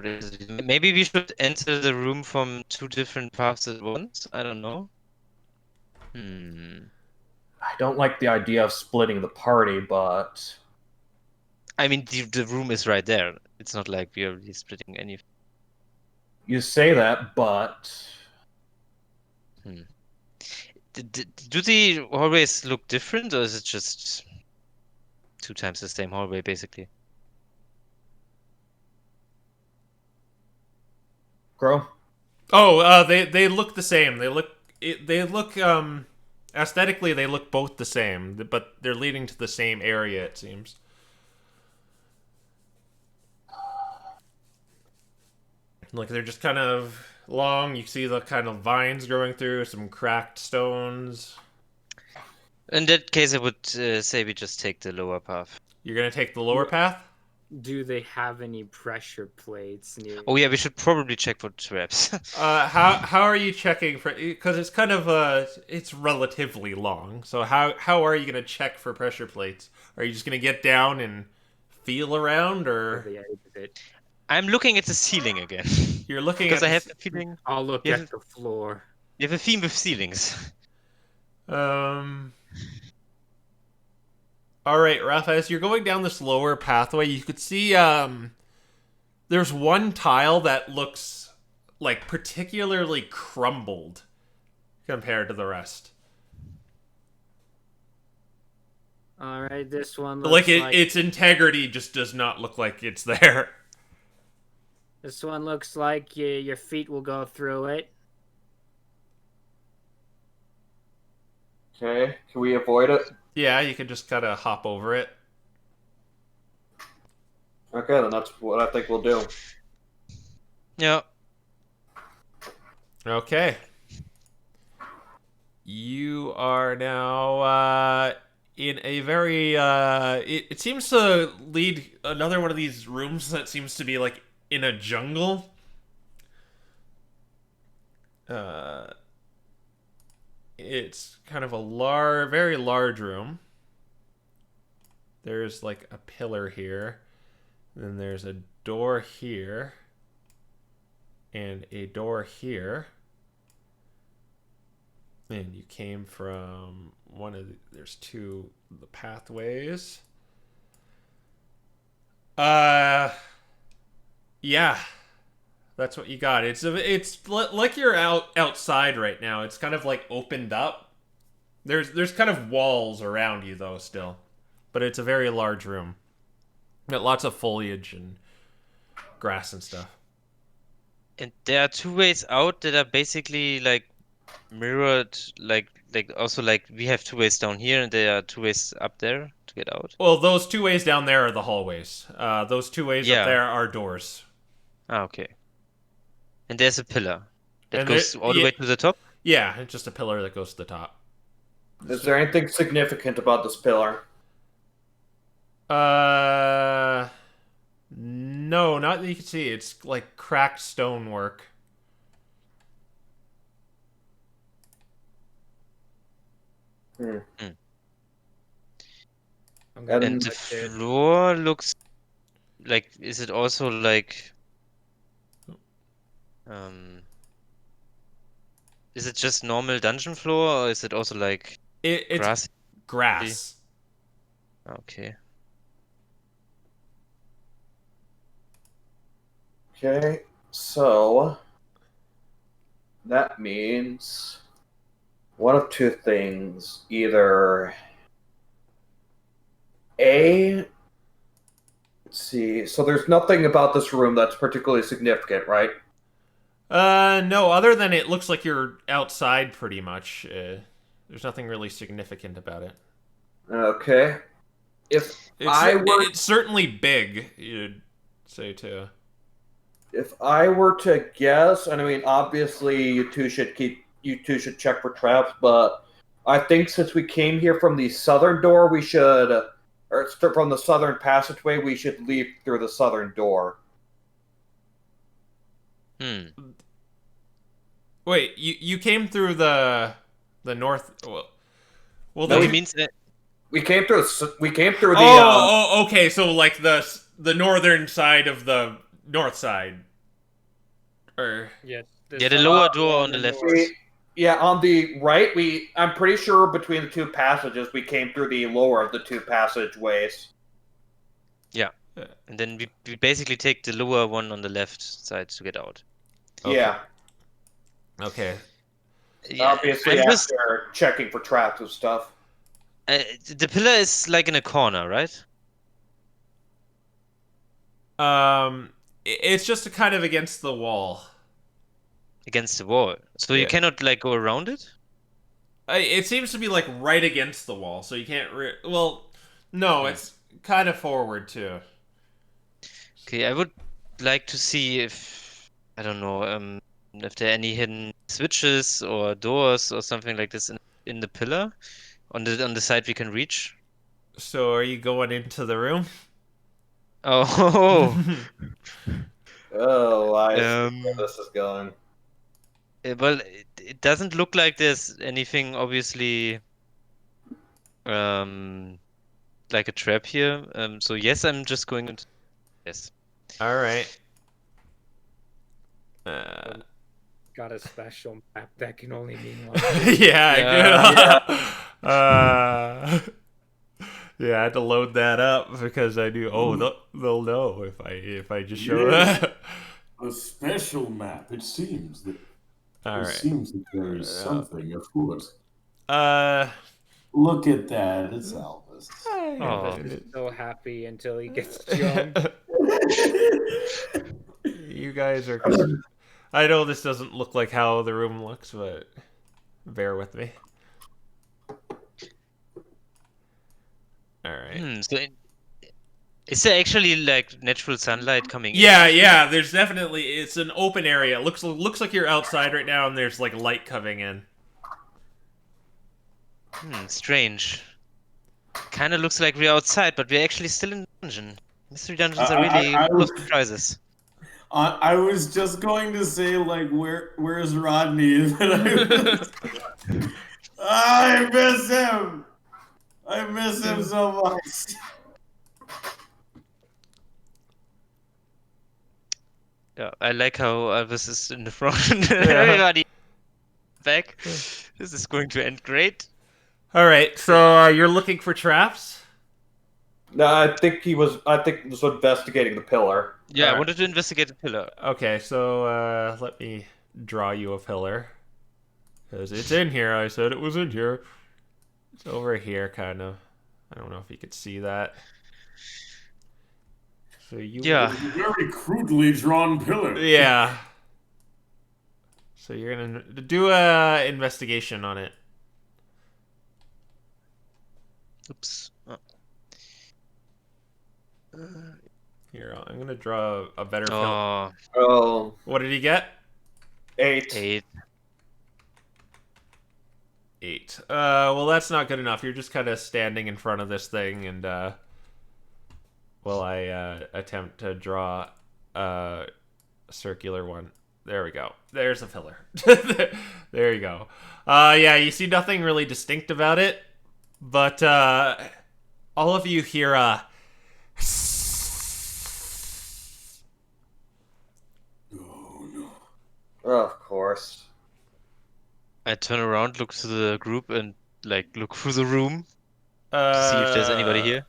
is it? Maybe we should enter the room from two different paths at once? I don't know. I don't like the idea of splitting the party, but I mean, the room is right there. It's not like we are really splitting anything. you say that, but Do the hallways look different, or is it just 2 times the same hallway, basically? Crow? Oh, they look the same. They look aesthetically they look both the same, but they're leading to the same area, it seems. Like they're just kind of long. You see the kind of vines growing through, some cracked stones. In that case, I would say we just take the lower path. You're gonna take the lower path? Do they have any pressure plates near? Oh yeah, we should probably check for traps. How are you checking for? Because it's kind of it's relatively long. So how are you gonna check for pressure plates? Are you just gonna get down and feel around, or The edge of it? I'm looking at the ceiling again. you're looking Because at I have the feeling I'll look Yeah. at the floor. you have a theme with ceilings. All right, Raffa, as you're going down this lower pathway, you could see there's one tile that looks like particularly crumbled compared to the rest. All right, this one looks Like like its integrity just does not look like it's there. this one looks like your feet will go through it. okay, can we avoid it? Yeah, you could just kind of hop over it. Okay, then that's what I think we'll do. Yeah. Okay. You are now in a very it seems to lead another one of these rooms that seems to be like in a jungle. It's kind of a very large room. There's like a pillar here. Then there's a door here. And a door here. And you came from there's two the pathways. Yeah. That's what you got. It's like you're outside right now. It's kind of like opened up. There's kind of walls around you though still. But it's a very large room. Got lots of foliage and grass and stuff. And there are 2 ways out that are basically like mirrored, like also like we have 2 ways down here, and there are 2 ways up there to get out. Well, those 2 ways down there are the hallways. Those 2 ways Yeah. up there are doors. Ah, okay. And there's a pillar that And goes all the way to the top. Yeah, it's just a pillar that goes to the top. Is there anything significant about this pillar? No, not that you can see. It's like cracked stonework. Hmm. I'm And- And the floor looks like, is it also like is it just normal dungeon floor, or is it also like It's grass? grass. Okay. Okay, so that means one of two things. Either A, let's see, so there's nothing about this room that's particularly significant, right? No, other than it looks like you're outside pretty much. There's nothing really significant about it. Okay. If it's certainly big, you'd say too. If I were to guess, and I mean, obviously, you two should check for traps, but I think since we came here from the southern door, or from the southern passageway, we should leave through the southern door. Wait, you came through the north. Well, No, he means that. We came through the. Okay. So like the northern side of the north side, or the lower door on the left. On the right. I'm pretty sure between the two passages, we came through the lower of the two passageways. Yeah, and then we basically take the lower one on the left side to get out. Okay. Yeah. Okay. Yeah, obviously, after checking for traps and stuff. The pillar is like in a corner, right? It's just kind of against the wall. Against the wall, so you cannot like go around it. It seems to be like right against the wall, so you can't. Well, no, it's kind of forward too. Okay, I would like to see if I don't know, if there are any hidden switches or doors or something like this in the pillar. On the side we can reach. So are you going into the room? Oh. I see where this is going. Well, it doesn't look like there's anything obviously like a trap here. So yes, I'm just going into yes. All right. Got a special map that can only mean one. Yeah. I had to load that up because I knew. Oh, they'll know if I just show it. A special map. It seems that. All right. Seems that there is something afoot. Look at that. It's Elvis. Elvis is so happy until he gets jumped. You guys are. I know this doesn't look like how the room looks, but bear with me. All right. So is there actually like natural sunlight coming in? Yeah. There's definitely. It's an open area. It looks like you're outside right now, and there's like light coming in. Strange. Kind of looks like we're outside, but we're actually still in the dungeon. Mystery dungeons are really full of surprises. I was just going to say, like, where's Rodney? I miss him. I miss him so much. Yeah, I like how Elvis is in the front. Everybody back. This is going to end great. All right, so you're looking for traps? No, I think he was investigating the pillar. Yeah, I wanted to investigate the pillar. Okay, so let me draw you a pillar. Because it's in here. I said it was in here. It's over here, kind of. I don't know if you could see that. So Yeah. Very crudely drawn pillar. Yeah. So you're going to do a investigation on it. Oops. Here, I'm going to draw a better pillar. Oh. What did he get? 8. 8. Well, that's not good enough. You're just kind of standing in front of this thing, and well, I attempt to draw a circular one. There we go. There's a pillar. There you go. Yeah, you see nothing really distinct about it, but all of you hear a. Oh no! Of course. I turn around, look to the group, and like look through the room to see if there's anybody here.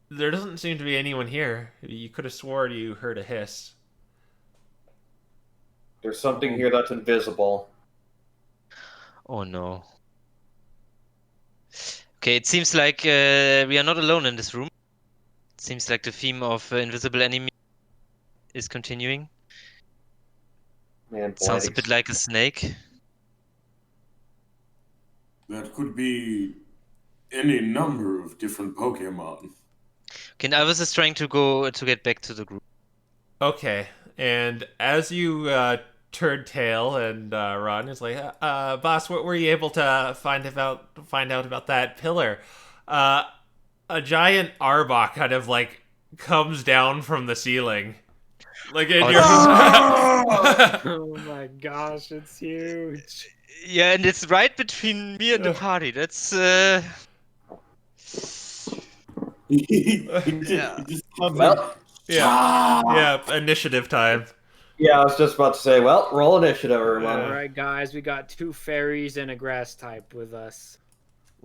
There doesn't seem to be anyone here. You could have sworn you heard a hiss. There's something here that's invisible. Oh no. Okay, it seems like we are not alone in this room. It seems like the theme of invisible enemy is continuing. Man, sounds a bit like a snake. That could be any number of different Pokemon. Okay, Alvis is trying to get back to the group. Okay, and as you turn tail, and Ron is like, "Boss, what were you able to find out about that pillar?" A giant Arbok kind of like comes down from the ceiling, like in your. Oh my gosh, it's huge. Yeah, and it's right between me and the party. That's He Yeah. just comes Well, Yeah, initiative time. yeah, I was just about to say, well, roll initiative, everyone. All right, guys, we got 2 fairies and a grass type with us.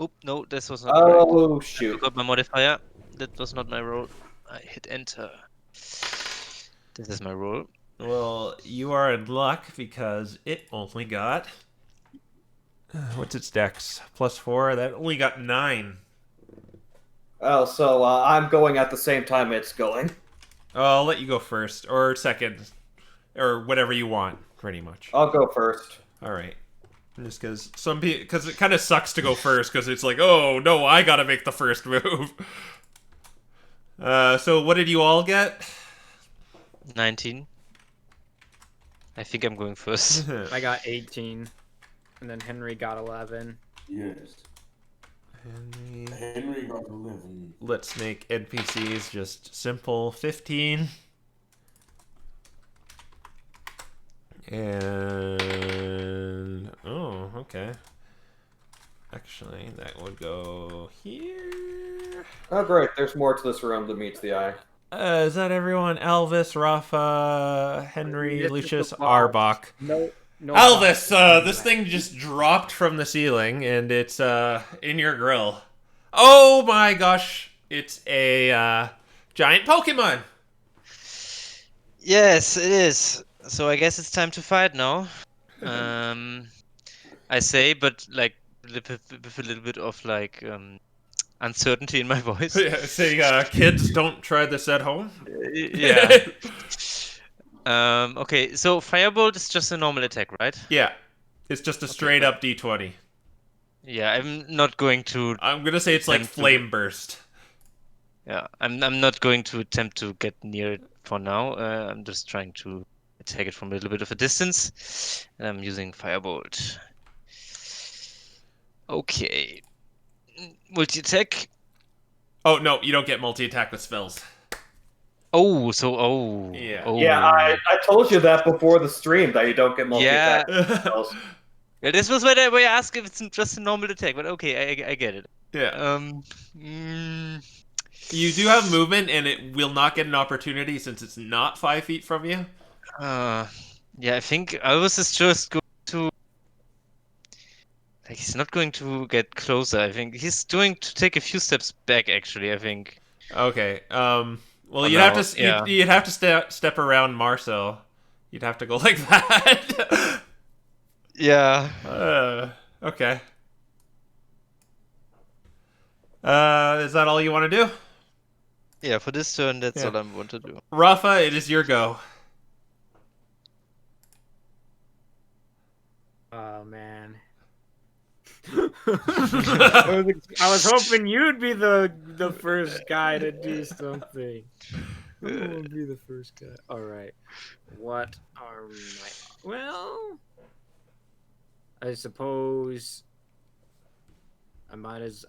Oop, no, this was not right. Oh, I shoot. forgot my modifier. That was not my roll. I hit enter. This is my roll. Well, you are in luck because it only got. What's its dex? +4. That only got 9. Oh, so I'm going at the same time it's going. I'll let you go first, or second, or whatever you want, pretty much. I'll go first. All right. Just because because it kind of sucks to go first, because it's like, oh no, I gotta make the first move. So what did you all get? 19. I think I'm going first. I got 18, and then Henry got 11. Yes. Henry got 11. Let's make NPCs just simple 15. And oh, okay. Actually, that would go here. Oh, great. There's more to this room than meets the eye. Is that everyone? Elvis, Raffa, Henry, This is Lucius, the boss. Arbok. No, Elvis, this thing just dropped from the ceiling, and it's in your grill. Oh my gosh, it's a giant Pokemon. Yes, it is. So I guess it's time to fight now. I say, but like with a little bit of like uncertainty in my voice. Yeah, say, kids, don't try this at home. Yeah. Okay, so Firebolt is just a normal attack, right? Yeah, it's just a straight up D20. Yeah, I'm not going to. I'm gonna say it's like attempt to- Flame Burst. Yeah, I'm not going to attempt to get near it for now. I'm just trying to attack it from a little bit of a distance, and I'm using Firebolt. Okay. Multi-attack. Oh no, you don't get multi-attack with spells. Oh, Yeah. Oh. Yeah, I told you that before the stream, that you don't get multi-attack spells. Yeah, this was where I asked if it's just a normal attack, but okay, I get it. Yeah. Mm, You do have movement, and it will not get an opportunity since it's not 5 feet from you. yeah, I think Albus is just going to. Like, he's not going to get closer. I think he's going to take a few steps back. Actually, I think. Okay. Well, Oh, you'd no, have to yeah. you'd have to step around Marcel. You'd have to go like that. Yeah. Okay. Is that all you want to do? Yeah. For this turn, that's Yeah. all I want to do. Raffa, it is your go. Oh man. I was hoping you'd be the first guy to do something. Who will be the first guy? All right. What are my? Well, I suppose I might as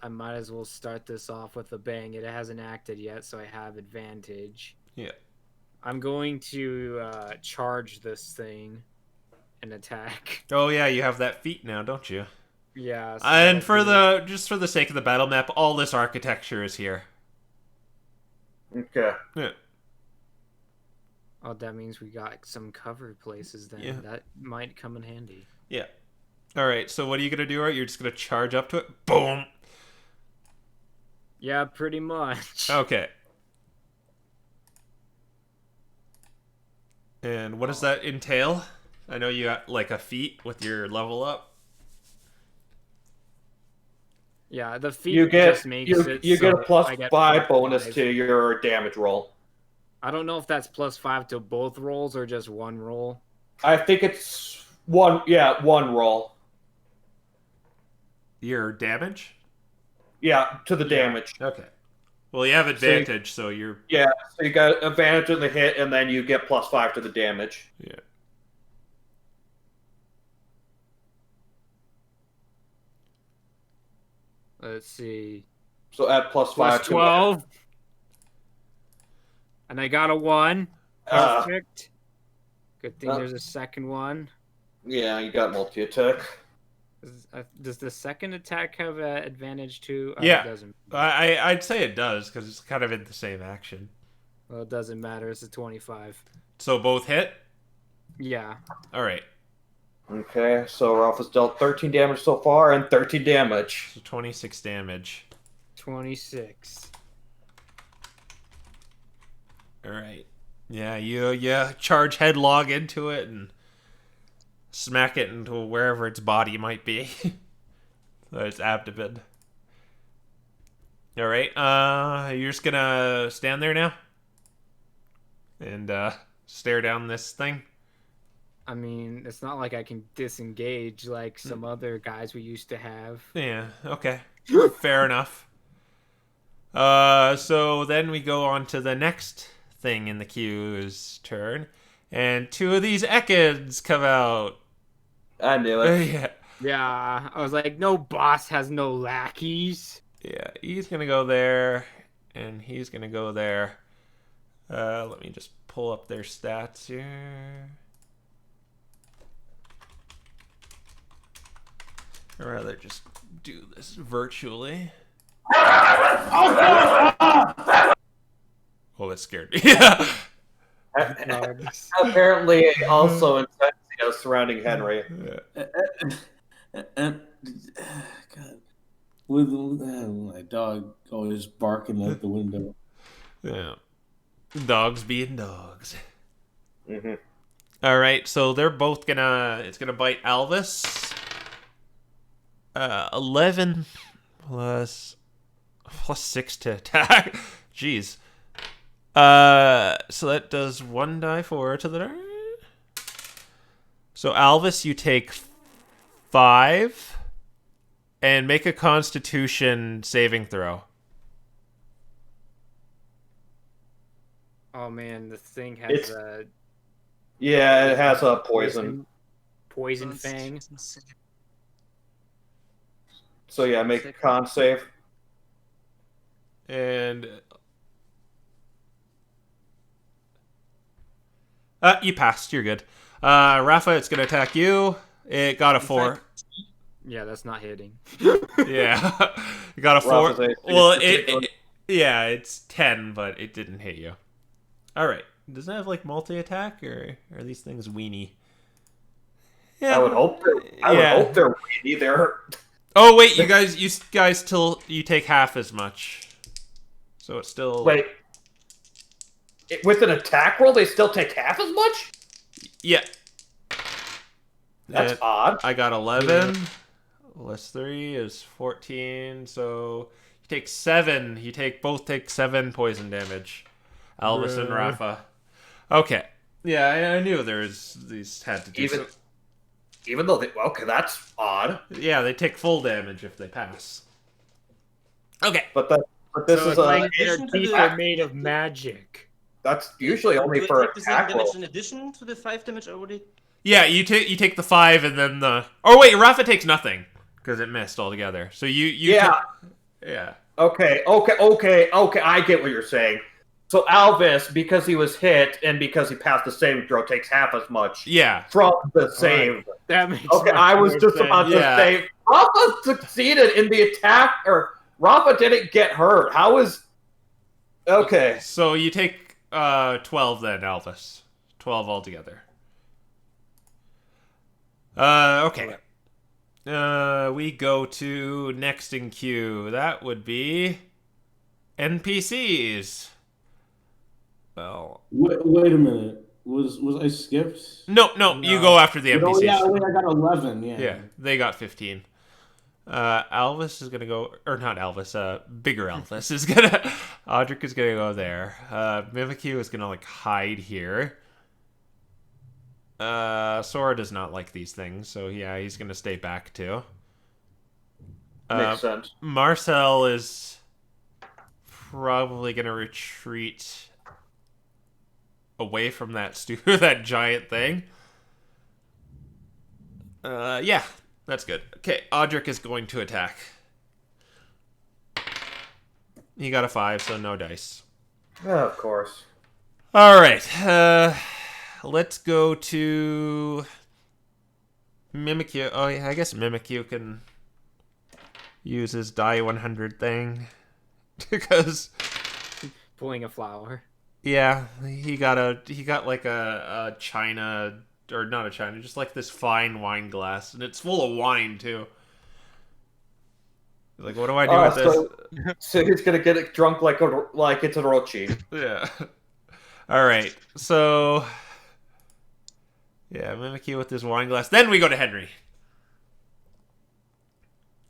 well start this off with a bang. It hasn't acted yet, so I have advantage. Yeah. I'm going to charge this thing and attack. Oh yeah, you have that feat now, don't you? Yeah. so And I'll for do- for the sake of the battle map, all this architecture is here. Okay. Yeah. Oh, that means we got some covered places then. Yeah. That might come in handy. Yeah. All right. So what are you gonna do? Right? You're just gonna charge up to it. Boom. Yeah, pretty much. Okay. And what does that entail? I know you got like a feat with your level up. Yeah, the feat You get just makes you it get so a plus I get 5 +5. bonus to your damage roll. I don't know if that's +5 to both rolls or just one roll. I think it's one roll. Your damage? Yeah, to the damage. Okay. Well, you have advantage, so you're... Yeah, so you got advantage in the hit, and then you get +5 to the damage. Yeah. Let's see. So add +5 Plus to 12. And I got a 1. Perfect. Good thing there's a second one. Yeah, you got multi-attack. Does the second attack have an advantage too? Yeah. It doesn't. I'd say it does, because it's kind of in the same action. Well, it doesn't matter. It's a 25. So both hit? Yeah. All right. Okay, so Ralph has dealt 13 damage so far, and 13 damage. So 26 damage. 26. All right. Yeah, you charge headlong into it and smack it into wherever its body might be. Its abdomen. All right. You're just gonna stand there now and stare down this thing. I mean, it's not like I can disengage like some other guys we used to have. Yeah. Okay. Fair enough. So then we go on to the next thing in the queue's turn, and 2 of these Ekids come out. I knew it. Yeah. Yeah, I was like, no boss has no lackeys. Yeah, he's gonna go there, and he's gonna go there. Let me just pull up their stats here. I'd rather just do this virtually. Oh, that scared me. Apparently, also intensity surrounding Henry. God, with my dog always barking out the window. Yeah, dogs being dogs. Mm-hmm. All right, so they're both gonna. It's gonna bite Alvis. 11 plus 6 to attack. Jeez. So that does 1d4 to the turn. So Alvis, you take 5 and make a Constitution saving throw. Oh man, the thing has a Yeah, it has a poison. Poison fang. So yeah, make a con save. And you passed. You're good. Raffa, it's gonna attack you. It got a 4. Yeah, that's not hitting. Yeah, it got a 4. Raffa's AC Well, is yeah, it's 10, but it didn't hit you. All right. Does it have like multi-attack, or are these things weenie? Yeah, I would hope they're weedy. They're Oh wait, you guys still take half as much, so it's still wait. With an attack roll, they still take half as much. Yeah, That's odd. I got 11. Less 3 is 14. So you take 7. Both take 7 poison damage. Alvis and Raffa. Okay. Yeah, I knew these had to do Even though okay, that's odd. Yeah, they take full damage if they pass. Okay. But this So is it's like a their teeth are made of magic. that's usually only for the same attack damage roll. in addition to the 5 damage already. Yeah, you take the 5 and then the. Oh wait, Raffa takes nothing because it missed altogether. So you Yeah. yeah. Okay. I get what you're saying. So Alvis, because he was hit and because he passed the saving throw, takes half as much Yeah. from the save. That makes Okay, much I was more just sense. about to Yeah. say Rafa succeeded in the attack, or Rafa didn't get hurt. How is okay? So you take 12 then, Alvis. 12 altogether. Okay. We go to next in queue. That would be NPCs. Well, Wait a minute. Was I skipped? no, you go after the NPCs. Oh yeah, wait, I got 11. Yeah, they got 15. Alvis is gonna go, or not Alvis. Bigger Alvis is gonna. Audric is gonna go there. Mimikyu is gonna like hide here. Sora does not like these things, so yeah, he's gonna stay back too. Makes sense. Marcel is probably gonna retreat away from that that giant thing. Yeah, that's good. Okay, Audric is going to attack. He got a 5, so no dice. Of course. All right. Let's go to Mimikyu. Oh, yeah, I guess Mimikyu can use his die 100 thing because Pulling a flower. yeah, he got like a china, or not a china, just like this fine wine glass, and it's full of wine too. Like, what do I do with this? So he's gonna get it drunk like it's a Orochi. Yeah. All right. So, yeah, Mimikyu with his wine glass. Then we go to Henry.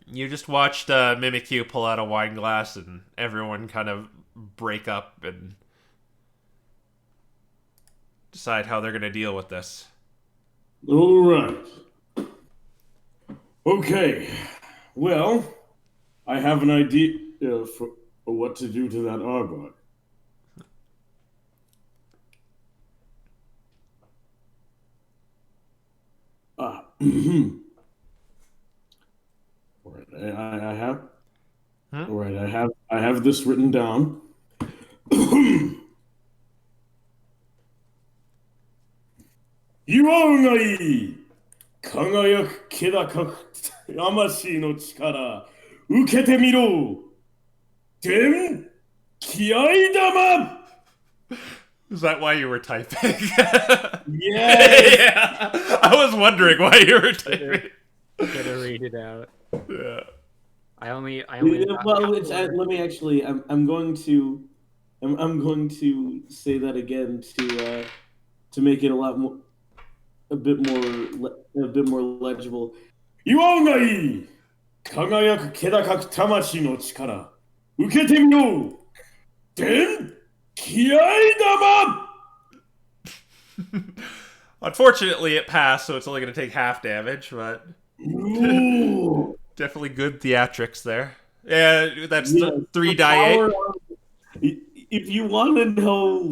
You just watched Mimikyu pull out a wine glass, and everyone kind of break up and decide how they're going to deal with this. All right. Okay. Well, I have an idea for what to do to that arbor. All right, I have. All right, I have this written down. Yuangai, kagayaku kedakaku yamashi no chikara ukete miro. Den kiai dama. Is that why you were typing? Yes. Yeah. I was wondering why you were typing. Gotta read it out. Yeah. I only. Yeah, well, let me actually. I'm going to say that again to make it a bit more legible. Yuangai, kagayaku kedakaku tamashi no chikara ukete miro. Den kiai dama. Unfortunately, it passed, so it's only going to take half damage, but definitely good theatrics there. Yeah, that's 3 die 8. If you want to know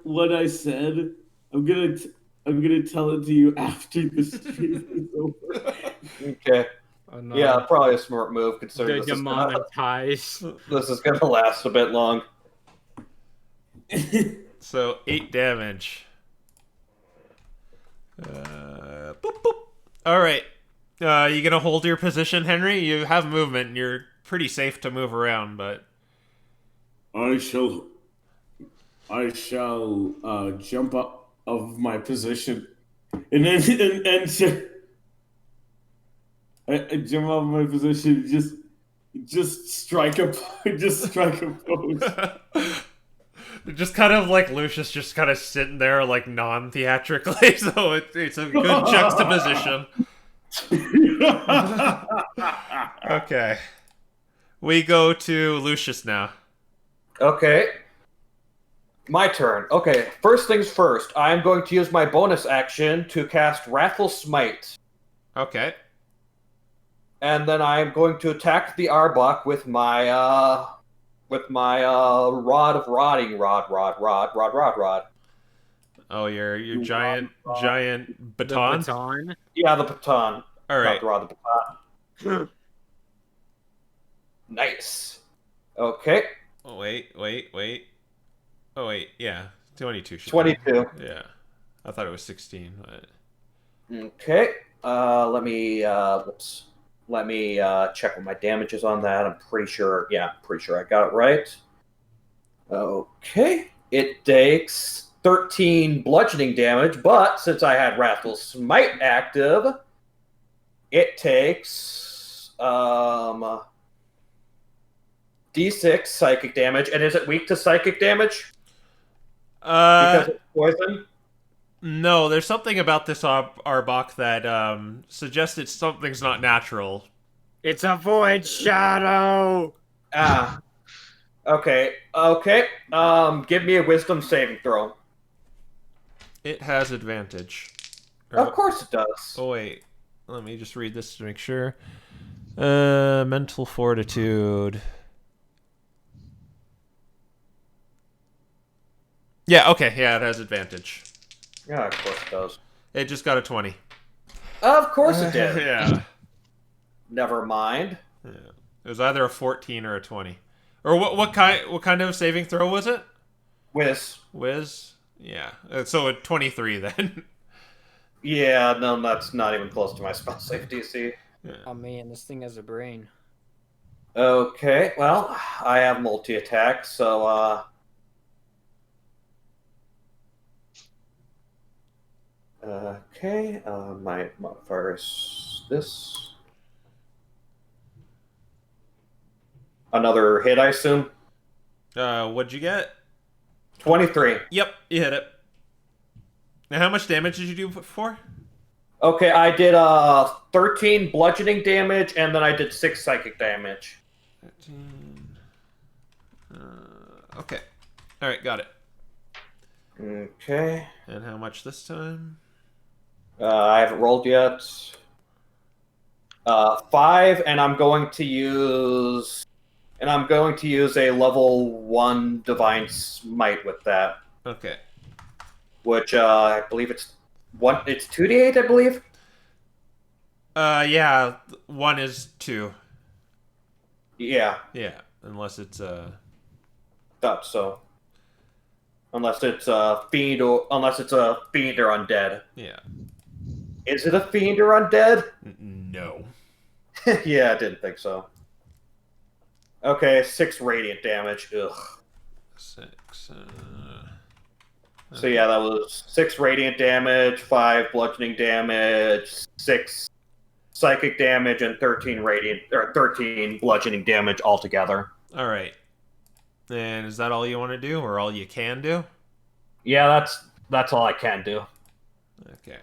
what I said, I'm gonna tell it to you after the stream is over. Okay. Oh, no. Yeah, probably a smart move considering Demonetize. this is gonna last a bit long. So 8 damage. Boop, boop. All right. You gonna hold your position, Henry? You have movement. And you're pretty safe to move around, but I shall jump up of my position, and then I jump up my position. Just strike a pose. just kind of like Lucius, just kind of sitting there like non-theatrically. So it's a good juxtaposition. Okay. We go to Lucius now. Okay. My turn. Okay, first things first. I am going to use my bonus action to cast Wrathful Smite. Okay. And then I am going to attack the Arbok with my Rod of Rotting Rod. Oh, your giant baton? The baton? Yeah, the baton. All right. Not the rod, the baton. Nice. Okay. Oh, wait. Oh, wait, yeah. 22. 22. Yeah. I thought it was 16. But... Okay. Let me check what my damage is on that. I'm pretty sure I got it right. Okay. It takes 13 bludgeoning damage, but since I had Wrathful Smite active, it takes D6 psychic damage. And is it weak to psychic damage? Because it's poison? No, there's something about this Arbok that suggests something's not natural. It's a void shadow. Okay. Give me a wisdom saving throw. It has advantage. Of course it does. Oh, wait. Let me just read this to make sure. Mental fortitude. Yeah, okay, yeah, it has advantage. Yeah, of course it does. It just got a 20. Of course it did. Yeah. Never mind. Yeah. It was either a 14 or a 20. Or what kind of saving throw was it? Whiz. Yeah. So a 23 then. Yeah, no, that's not even close to my spell save DC. Yeah. Oh man, this thing has a brain. Okay, well, I have multi-attack, so, okay, my modifier is this. Another hit, I assume? What'd you get? 23. Yep, you hit it. Now, how much damage did you do before? Okay, I did 13 bludgeoning damage, and then I did 6 psychic damage. 13. Okay. All right, got it. Okay. And how much this time? I haven't rolled yet. 5, and I'm going to use a level 1 divine smite with that, Okay. which I believe it's 2d8, I believe. Yeah, 1 is 2. Yeah, Yeah, unless it's thought so. Unless it's a fiend or undead. yeah. Is it a fiend or undead? No. Yeah, I didn't think so. Okay, 6 radiant damage. Ugh. 6. So yeah, that was 6 radiant damage, 5 bludgeoning damage, 6 psychic damage, and 13 bludgeoning damage altogether. All right. And is that all you want to do, or all you can do? Yeah, that's all I can do. Okay.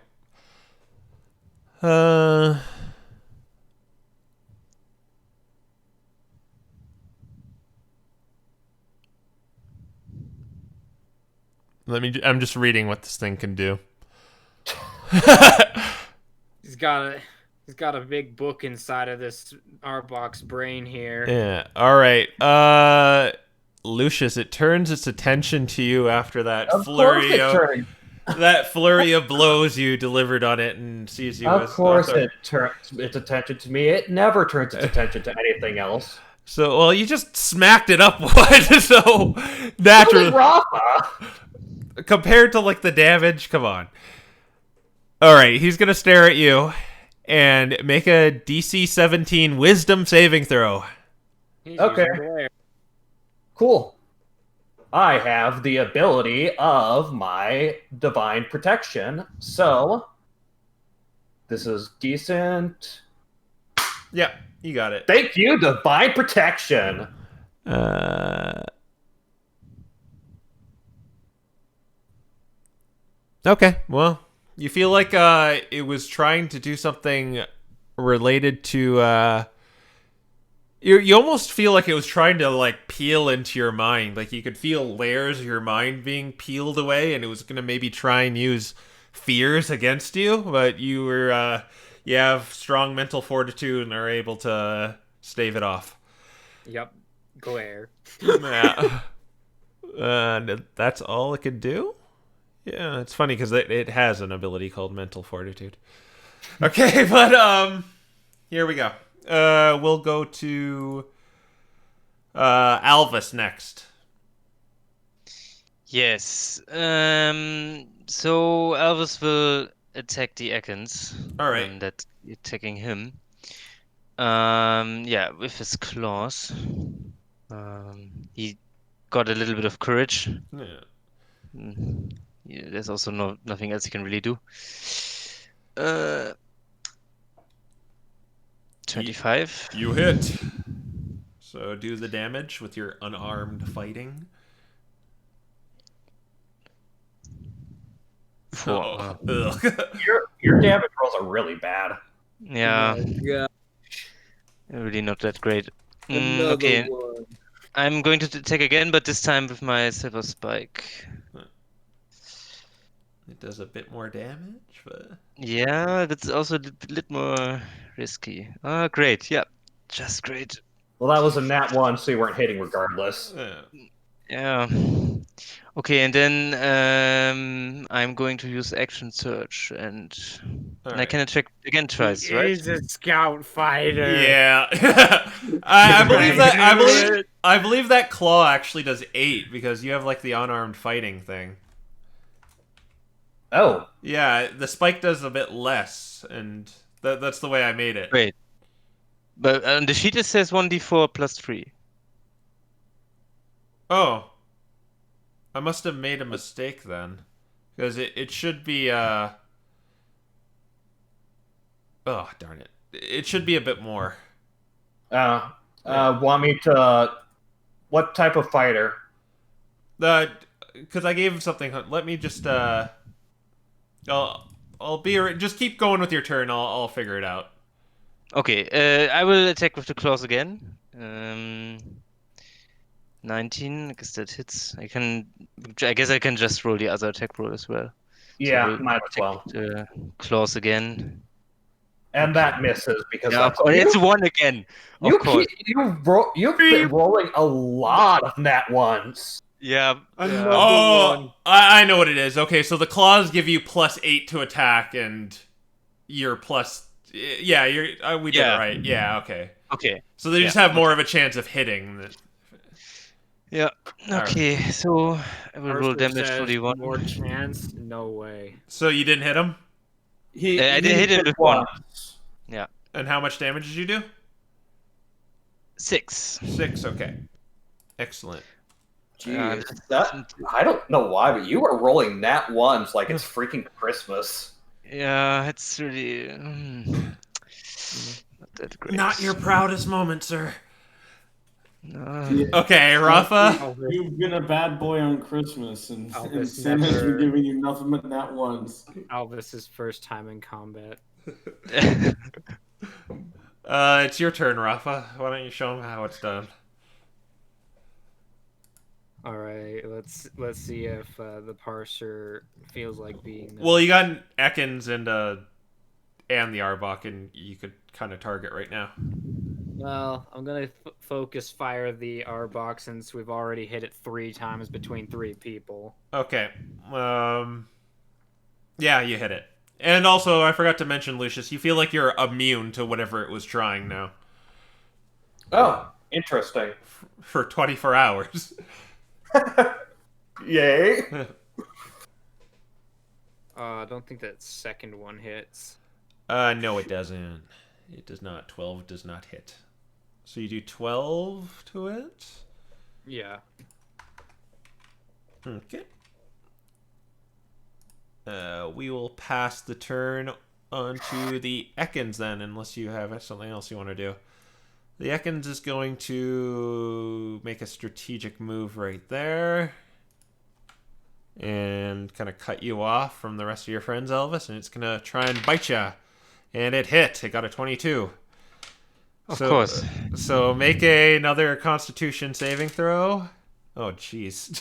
I'm just reading what this thing can do. He's got a big book inside of this Arbok's brain here. Yeah. All right. Lucius, it turns its attention to you after that flurry of blows you delivered on it, and sees you. Of course, it turns its attention to me. It never turns its attention to anything else. So, well, you just smacked it up one, so naturally. Raffa. Compared to like the damage, come on. All right, he's gonna stare at you and make a DC 17 Wisdom saving throw. Okay. Cool. I have the ability of my divine protection, so this is decent. Yeah, you got it. Thank you, divine protection. Okay, well, you feel like it was trying to do something related to you almost feel like it was trying to like peel into your mind. Like you could feel layers of your mind being peeled away, and it was gonna maybe try and use fears against you, but you have strong mental fortitude and are able to stave it off. Yep. Glare. Yeah. And that's all it could do? Yeah, it's funny because it has an ability called mental fortitude. Okay, but here we go. We'll go to Alvis next. Yes. So Elvis will attack the Ekans. All right. That's attacking him. Yeah, with his claws. He got a little bit of courage. Yeah. Yeah, there's also nothing else he can really do. 25. You hit. So do the damage with your unarmed fighting. 4. Ugh. Your damage rolls are really bad. Yeah, Yeah. really not that great. Another Okay, one. I'm going to attack again, but this time with my silver spike. It does a bit more damage, but Yeah, that's also a little more risky. Ah, great. Yeah, Just great. Well, that was a nat 1, so you weren't hitting regardless. Yeah. Okay, and then I'm going to use action search, and I can attack again twice, right? He's a scout fighter. Yeah. I believe that. I believe that claw actually does 8 because you have like the unarmed fighting thing. Oh. Yeah, the spike does a bit less, and that's the way I made it. Wait. But on the sheet it says 1d4 plus 3. Oh. I must have made a mistake then. Because it should be, Oh, darn it. It should be a bit more. Want me to... What type of fighter? Because I gave him something... Let me just, I'll be... Just keep going with your turn. I'll figure it out. Okay, I will attack with the claws again. 19, I guess that hits. I guess I can just roll the other attack roll as well. Yeah, so might as well. The claws again. And that misses because Yeah, that's it's 1 again. Of course. You've been rolling a lot of nat 1s. Yeah. Oh, I know what it is. Okay, so the claws give you +8 to attack, and you're plus... Yeah, we did it right. Yeah, okay. Okay. So they just have more of a chance of hitting. Yeah. Okay, so I will roll damage for the 1. More chance? No way. So you didn't hit him? I did hit him with 1. Yeah. And how much damage did you do? 6. 6, okay. Excellent. Jeez, I don't know why, but you are rolling nat 1s like it's freaking Christmas. Yeah, it's really not that great. Not your proudest moment, sir. No. Okay, Raffa. You've been a bad boy on Christmas, and Albus Sam has never- been giving you nothing but nat 1s. Albus's first time in combat. It's your turn, Raffa. Why don't you show him how it's done? All right, let's see if the parser feels like being. Well, you got Ekans and the Arbok, and you could kind of target right now. Well, I'm gonna focus fire the Arbok since we've already hit it 3 times between 3 people. Okay. Yeah, you hit it. And also, I forgot to mention, Lucius, you feel like you're immune to whatever it was trying now. Oh, interesting. For 24 hours. Yay. I don't think that second one hits. No, it doesn't. It does not. 12 does not hit. So you do 12 to it? Yeah. Okay. We will pass the turn on to the Ekans then, unless you have something else you want to do. The Ekans is going to make a strategic move right there. And kind of cut you off from the rest of your friends, Elvis. And it's going to try and bite you. And it hit. It got a 22. Of course. So make another Constitution saving throw. Oh, jeez.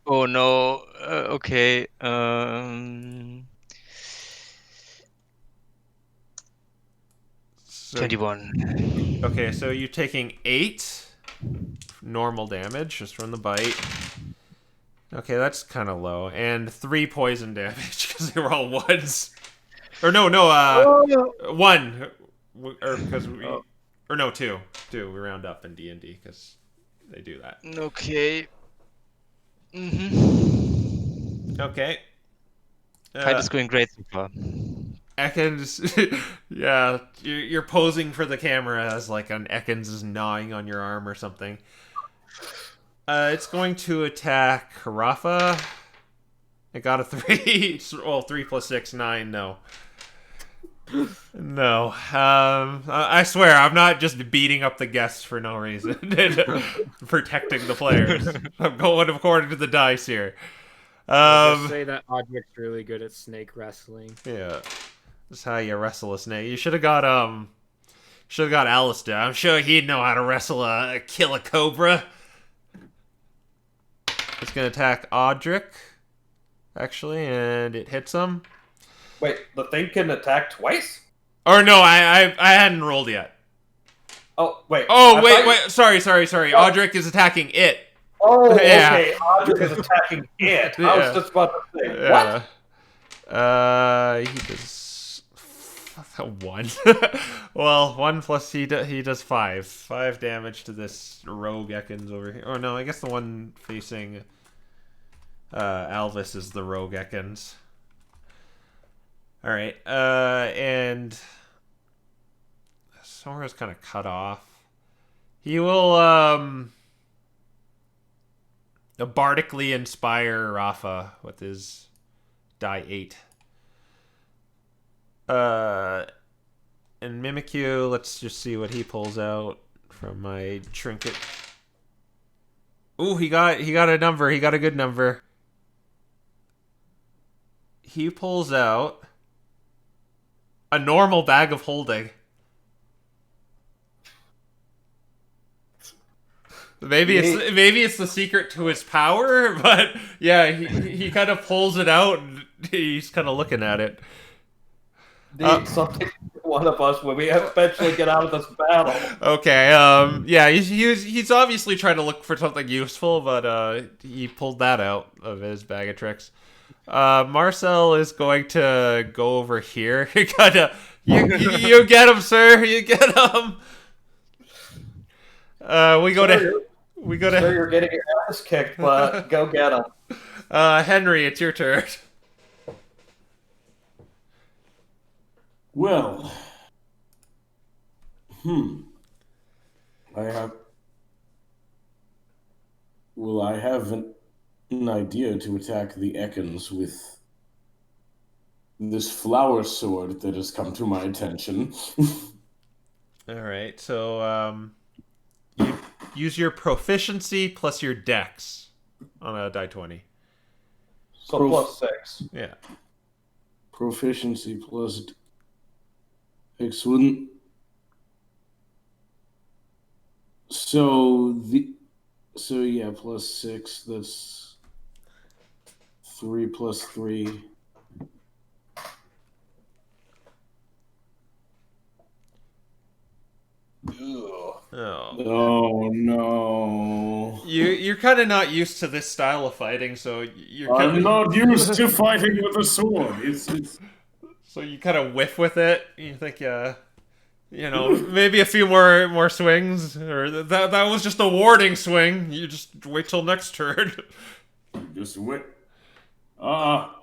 Oh no. Okay. 21. Okay, so you're taking 8 normal damage just from the bite. Okay, that's kind of low. And 3 poison damage because they were all 1s. Or no, 1. Or because we... Or no, 2. 2. We round up in D&D because they do that. Okay. Okay. Fight is going great so far. Ekans, yeah, you're posing for the camera as like an Ekans is gnawing on your arm or something. It's going to attack Raffa. It got a 3. Well, 3 plus 6, 9. No. No. I swear, I'm not just beating up the guests for no reason. Protecting the players. I'm going according to the dice here. I'll just say that Audric's really good at snake wrestling. Yeah. That's how you wrestle a snake. You should have got Alistair. I'm sure he'd know how to wrestle kill a cobra. It's gonna attack Audric, actually, and it hits him. Wait, the thing can attack twice? Or no, I hadn't rolled yet. Oh, wait. Oh, wait. Sorry. Audric is attacking it. Oh, Yeah. okay. Audric is attacking it. I was just about to say, Yeah. what? He does 1. Well, 1 plus he does 5. 5 damage to this rogue Ekans over here. Oh no, I guess the one facing Alvis is the rogue Ekans. All right. And Sora's kind of cut off. He will bardically inspire Raffa with his die 8. And Mimikyu, let's just see what he pulls out from my trinket. Ooh, he got a number. He got a good number. He pulls out a normal bag of holding. Maybe it's the secret to his power, but yeah, he kind of pulls it out and he's kind of looking at it. Something one of us when we eventually get out of this battle. Okay, yeah, he's obviously trying to look for something useful, but he pulled that out of his bag of tricks. Marcel is going to go over here. You get him, sir. You get him. We go to. Sure, you're getting your ass kicked, but go get him. Henry, it's your turn. Well, I have an idea to attack the Ekans with this flower sword that has come to my attention. All right, so you use your proficiency plus your dex on a die 20. So plus 6. Yeah. Proficiency plus dex wouldn't. So yeah, plus 6. That's 3 plus 3. Oh no! You're kind of not used to this style of fighting, so I'm not used to fighting with a sword. It's So you kind of whiff with it. You think, maybe a few more swings, or that was just a warning swing. You just wait till next turn. Just wait. That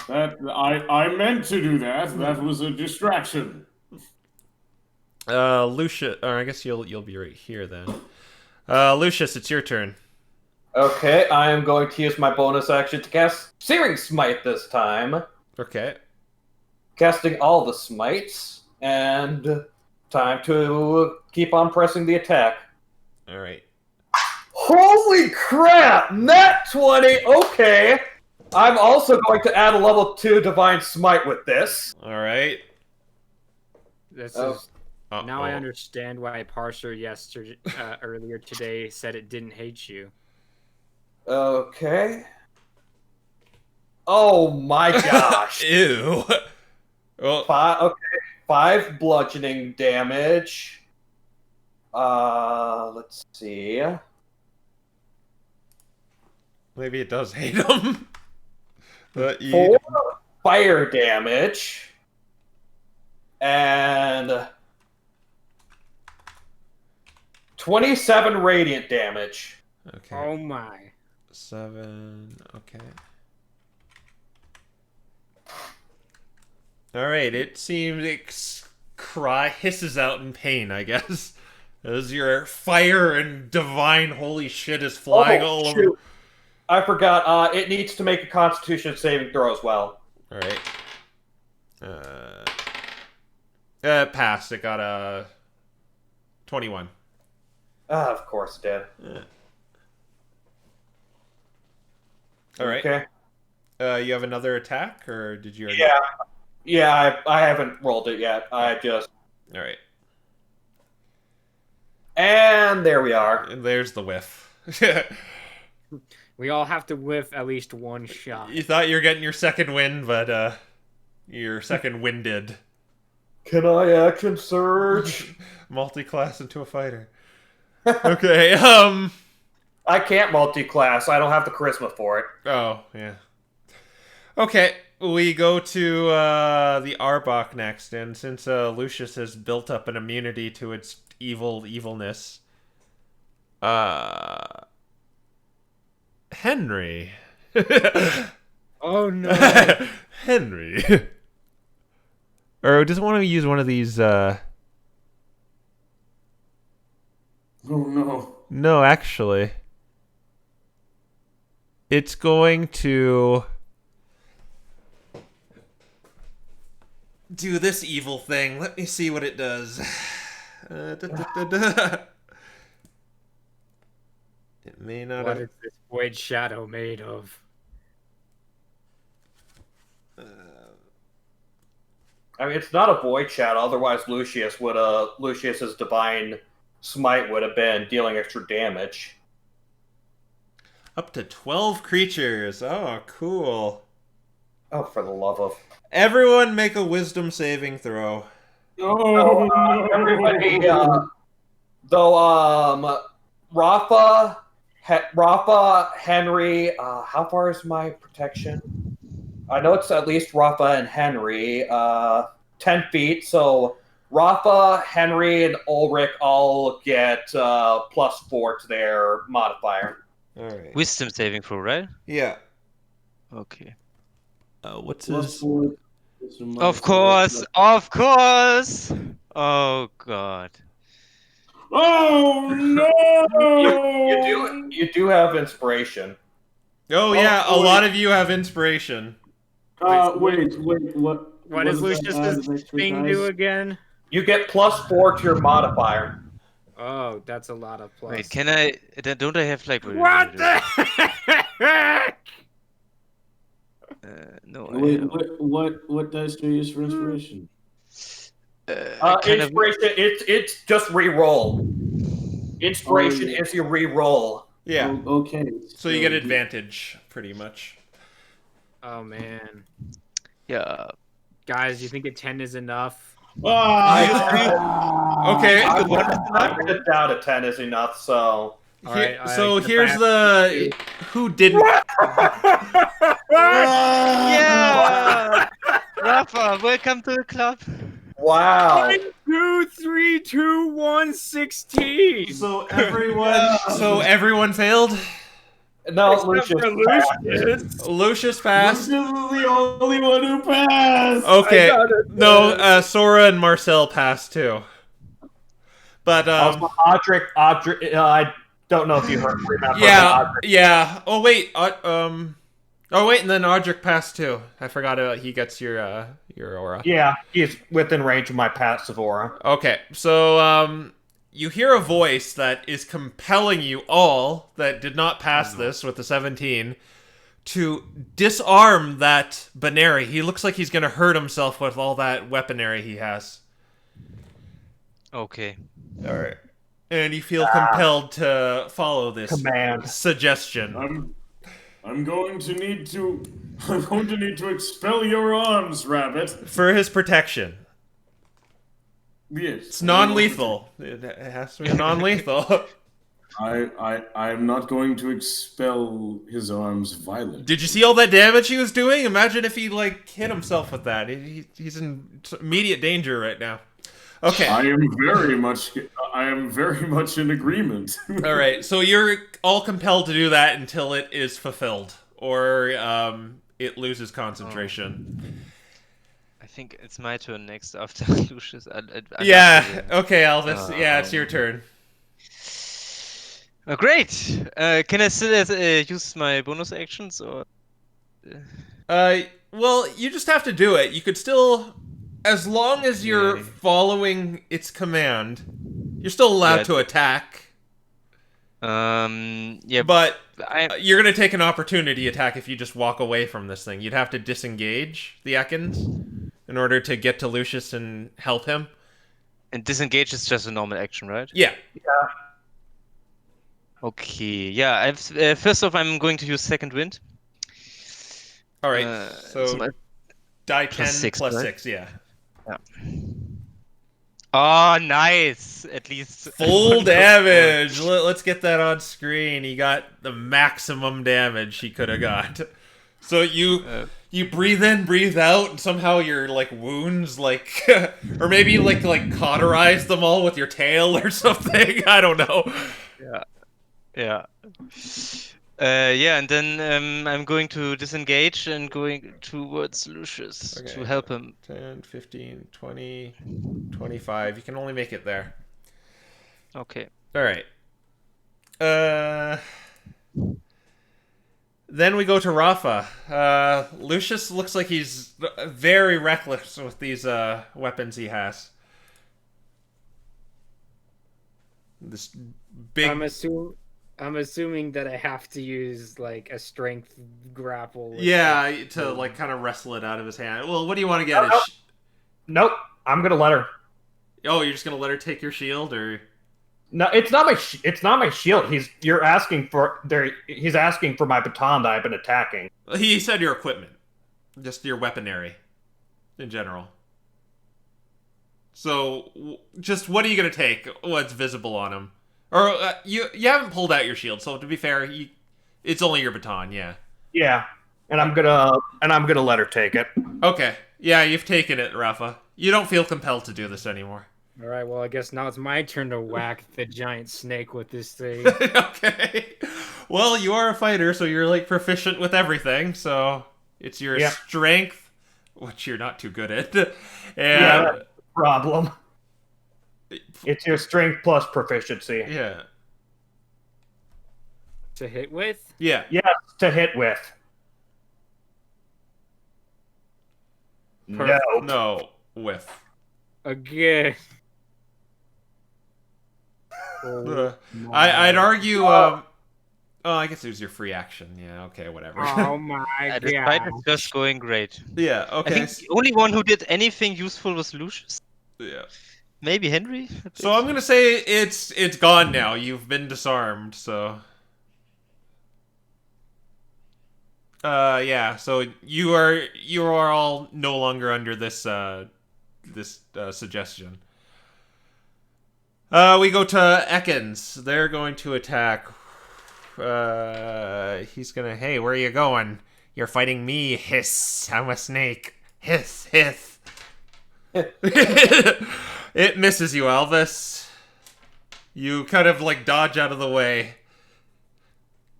I meant to do that. That was a distraction. Lucius, or I guess you'll be right here then. Lucius, it's your turn. Okay, I am going to use my bonus action to cast Searing Smite this time. Okay. Casting all the smites, and time to keep on pressing the attack. All right. Holy crap! Nat 20! Okay. I'm also going to add a level 2 Divine Smite with this. All right. This is... Now I understand why Parser earlier today said it didn't hate you. Okay. Oh my gosh. Ew. Well, 5 bludgeoning damage. Let's see. Maybe it does hate him. But 4 fire damage. And 27 radiant damage. Okay. Oh my. 7. Okay. All right. It seems it hisses out in pain, I guess, as your fire and divine holy shit is flying all over. I forgot. It needs to make a Constitution saving throw as well. All right. Passed. It got a 21. Of course it did. Yeah. All right. Okay. You have another attack, or did you already... Yeah, I haven't rolled it yet. I just... All right. And there we are. And there's the whiff. We all have to whiff at least one shot. You thought you were getting your second wind, but you're second winded. Can I action surge? Multi-class into a fighter. Okay, I can't multi-class. I don't have the charisma for it. Oh, yeah. Okay, we go to the Arbok next, and since Lucius has built up an immunity to its evilness, Henry. Oh no. Henry. Or doesn't want to use one of these, Oh no. No, actually. It's going to do this evil thing. Let me see what it does. It may not What have... is this void shadow made of? I mean, it's not a void shadow. Otherwise, Lucius's divine smite would have been dealing extra damage. Up to 12 creatures. Oh, cool. Oh, for the love of... Everyone make a wisdom saving throw. Oh, everybody, Raffa, Henry, how far is my protection? I know it's at least Raffa and Henry, 10 feet, so Raffa, Henry, and Ulrich all get +4 to their modifier. All right. Wisdom saving throw, right? Yeah. Okay. What's his... Of course, of course. Oh god. Oh no! You do have inspiration. Oh, yeah, a lot of you have inspiration. Wait, what? What does Lucius's thing do again? You get +4 to your modifier. Oh, that's a lot of plus. Wait, can I? Don't I have like? What the heck? No. Wait, what dice do you use for inspiration? Inspiration, it's just re-roll. Inspiration is your re-roll. Yeah. Oh, okay. So you get advantage, pretty much. Oh man. Yeah. Guys, you think a 10 is enough? Okay. I'm gonna doubt a 10 is enough, so... Here's the... Who didn't... Yeah! Raffa, welcome to the club. Wow. 1, 2, 3, 2, 1, 16. So everyone failed? No, Except Lucius. for Lucius passed. Lucius is the only one who passed. Okay. No, Sora and Marcel passed too. But Also, Audric, I don't know if you remember. yeah. Oh wait, and then Audric passed too. I forgot about he gets your aura. Yeah, he's within range of my passive aura. Okay, so you hear a voice that is compelling you all that did not pass this with the 17 to disarm that Buneary. He looks like he's gonna hurt himself with all that weaponry he has. Okay. All right. And you feel compelled to follow this Command. suggestion. I'm going to need to expel your arms, Rabbit. For his protection. Yes. It's non-lethal. It has to be non-lethal. I'm not going to expel his arms violently. Did you see all that damage he was doing? Imagine if he hit himself with that. He's in immediate danger right now. Okay. I am very much in agreement. All right. So you're all compelled to do that until it is fulfilled, or it loses concentration. I think it's my turn next after Lucius. Yeah. Okay, Elvis. Yeah, it's your turn. Oh, great. Can I still use my bonus actions or? Well, you just have to do it. You could still, as long as you're following its command, you're still allowed to attack. Yeah, but you're gonna take an opportunity attack if you just walk away from this thing. You'd have to disengage the Ekans in order to get to Lucius and help him. And disengage is just a normal action, right? Yeah. Okay. Yeah. First off, I'm going to use second wind. All right. So my die 10 plus 6, plus right? 6. Yeah. Oh, nice. At least Full one goes damage. Let's get that on screen. He got the maximum damage he could have got. So you breathe in, breathe out, and somehow your like wounds like or maybe like cauterize them all with your tail or something. I don't know. Yeah. Yeah. Yeah, and then I'm going to disengage and going towards Lucius to help him. 10, 15, 20, 25. You can only make it there. Okay. All right. Then we go to Raffa. Lucius looks like he's very reckless with these weapons he has. This big. I'm assuming that I have to use like a strength grapple. Yeah, to like kind of wrestle it out of his hand. Well, what do you want to get? Nope. I'm gonna let her. Oh, you're just gonna let her take your shield, or? No, it's not my shield. He's asking for my baton that I've been attacking. He said your equipment, just your weaponry, in general. So, just what are you gonna take? What's visible on him? Or you haven't pulled out your shield, so to be fair, it's only your baton, yeah. Yeah, and I'm gonna let her take it. Okay, yeah, you've taken it, Raffa. You don't feel compelled to do this anymore. All right, well, I guess now it's my turn to whack the giant snake with this thing. Okay. Well, you are a fighter, so you're like proficient with everything. So it's your strength, which you're not too good at. And yeah, that's the problem. It's your strength plus proficiency. Yeah. To hit with? Yeah. Yes, to hit with. No, with. Again. I'd argue. Oh, I guess it was your free action. Yeah. Okay. Whatever. Oh my god. The fight is just going great. Yeah. Okay. I think the only one who did anything useful was Lucius. Yeah. Maybe Henry. So I'm gonna say it's gone now. You've been disarmed. So. Yeah. So you are all no longer under this suggestion. We go to Ekans. They're going to attack. He's gonna. Hey, where are you going? You're fighting me. Hiss. I'm a snake. Hiss. Hiss. It misses you, Alvis. You kind of like dodge out of the way,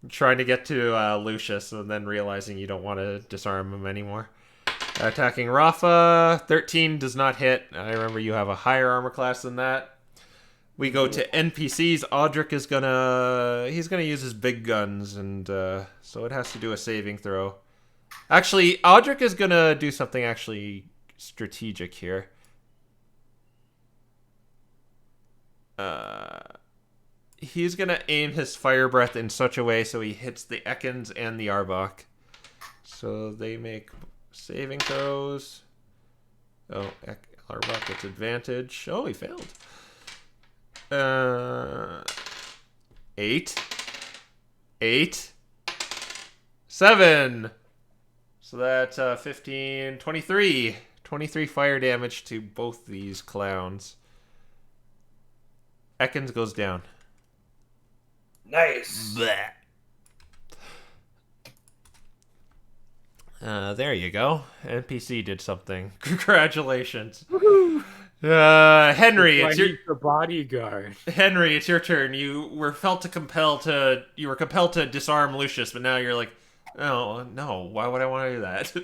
trying to get to Lucius, and then realizing you don't want to disarm him anymore. Attacking Raffa. 13 does not hit. I remember you have a higher armor class than that. We go to NPCs. Audric is he's gonna use his big guns, and so it has to do a saving throw. Actually, Audric is gonna do something actually strategic here. He's gonna aim his fire breath in such a way so he hits the Ekans and the Arbok. So they make saving throws. Oh, Arbok gets advantage. Oh, he failed. 8, 7. So that's 15, 23. 23 fire damage to both these clowns. Ekans goes down. Nice. Blech. There you go. NPC did something. Congratulations. Henry, it's the bodyguard. Henry, it's your turn. You were compelled to disarm Lucius, but now you're like, oh no, why would I want to do that?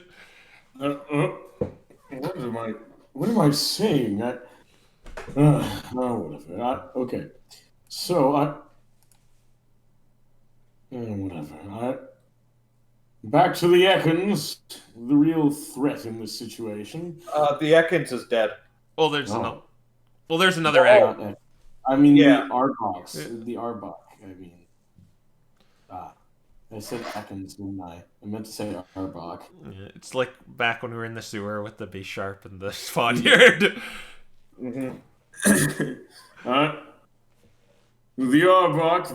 What am I saying? Whatever. Okay. So whatever. Back to the Ekans, the real threat in this situation. The Ekans is dead. Well, there's another egg. I mean, the Arbok. The Arbok. I mean, I said Ekans, didn't I? I meant to say Arbok. Yeah, it's like back when we were in the sewer with the B-sharp and the Spaniard. Mm-hmm. The Arbok, to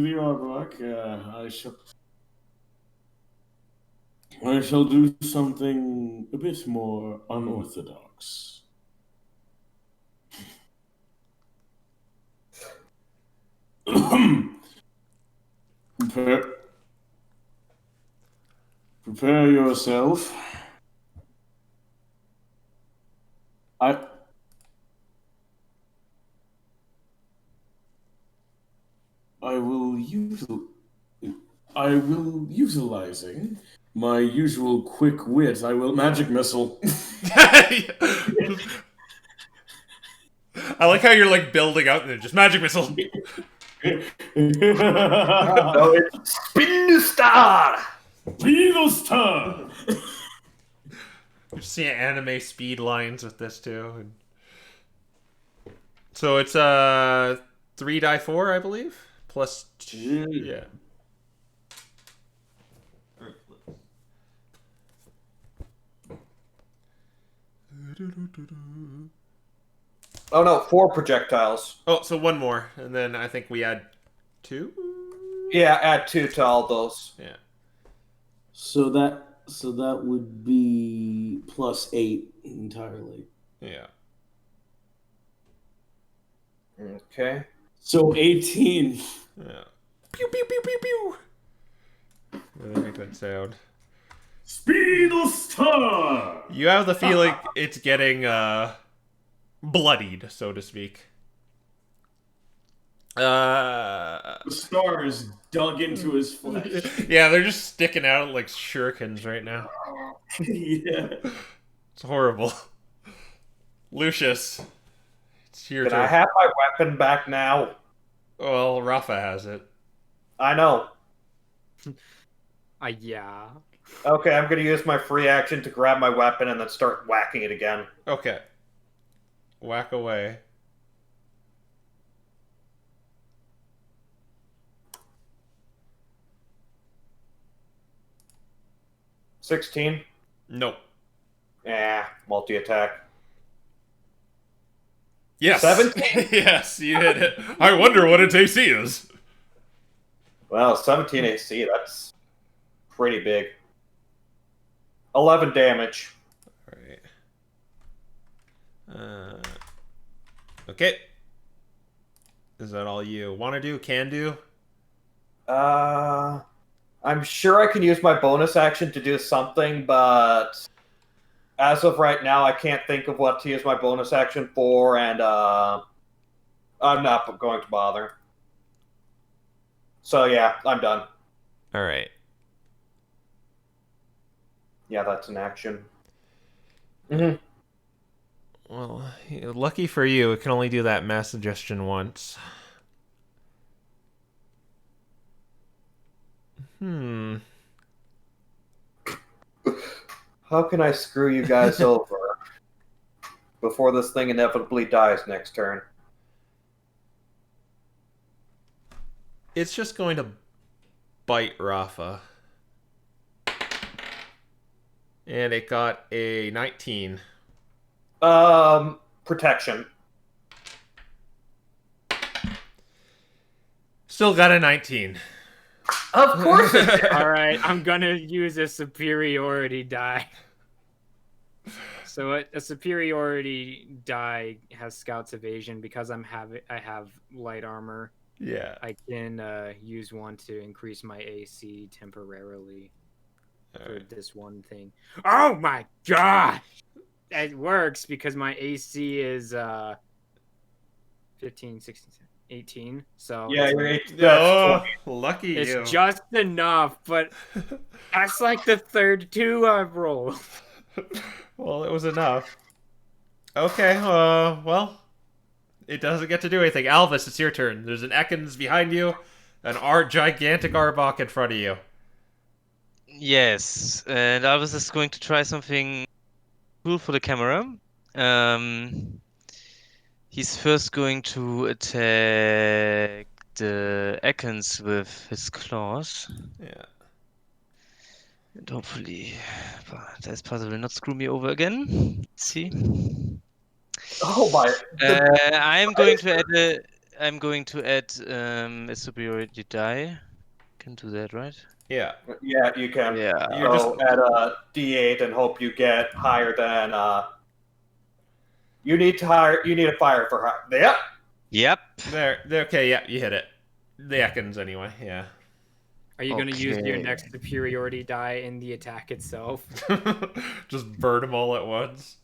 the Arbok, I shall do something a bit more unorthodox. Prepare yourself. I will utilizing my usual quick wit. I will magic missile. I like how you're like building out and just magic missile. No, it's Sinister! Sinister! You see anime speed lines with this too. So it's 3d4, I believe, plus 2. Yeah. Oh no, 4 projectiles. Oh, so one more, and then I think we add 2. Yeah, add 2 to all those. Yeah. So that would be plus 8 entirely. Yeah. Okay. So 18. Yeah. Pew pew pew pew pew. Really make that sound. Star. You have the feeling it's getting bloodied, so to speak. The star is dug into his flesh. Yeah, they're just sticking out like shurikens right now. Yeah. It's horrible. Lucius, it's your Can turn. I have my weapon back now? Well, Raffa has it. I know. Yeah. Okay, I'm going to use my free action to grab my weapon and then start whacking it again. Okay. Whack away. $16. Nope. Multi-attack. Yes. 17? Yes, you hit it. I wonder what its AC is. Well, 17 AC, that's pretty big. 11 damage. Alright. Okay. Is that all you want to do? Can do? I'm sure I can use my bonus action to do something, but as of right now, I can't think of what to use my bonus action for, and I'm not going to bother. So yeah, I'm done. Alright. Yeah, that's an action. Mm-hmm. Well, lucky for you, it can only do that mass suggestion once. How can I screw you guys over before this thing inevitably dies next turn? It's just going to bite Raffa. And it got a 19. Protection. Still got a 19. Of course it did. All right, I'm gonna use a superiority die. So a superiority die has Scout's evasion because I have light armor. Yeah. I can use one to increase my AC temporarily for this one thing. Oh my gosh! It works because my AC is 15, 16, 18. So Yeah, you're 18. Oh, lucky you. it's just enough, but that's like the third 2 I've rolled. Well, it was enough. Okay, well, it doesn't get to do anything. Alvis, it's your turn. There's an Ekans behind you, an gigantic Arbok in front of you. Yes, and I was just going to try something cool for the camera. He's first going to attack the Ekans with his claws. Yeah. And hopefully that's possibly not screw me over again. Let's see. Oh my! I'm going to add a superiority die. Can do that, right? Yeah. Yeah, you can. Yeah. You just add a D8 and hope you get higher than. You need a fire for high. Yep. Yep. There. Okay, yeah, you hit it. The Ekans, anyway, yeah. Are you going to use your Okay. next superiority die in the attack itself? Just burn them all at once.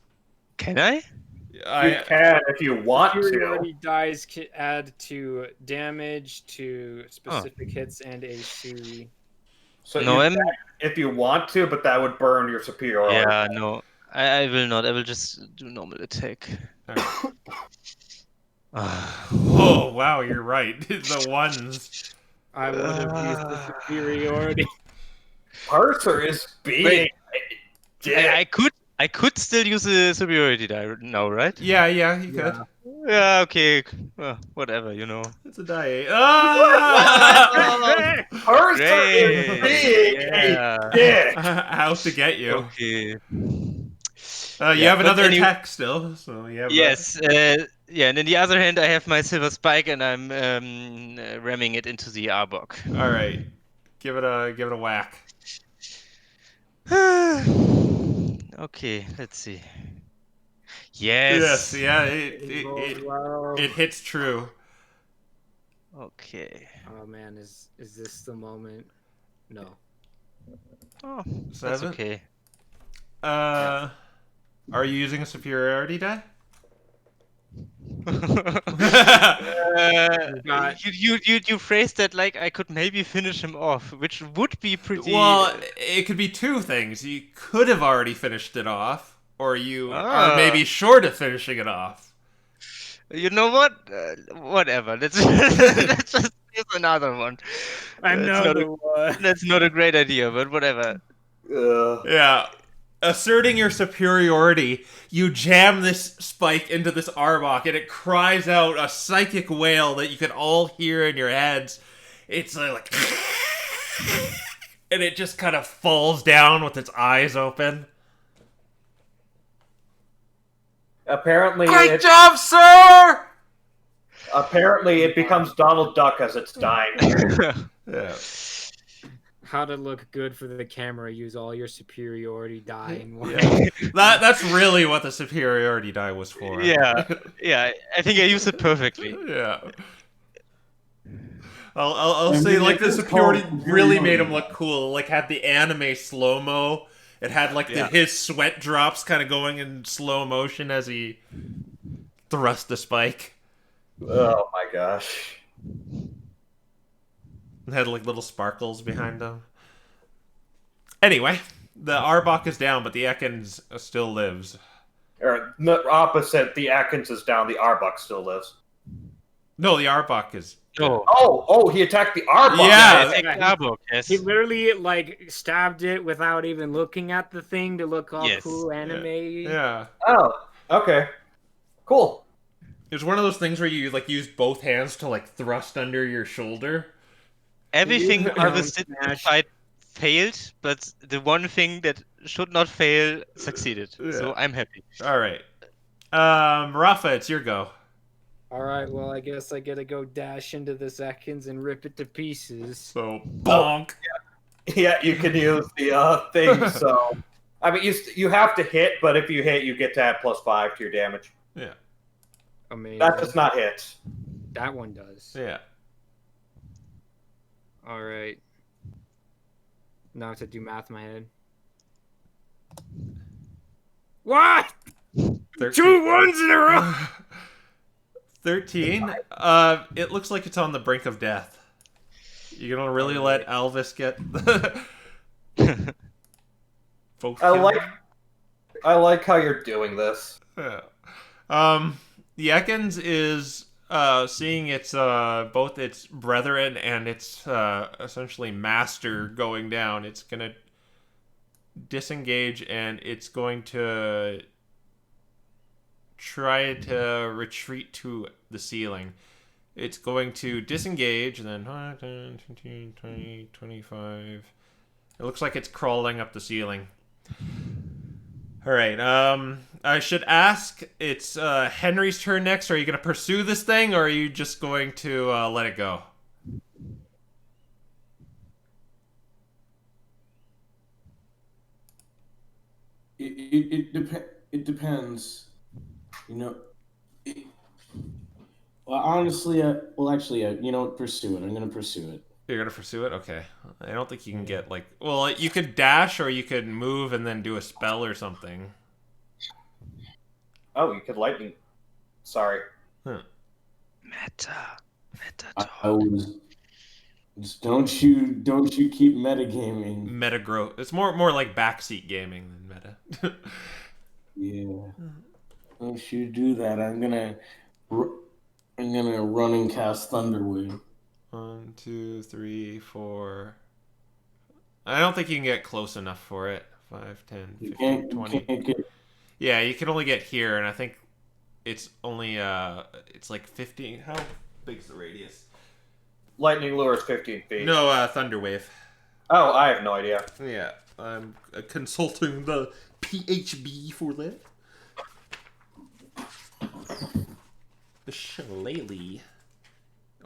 Can I? You can if you want to. Superiority dies add to damage, to specific hits, and AC. So No, you can if you want to, but that would burn your superiority. Yeah, no. I will not. I will just do normal attack. Oh, wow, you're right. The ones. I would have used the superiority. Parser is being I could still use a superiority die now, right? Yeah, you could. Yeah, okay. Whatever, It's a die. Ah! Parser is being Yeah. a dick. Out to get you. Okay. You have another attack still, so you have. Yes. Yeah, and on the other hand, I have my silver spike, and I'm ramming it into the Arbok. All right, give it a whack. Okay, let's see. Yes. Yeah, it hits true. Okay. Oh man, is this the moment? No. Oh, that's 7? okay. Are you using a superiority die? You phrased that like I could maybe finish him off, which would be pretty. Well, it could be two things. You could have already finished it off, or you are maybe short of finishing it off. You know what? Whatever. Let's just use another one. That's not a great idea, but whatever. Yeah. Asserting your superiority, you jam this spike into this Arbok, and it cries out a psychic wail that you can all hear in your heads. It's like... and it just kind of falls down with its eyes open. Apparently, Great job, sir! Apparently, it becomes Donald Duck as it's dying. Yeah. How to look good for the camera, use all your superiority die in one. Yeah. That's really what the superiority die was for. Yeah, I think I used it perfectly. Yeah. I'll say, like, the superiority really made him look cool. Like, had the anime slow-mo. It had, like, his sweat drops kind of going in slow motion as he thrust the spike. Oh my gosh. It had, like, little sparkles behind him. Anyway, the Arbok is down, but the Ekans still lives. Or the opposite, the Atkins is down, the Arbok still lives. No, the Arbok is... Oh, he attacked the Arbok. Yeah, Yes. He literally like stabbed it without even looking at the thing to look all cool anime. Yeah. Oh, okay. Cool. It's one of those things where you, like, use both hands to, like, thrust under your shoulder. Everything I was did in the fight failed, but the one thing that should not fail succeeded. Yeah. So I'm happy. All right. Raffa, it's your go. Alright, well, I guess I gotta go dash into the seconds and rip it to pieces. So, bonk. Yeah, you can use the thing, so... I mean, you have to hit, but if you hit, you get to add +5 to your damage. Yeah. Amazing. That does not hit. That one does. Yeah. Alright. Now I have to do math in my head. What? 13. 2 ones in a row! 13? It looks like it's on the brink of death. You gonna really let Alvis get both killed? I like how you're doing this. Yeah. The Ekans is seeing its both its brethren and its essentially master going down. It's gonna disengage and it's going to try to retreat to the ceiling. It's going to disengage and then 10, 15, 20, 25. It looks like it's crawling up the ceiling. Alright, I should ask, it's Henry's turn next. Are you going to pursue this thing, or are you just going to let it go? It depends. You know, Well, honestly, you know what? Pursue it. I'm gonna pursue it. You're gonna pursue it? Okay. I don't think you can get like. Well, you could dash or you could move and then do a spell or something. Oh, you could lightning. Sorry. Huh. Meta I talk. was. Just don't you keep metagaming. Meta growth. It's more like backseat gaming than meta. Yeah. Don't you do that. I'm gonna run and cast Thunderwave. 1, 2, 3, 4. I don't think you can get close enough for it. 5, 10, 15, 20. You can't get. Yeah, you can only get here, and I think it's only it's like 15. How big's the radius? Lightning lure is 15 feet. No, Thunder Wave. Oh, I have no idea. Yeah, I'm consulting the PHB for that. The Shillelagh.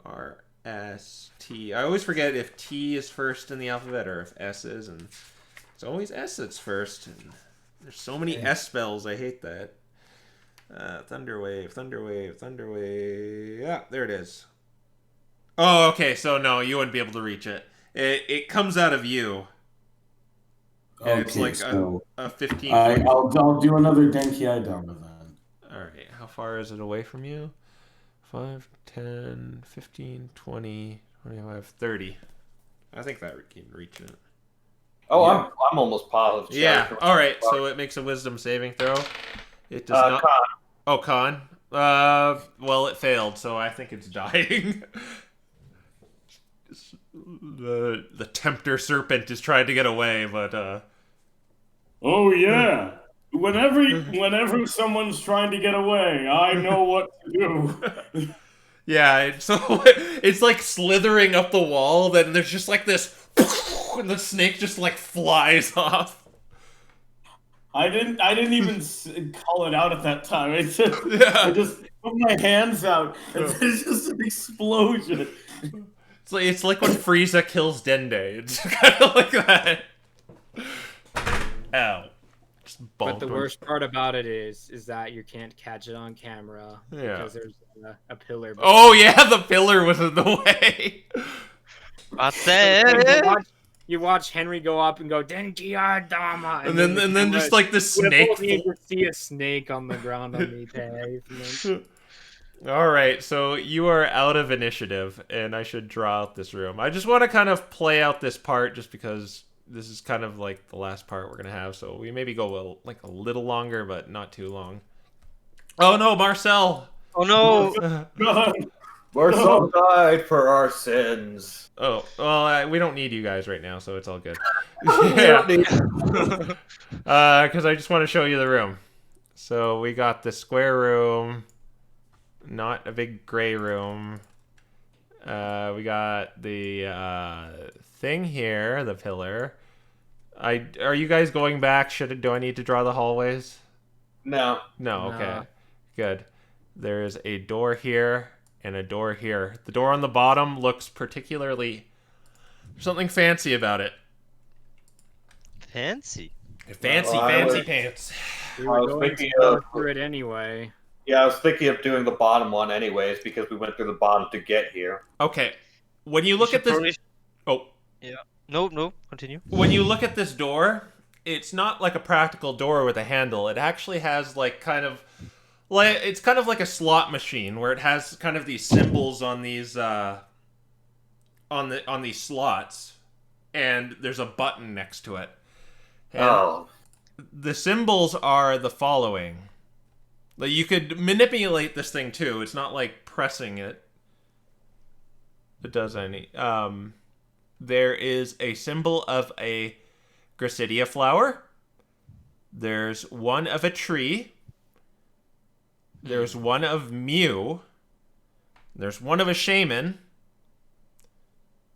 R-S-T. I always forget if T is first in the alphabet or if S is, and it's always S that's first. And there's so many S spells, I hate that. Thunderwave, Thunderwave, Thunderwave. Yeah, there it is. Oh, okay, so no, you wouldn't be able to reach it. It comes out of you. And it's like a 15 I'll do another Denki Aidama then. Alright, how far is it away from you? 5, 10, 15, 20, 25, 30. I think that can reach it. Oh, yeah. I'm almost positive. Yeah, alright, so it makes a wisdom saving throw. It does not... Con. Oh, con. Well, it failed, so I think it's dying. The tempter serpent is trying to get away, but Oh yeah. Whenever someone's trying to get away, I know what to do. yeah, so it's like slithering up the wall, then there's just like this and the snake just like flies off. I didn't even call it out at that time. I just put my hands out and it's just an explosion. It's like when Frieza kills Dende. It's kind of like that. Ow. But the worst part about it is that you can't catch it on camera because there's a pillar. Oh yeah, the pillar was in the way. What's that? You watch Henry go up and go Denki Aidama, and then just like the snake. You can see a snake on the ground on the pavement. All right, so you are out of initiative, and I should draw out this room. I just want to kind of play out this part, just because this is kind of like the last part we're gonna have. So we maybe go a little longer, but not too long. Oh no, Marcel! Oh no! Marcel died for our sins. Oh well, we don't need you guys right now, so it's all good. Yeah, because I just want to show you the room. So we got the square room. Not a big gray room. We got the thing here, the pillar. Are you guys going back? Do I need to draw the hallways? No. No, okay. Good. There's a door here and a door here. The door on the bottom looks particularly... There's something fancy about it. Fancy? Fancy pants. We were going to go through it anyway. Yeah, I was thinking of doing the bottom one anyways, because we went through the bottom to get here. Okay. When you look at this... Oh. Yeah. No, continue. When you look at this door, it's not like a practical door with a handle. It actually has like kind of like a slot machine where it has kind of these symbols on these on these slots, and there's a button next to it. And the symbols are the following. Like you could manipulate this thing too. It's not like pressing it. It does any. There is a symbol of a Gracidia flower. There's one of a tree. There's one of Mew. There's one of a shaman.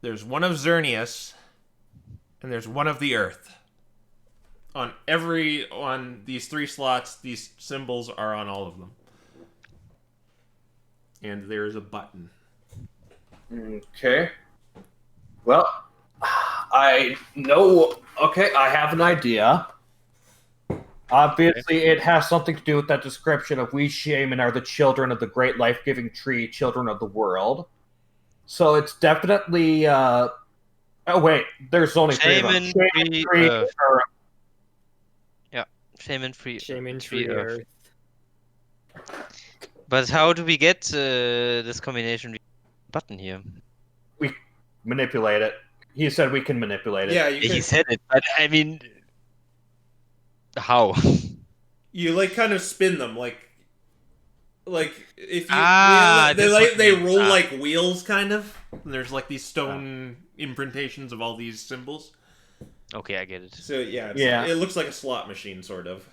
There's one of Xerneas. And there's one of the earth. On these 3 slots, these symbols are on all of them. And there's a button. Okay. Well, I know... Okay, I have an idea. Obviously, it has something to do with that description of we shaman are the children of the great life-giving tree, children of the world. So it's definitely. Oh wait, there's only three of them. Shaman free Tree, Earth. or- Yeah, shaman free. Shaman free Tree Earth. But how do we get this combination button here? we manipulate it. He said we can manipulate it. Yeah, you He can, said it, but I mean, how? you like kind of spin them like if you that's what they you mean. roll like wheels kind of. And there's like these stone imprintations of all these symbols. Okay, I get it. So yeah, it looks like a slot machine sort of.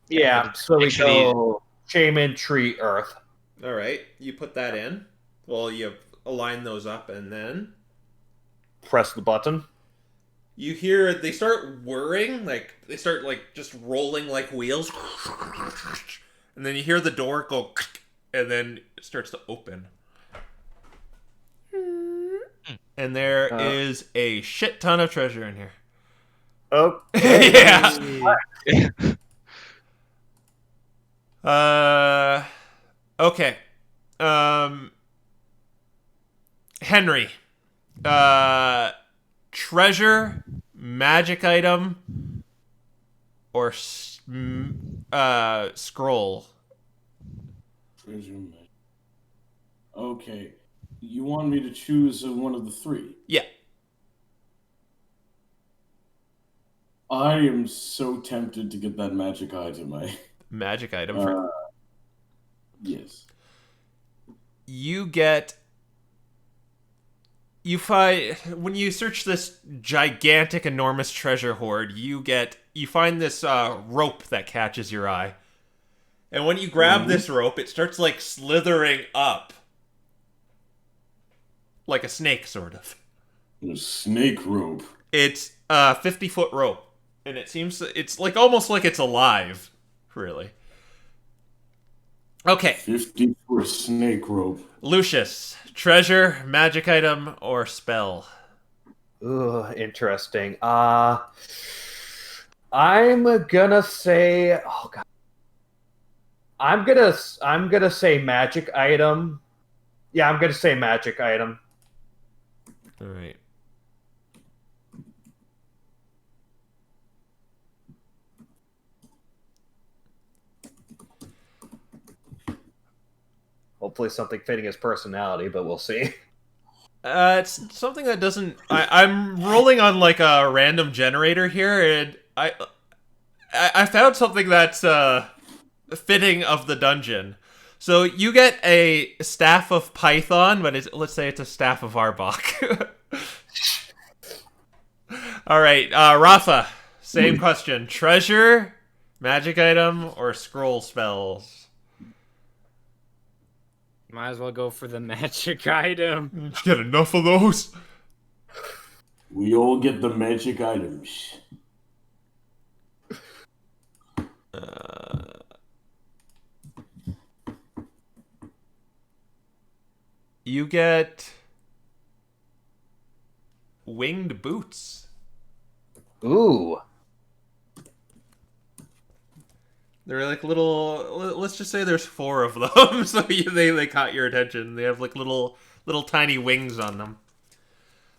Yeah, so we Actually- go shaman, tree, earth. All right, you put that in. Well, you align those up, and then Press the button. you hear they start whirring, like they start like just rolling like wheels, and then you hear the door go, and then it starts to open. And there is a shit ton of treasure in here. Oh, Yeah. Okay. Henry. Treasure, magic item, or scroll. Treasure magic. Okay. You want me to choose one of the three? Yeah. I am so tempted to get that magic item. Magic item. For... Yes. You find, when you search this gigantic, enormous treasure hoard, you find this rope that catches your eye. And when you grab this rope, it starts like slithering up. Like a snake, sort of. A snake rope. It's a 50-foot rope. And it's like almost like it's alive, really. Okay. 50 for a snake rope. Lucius, treasure, magic item, or spell? Ooh, interesting. I'm gonna say, oh god, I'm gonna say magic item. Yeah, I'm gonna say magic item. All right. Hopefully something fitting his personality, but we'll see. It's something that doesn't. I'm rolling on like a random generator here, and I found something that's fitting of the dungeon. So you get a staff of Python, but let's say it's a staff of Arbok. All right, Raffa, same question: treasure, magic item, or scroll spells? Might as well go for the magic item. Did you get enough of those? We all get the magic items. You get winged boots. Ooh. They're like little. Let's just say there's 4 of them, so they caught your attention. They have like little tiny wings on them.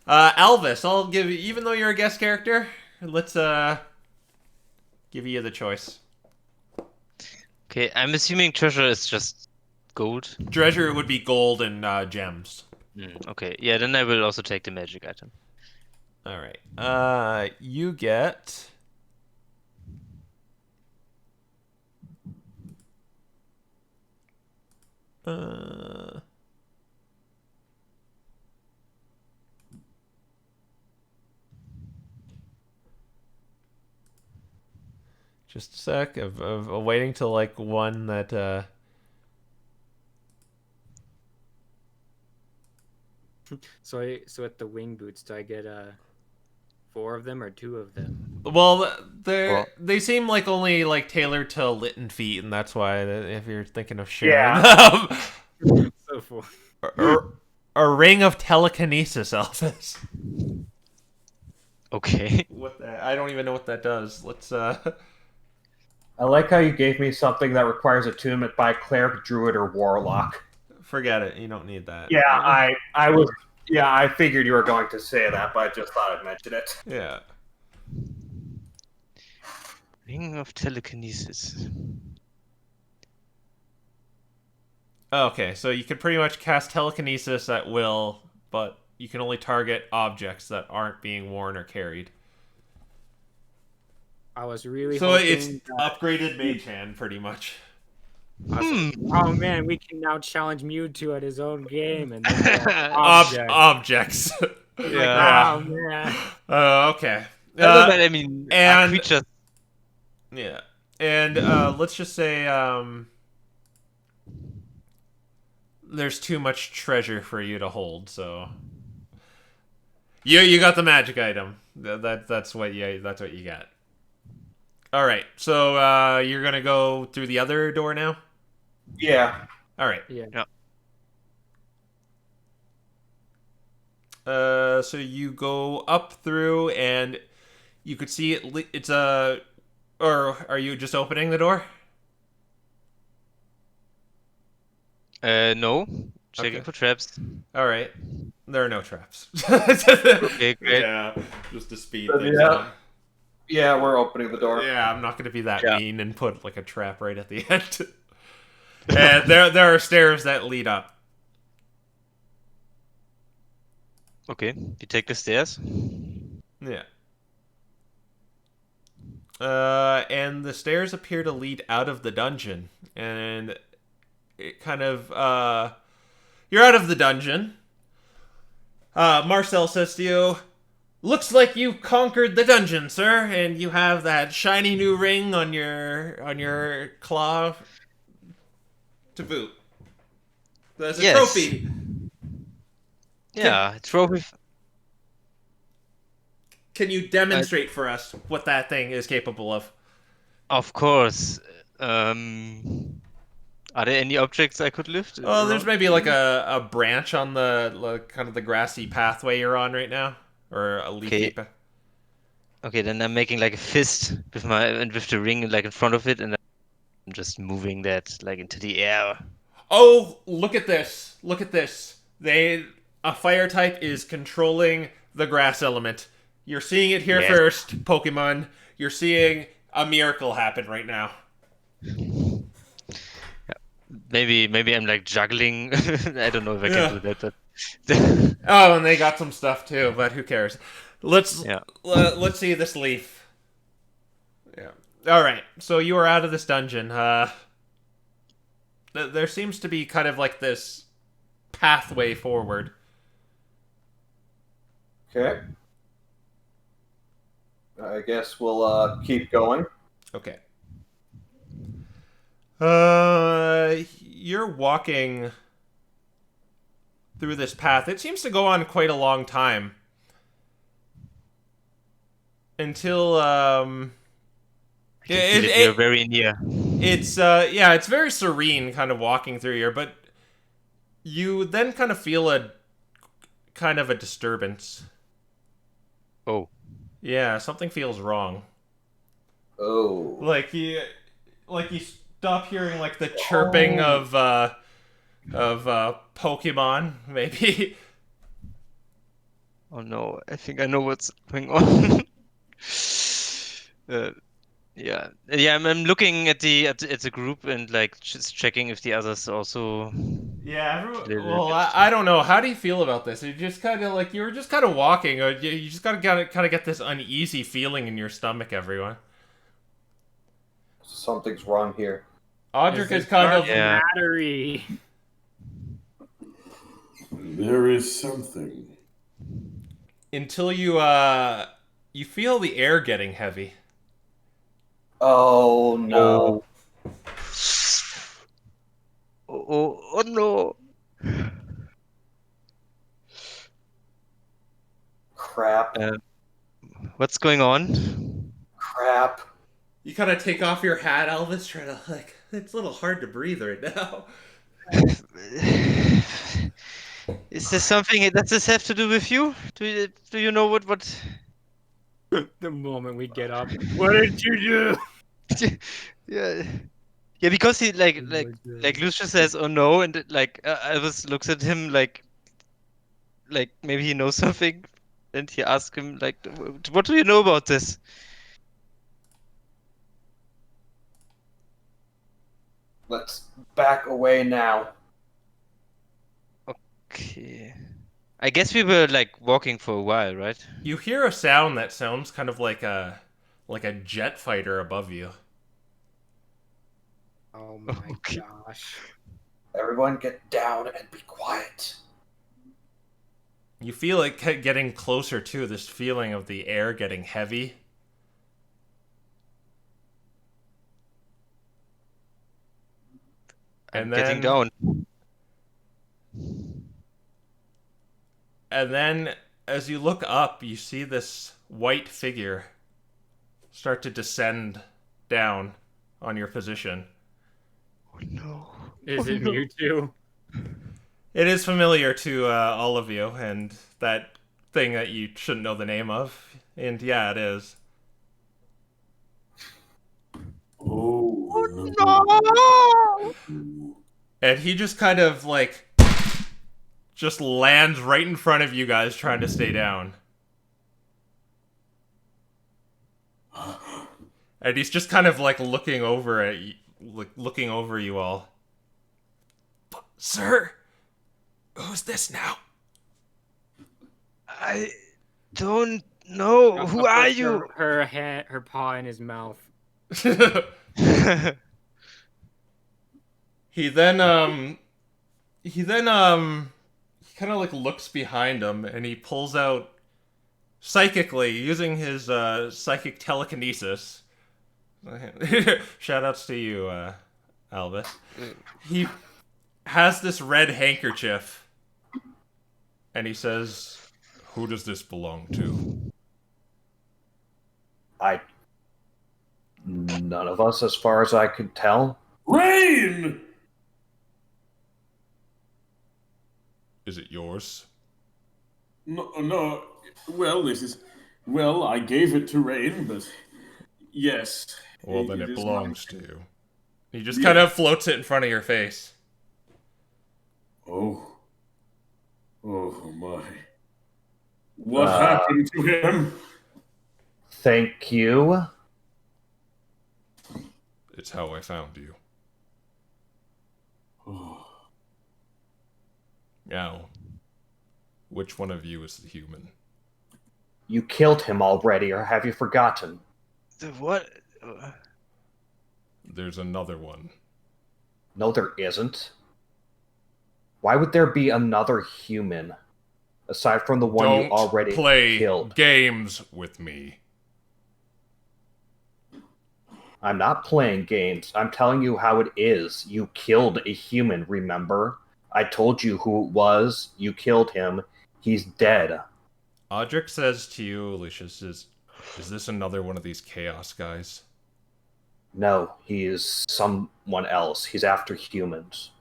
Alvis, I'll give you, even though you're a guest character, let's give you the choice. Okay, I'm assuming treasure is just gold. Treasure would be gold and gems. Okay, yeah, then I will also take the magic item. All right. You get. Just a sec of waiting till like one that So at the wing boots, do I get 4 of them or 2 of them? well they seem like only like tailored to Litten feet, and that's why if you're thinking of sharing them. So 4. A ring of telekinesis, Elvis. Okay. What that? I don't even know what that does. Let's I like how you gave me something that requires attunement by cleric, druid, or warlock. Forget it. You don't need that. Yeah, I figured you were going to say that, but I just thought I'd mention it. Yeah. Ring of telekinesis. Okay, so you can pretty much cast telekinesis at will, but you can only target objects that aren't being worn or carried. I was really So hoping it's that- upgraded Mage Hand, pretty much. Oh man, we can now challenge Mewtwo at his own game and then object. Objects. Yeah. Oh man. Okay. I mean, and- creatures. Yeah. And let's just say there's too much treasure for you to hold, so you got the magic item. That's what you got. All right. So you're going to go through the other door now? Yeah. All right. Yeah. So you go up through and you could see it's a... Or are you just opening the door? No. Checking Okay. for traps. All right. There are no traps. Okay, great. Yeah, just to speed So, things yeah. up. Yeah, we're opening the door. Yeah, I'm not going to be that Yeah. mean and put like a trap right at the end. And there are stairs that lead up. Okay, you take the stairs. Yeah. And the stairs appear to lead out of the dungeon, and it kind of you're out of the dungeon. Marcel says to you, "Looks like you conquered the dungeon, sir, and you have that shiny new ring on your claw to boot. There's a Yes. trophy. Yeah, trophy. Can you demonstrate for us what that thing is capable of?" Of course. Are there any objects I could lift? Oh, there's around? maybe like a branch on the kind of the grassy pathway you're on right now, or a leafy. Okay. Okay, then I'm making like a fist with the ring like in front of it, and I'm just moving that like into the air. Oh, look at this! Look at this! A fire type is controlling the grass element. You're seeing it here Yes. first, Pokemon. You're seeing a miracle happen right now. Maybe I'm like juggling. I don't know if I Yeah. can do that, but Oh, and they got some stuff too, but who cares? Let's Yeah. let's see this leaf. Yeah. All right. So you are out of this dungeon. There seems to be kind of like this pathway forward. Okay. I guess we'll keep going. Okay. You're walking through this path. It seems to go on quite a long time. Until you're very near. it's it's very serene kind of walking through here, but you then kind of feel a disturbance. Oh, Yeah, something feels wrong. Oh. Like you stop hearing like the chirping of Pokemon, maybe. oh no! I think I know what's going on. Yeah. I'm looking at the group and like just checking if the others also. Yeah, everyone. Little Well, bit. I don't know. How do you feel about this? You just kind of like you were just kind of walking, or you just gotta kind of get this uneasy feeling in your stomach. Everyone. Something's wrong here. Audric is kind of Yeah. Battery. There is something. until you feel the air getting heavy. Oh no. Oh no! Crap. What's going on? Crap. You kind of take off your hat, Elvis, trying to like. It's a little hard to breathe right now. Is this something? Does this have to do with you? Do you know what? The moment we get up. What did you do? Yeah. Yeah, because he like Lucius says, "Oh no," and Albus looks at him like maybe he knows something, and he asks him like, "What do you know about this?" Let's back away now. Okay. I guess we were like walking for a while, right? You hear a sound that sounds kind of like a jet fighter above you. Oh my Okay. gosh. Everyone get down and be quiet. You feel it getting closer to this feeling of the air getting heavy. I'm getting down. And then, as you look up, you see this white figure start to descend down on your position. Oh no. Is it Mewtwo? It is familiar to all of you, and that thing that you shouldn't know the name of. And yeah, it is. Oh no! And he just kind of like just lands right in front of you guys trying to stay down. And he's just kind of like looking over at you, looking over you all. But, sir, who's this now? I don't know. Who are you? Her paw in his mouth. He kind of like looks behind him and he pulls out psychically using his psychic telekinesis. Shoutouts to you, Albus. He has this red handkerchief and he says, "Who does this belong to?" None of us, as far as I could tell. Rain! Is it yours? No. Well, Well, I gave it to Rain, but yes. Well, then it is belongs to you. He just Yeah. kind of floats it in front of your face. Oh. Oh my. What happened to him? Thank you. It's how I found you. Oh. Now, which one of you is the human? You killed him already, or have you forgotten? What? There's another one. No, there isn't. Why would there be another human, aside from the one you already play killed? games with me. I'm not playing games. I'm telling you how it is. You killed a human, remember? I told you who it was. You killed him. He's dead. Audric says to you, Lucius, is this another one of these chaos guys? No, he is someone else. He's after humans.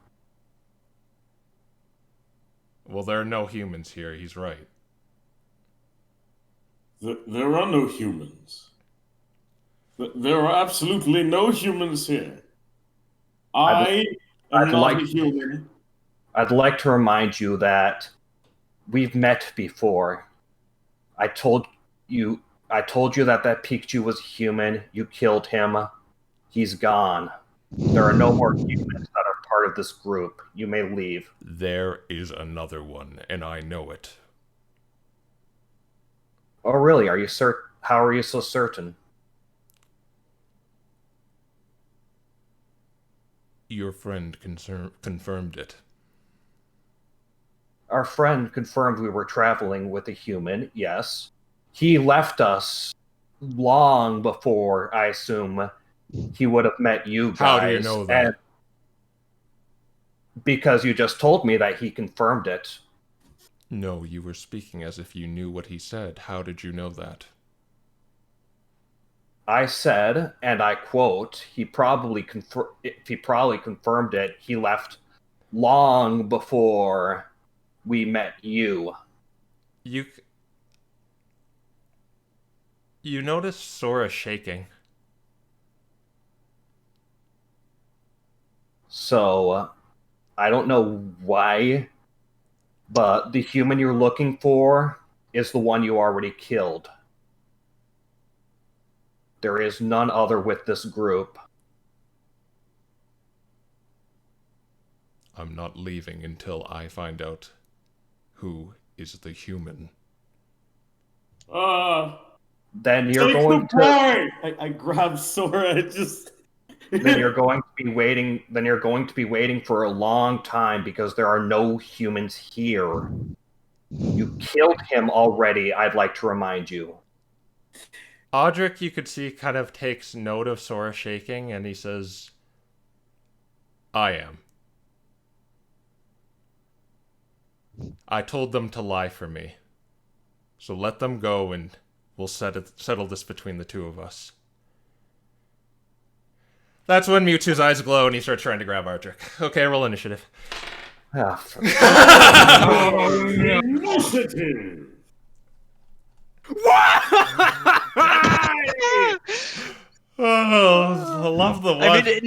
Well, there are no humans here. He's right. There are no humans. There are absolutely no humans here. I am not a human. I'd like to remind you that we've met before. I told you that Pikachu was human. You killed him. He's gone. There are no more humans that are part of this group. You may leave. There is another one, and I know it. Oh, really? Are you certain? How are you so certain? Your friend confirmed it. Our friend confirmed we were traveling with a human, yes. He left us long before, I assume, he would have met you guys. How do you know that? And because you just told me that he confirmed it. No, you were speaking as if you knew what he said. How did you know that? I said, and I quote, if he probably confirmed it, he left long before we met you. You notice Sora shaking. So, I don't know why, but the human you're looking for is the one you already killed. There is none other with this group. I'm not leaving until I find out who is the human. Then you're Take going the to. boy! I grab Sora and just. Then you're going to be waiting. Then you're going to be waiting for a long time because there are no humans here. You killed him already. I'd like to remind you. Audric, you could see, kind of takes note of Sora shaking, and he says, I am. I told them to lie for me. So let them go, and we'll settle this between the two of us. That's when Mewtwo's eyes glow, and he starts trying to grab Audric. Okay, roll initiative. Initiative! Oh, I love the one. I mean,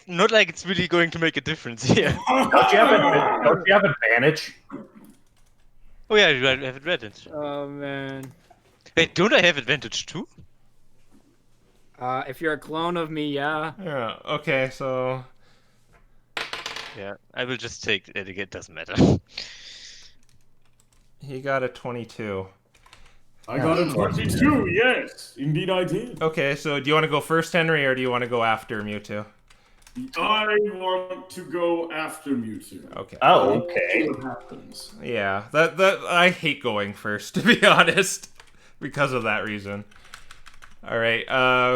not like it's really going to make a difference here. Don't you have advantage? Oh yeah, you have advantage. Oh man. Wait, don't I have advantage too? If you're a clone of me, yeah. Yeah, okay, so... Yeah, I will just take it. It doesn't matter. He got a 22. I got a 22, yes! Indeed I did. Okay, so do you want to go first, Henry, or do you want to go after Mewtwo? I want to go after Mewtwo. Okay. Oh, okay. See what happens. Yeah, that I hate going first, to be honest, because of that reason. All right,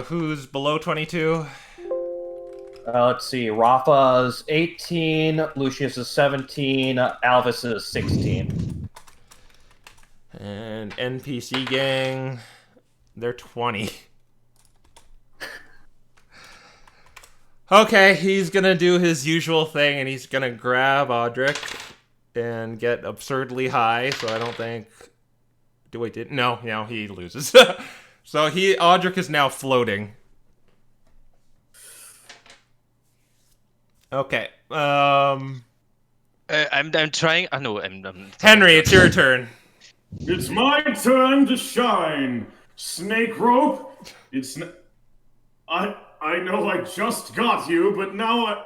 who's below 22? Let's see. Raffa's 18, Lucius is 17, Alvis is 16. And NPC gang, they're 20. Okay, he's gonna do his usual thing, and he's gonna grab Audric and get absurdly high. So I don't think. No, he loses. So Audric is now floating. Okay. I'm trying. Oh no, I'm Henry, it's your turn. It's my turn to shine. Snake rope. I know I just got you, but now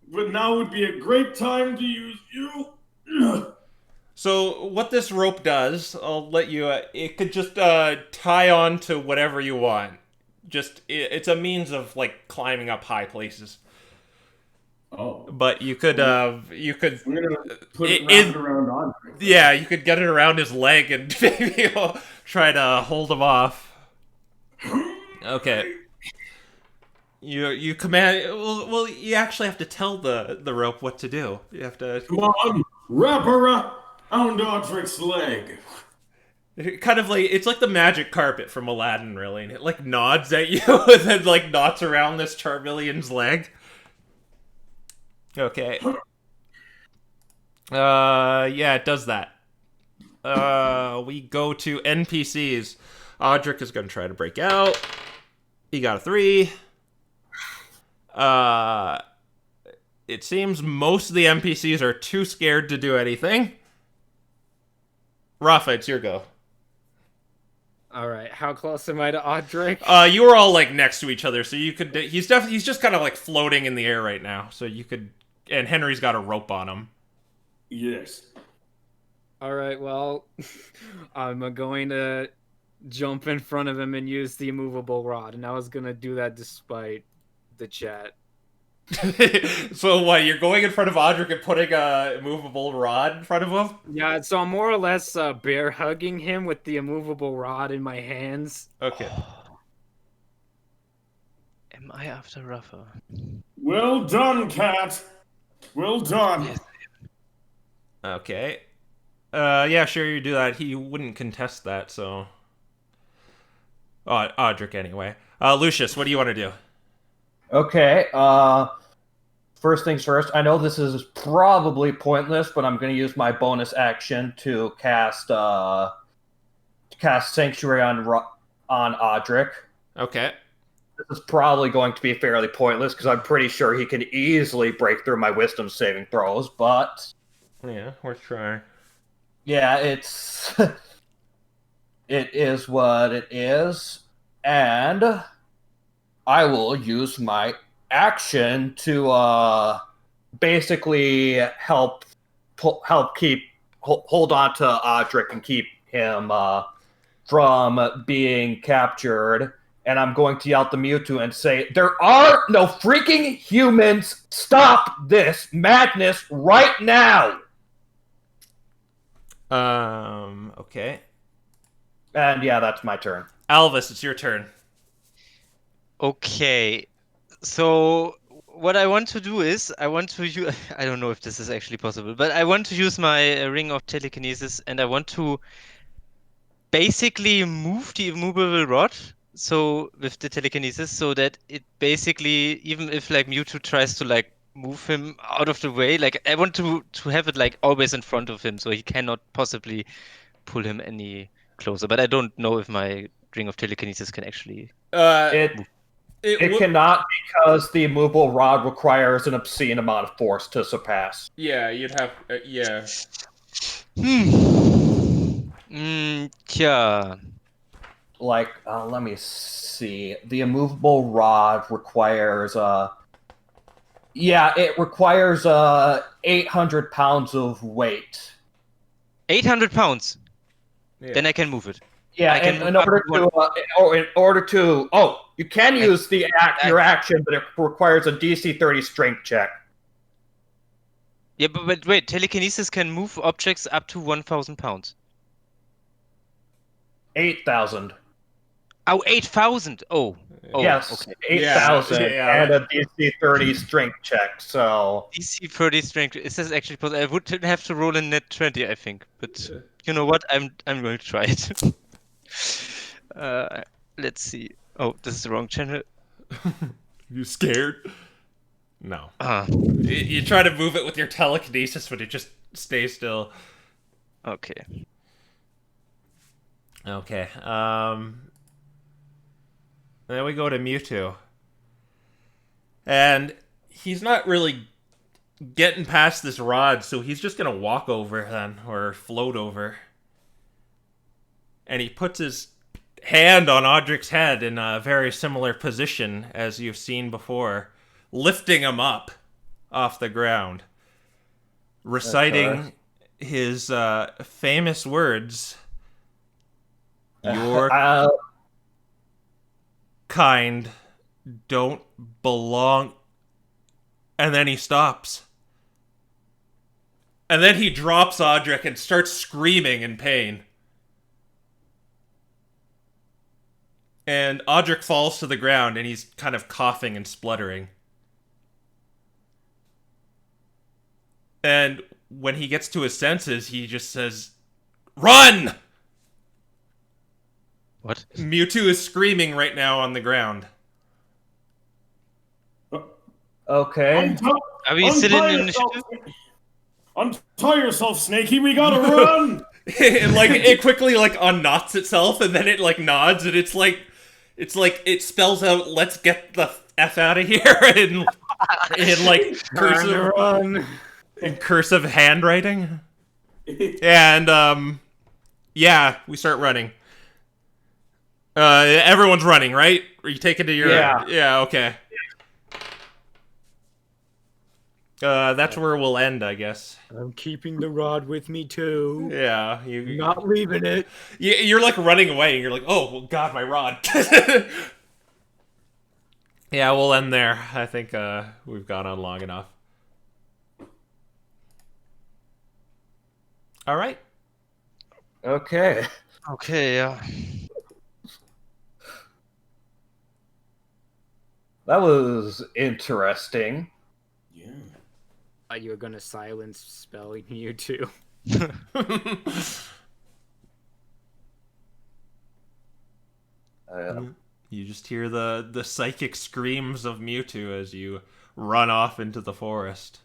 would be a great time to use you. So what this rope does, I'll let you. It could just tie on to whatever you want. It's a means of like climbing up high places. Oh. But you could. We're gonna put it around Andre. Yeah, you could get it around his leg and maybe try to hold him off. Okay. You command. Well, you actually have to tell the rope what to do. You have to. Come on, wrap around Audric's leg. Kind of like it's like the magic carpet from Aladdin, really. And it like nods at you and then like knots around this Charmeleon's leg. Okay. Yeah, it does that. We go to NPCs. Audric is going to try to break out. He got a 3. It seems most of the NPCs are too scared to do anything. Raffa, it's your go. All right, how close am I to Audric? You were all like next to each other, so you could. He's just kind of like floating in the air right now, so you could. And Henry's got a rope on him. Yes. All right, well, I'm going to jump in front of him and use the immovable rod, and I was gonna do that despite the chat. So what? You're going in front of Audric and putting a immovable rod in front of him? Yeah, so I'm more or less bear hugging him with the immovable rod in my hands. Okay. Am I after Raffa? Well done, cat. Well done. Yes. Okay. Yeah, sure, you do that. He wouldn't contest that, so. Oh, Audric, anyway. Lucius, what do you want to do? Okay, first things first, I know this is probably pointless, but I'm going to use my bonus action to cast Sanctuary on Audric. Okay. this is probably going to be fairly pointless because I'm pretty sure he can easily break through my wisdom saving throws, but Yeah, worth trying. yeah, it's it is what it is, and I will use my action to basically help keep hold on to Audric and keep him from being captured. And I'm going to yell at the Mewtwo and say, "There are no freaking humans! Stop this madness right now!" Okay. And yeah, that's my turn. Alvis, it's your turn. Okay, so what I want to do is I want to use. I don't know if this is actually possible, but I want to use my ring of telekinesis, and I want to basically move the immovable rod. So with the telekinesis, so that it basically, even if like Mewtwo tries to like move him out of the way, like I want to have it like always in front of him, so he cannot possibly pull him any closer. But I don't know if my ring of telekinesis can actually. It cannot, because the immovable rod requires an obscene amount of force to surpass. Yeah, you'd have. Yeah. Yeah. Like, let me see. The immovable rod requires it requires 800 pounds of weight. 800 pounds. Yeah. Then I can move it. Yeah, in order to you can use your action, but it requires a DC 30 strength check. Yeah, but wait, telekinesis can move objects up to 1,000 pounds. 8,000. Oh, 8,000. Oh, yes, okay. 8,000 Yeah. and a DC 30 strength check. So DC 30 strength. Is this actually possible? I would have to roll a net 20, I think. But you know what? I'm going to try it. Let's see. Oh, this is the wrong channel. You scared? No. You try to move it with your telekinesis, but it just stays still. Okay. Okay. Then we go to Mewtwo. And he's not really getting past this rod, so he's just gonna walk over then, or float over. And he puts his hand on Audric's head in a very similar position as you've seen before, lifting him up off the ground, reciting his famous words. Your kind don't belong. And then he stops. And then he drops Audric and starts screaming in pain. And Audric falls to the ground and he's kind of coughing and spluttering. And when he gets to his senses, he just says, "Run!" What? Mewtwo is screaming right now on the ground. okay. Are we still in initiative? Untie yourself, Snakey. We gotta run. It quickly unknots itself, and then it nods, and it's like it spells out "Let's get the f out of here" in cursive handwriting. And yeah, we start running. Everyone's running, right? Are you taking to your? Yeah. Okay. That's where we'll end, I guess. I'm keeping the rod with me too. Yeah, you Not leaving it. You're running away, and you're like, "Oh, well, God, my rod." Yeah, we'll end there. I think we've gone on long enough. All right. Okay. Okay, yeah. That was interesting. Yeah. You were gonna silence spelling you too. You just hear the psychic screams of Mewtwo as you run off into the forest.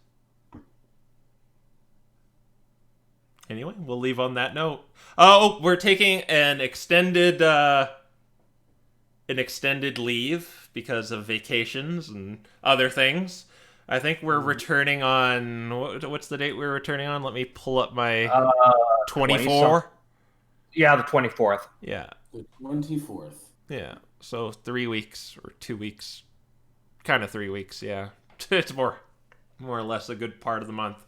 Anyway, we'll leave on that note. Oh, we're taking an extended an extended leave because of vacations and other things. I think we're returning on what's the date we're returning on? Let me pull up my 24. Yeah, the 24th. Yeah. The 24th. Yeah. So 3 weeks or 2 weeks. Kind of 3 weeks, yeah. It's more or less a good part of the month.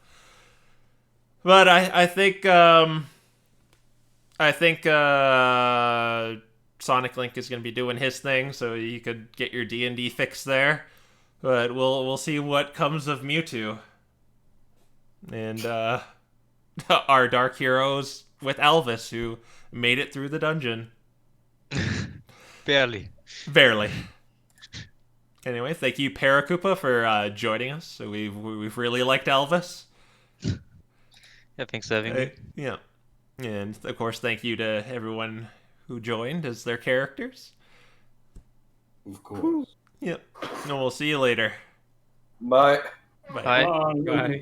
But I think Sonic Link is going to be doing his thing, so you could get your D&D fix there. But we'll see what comes of Mewtwo. And our Dark Heroes with Elvis, who made it through the dungeon. Barely. Barely. Anyway, thank you, Paracupa, for joining us. So we've really liked Elvis. Yeah, thanks for having me. Yeah. And, of course, thank you to everyone who joined as their characters. Of course. Yep. And we'll see you later. Bye. Bye. Bye. Bye. Bye.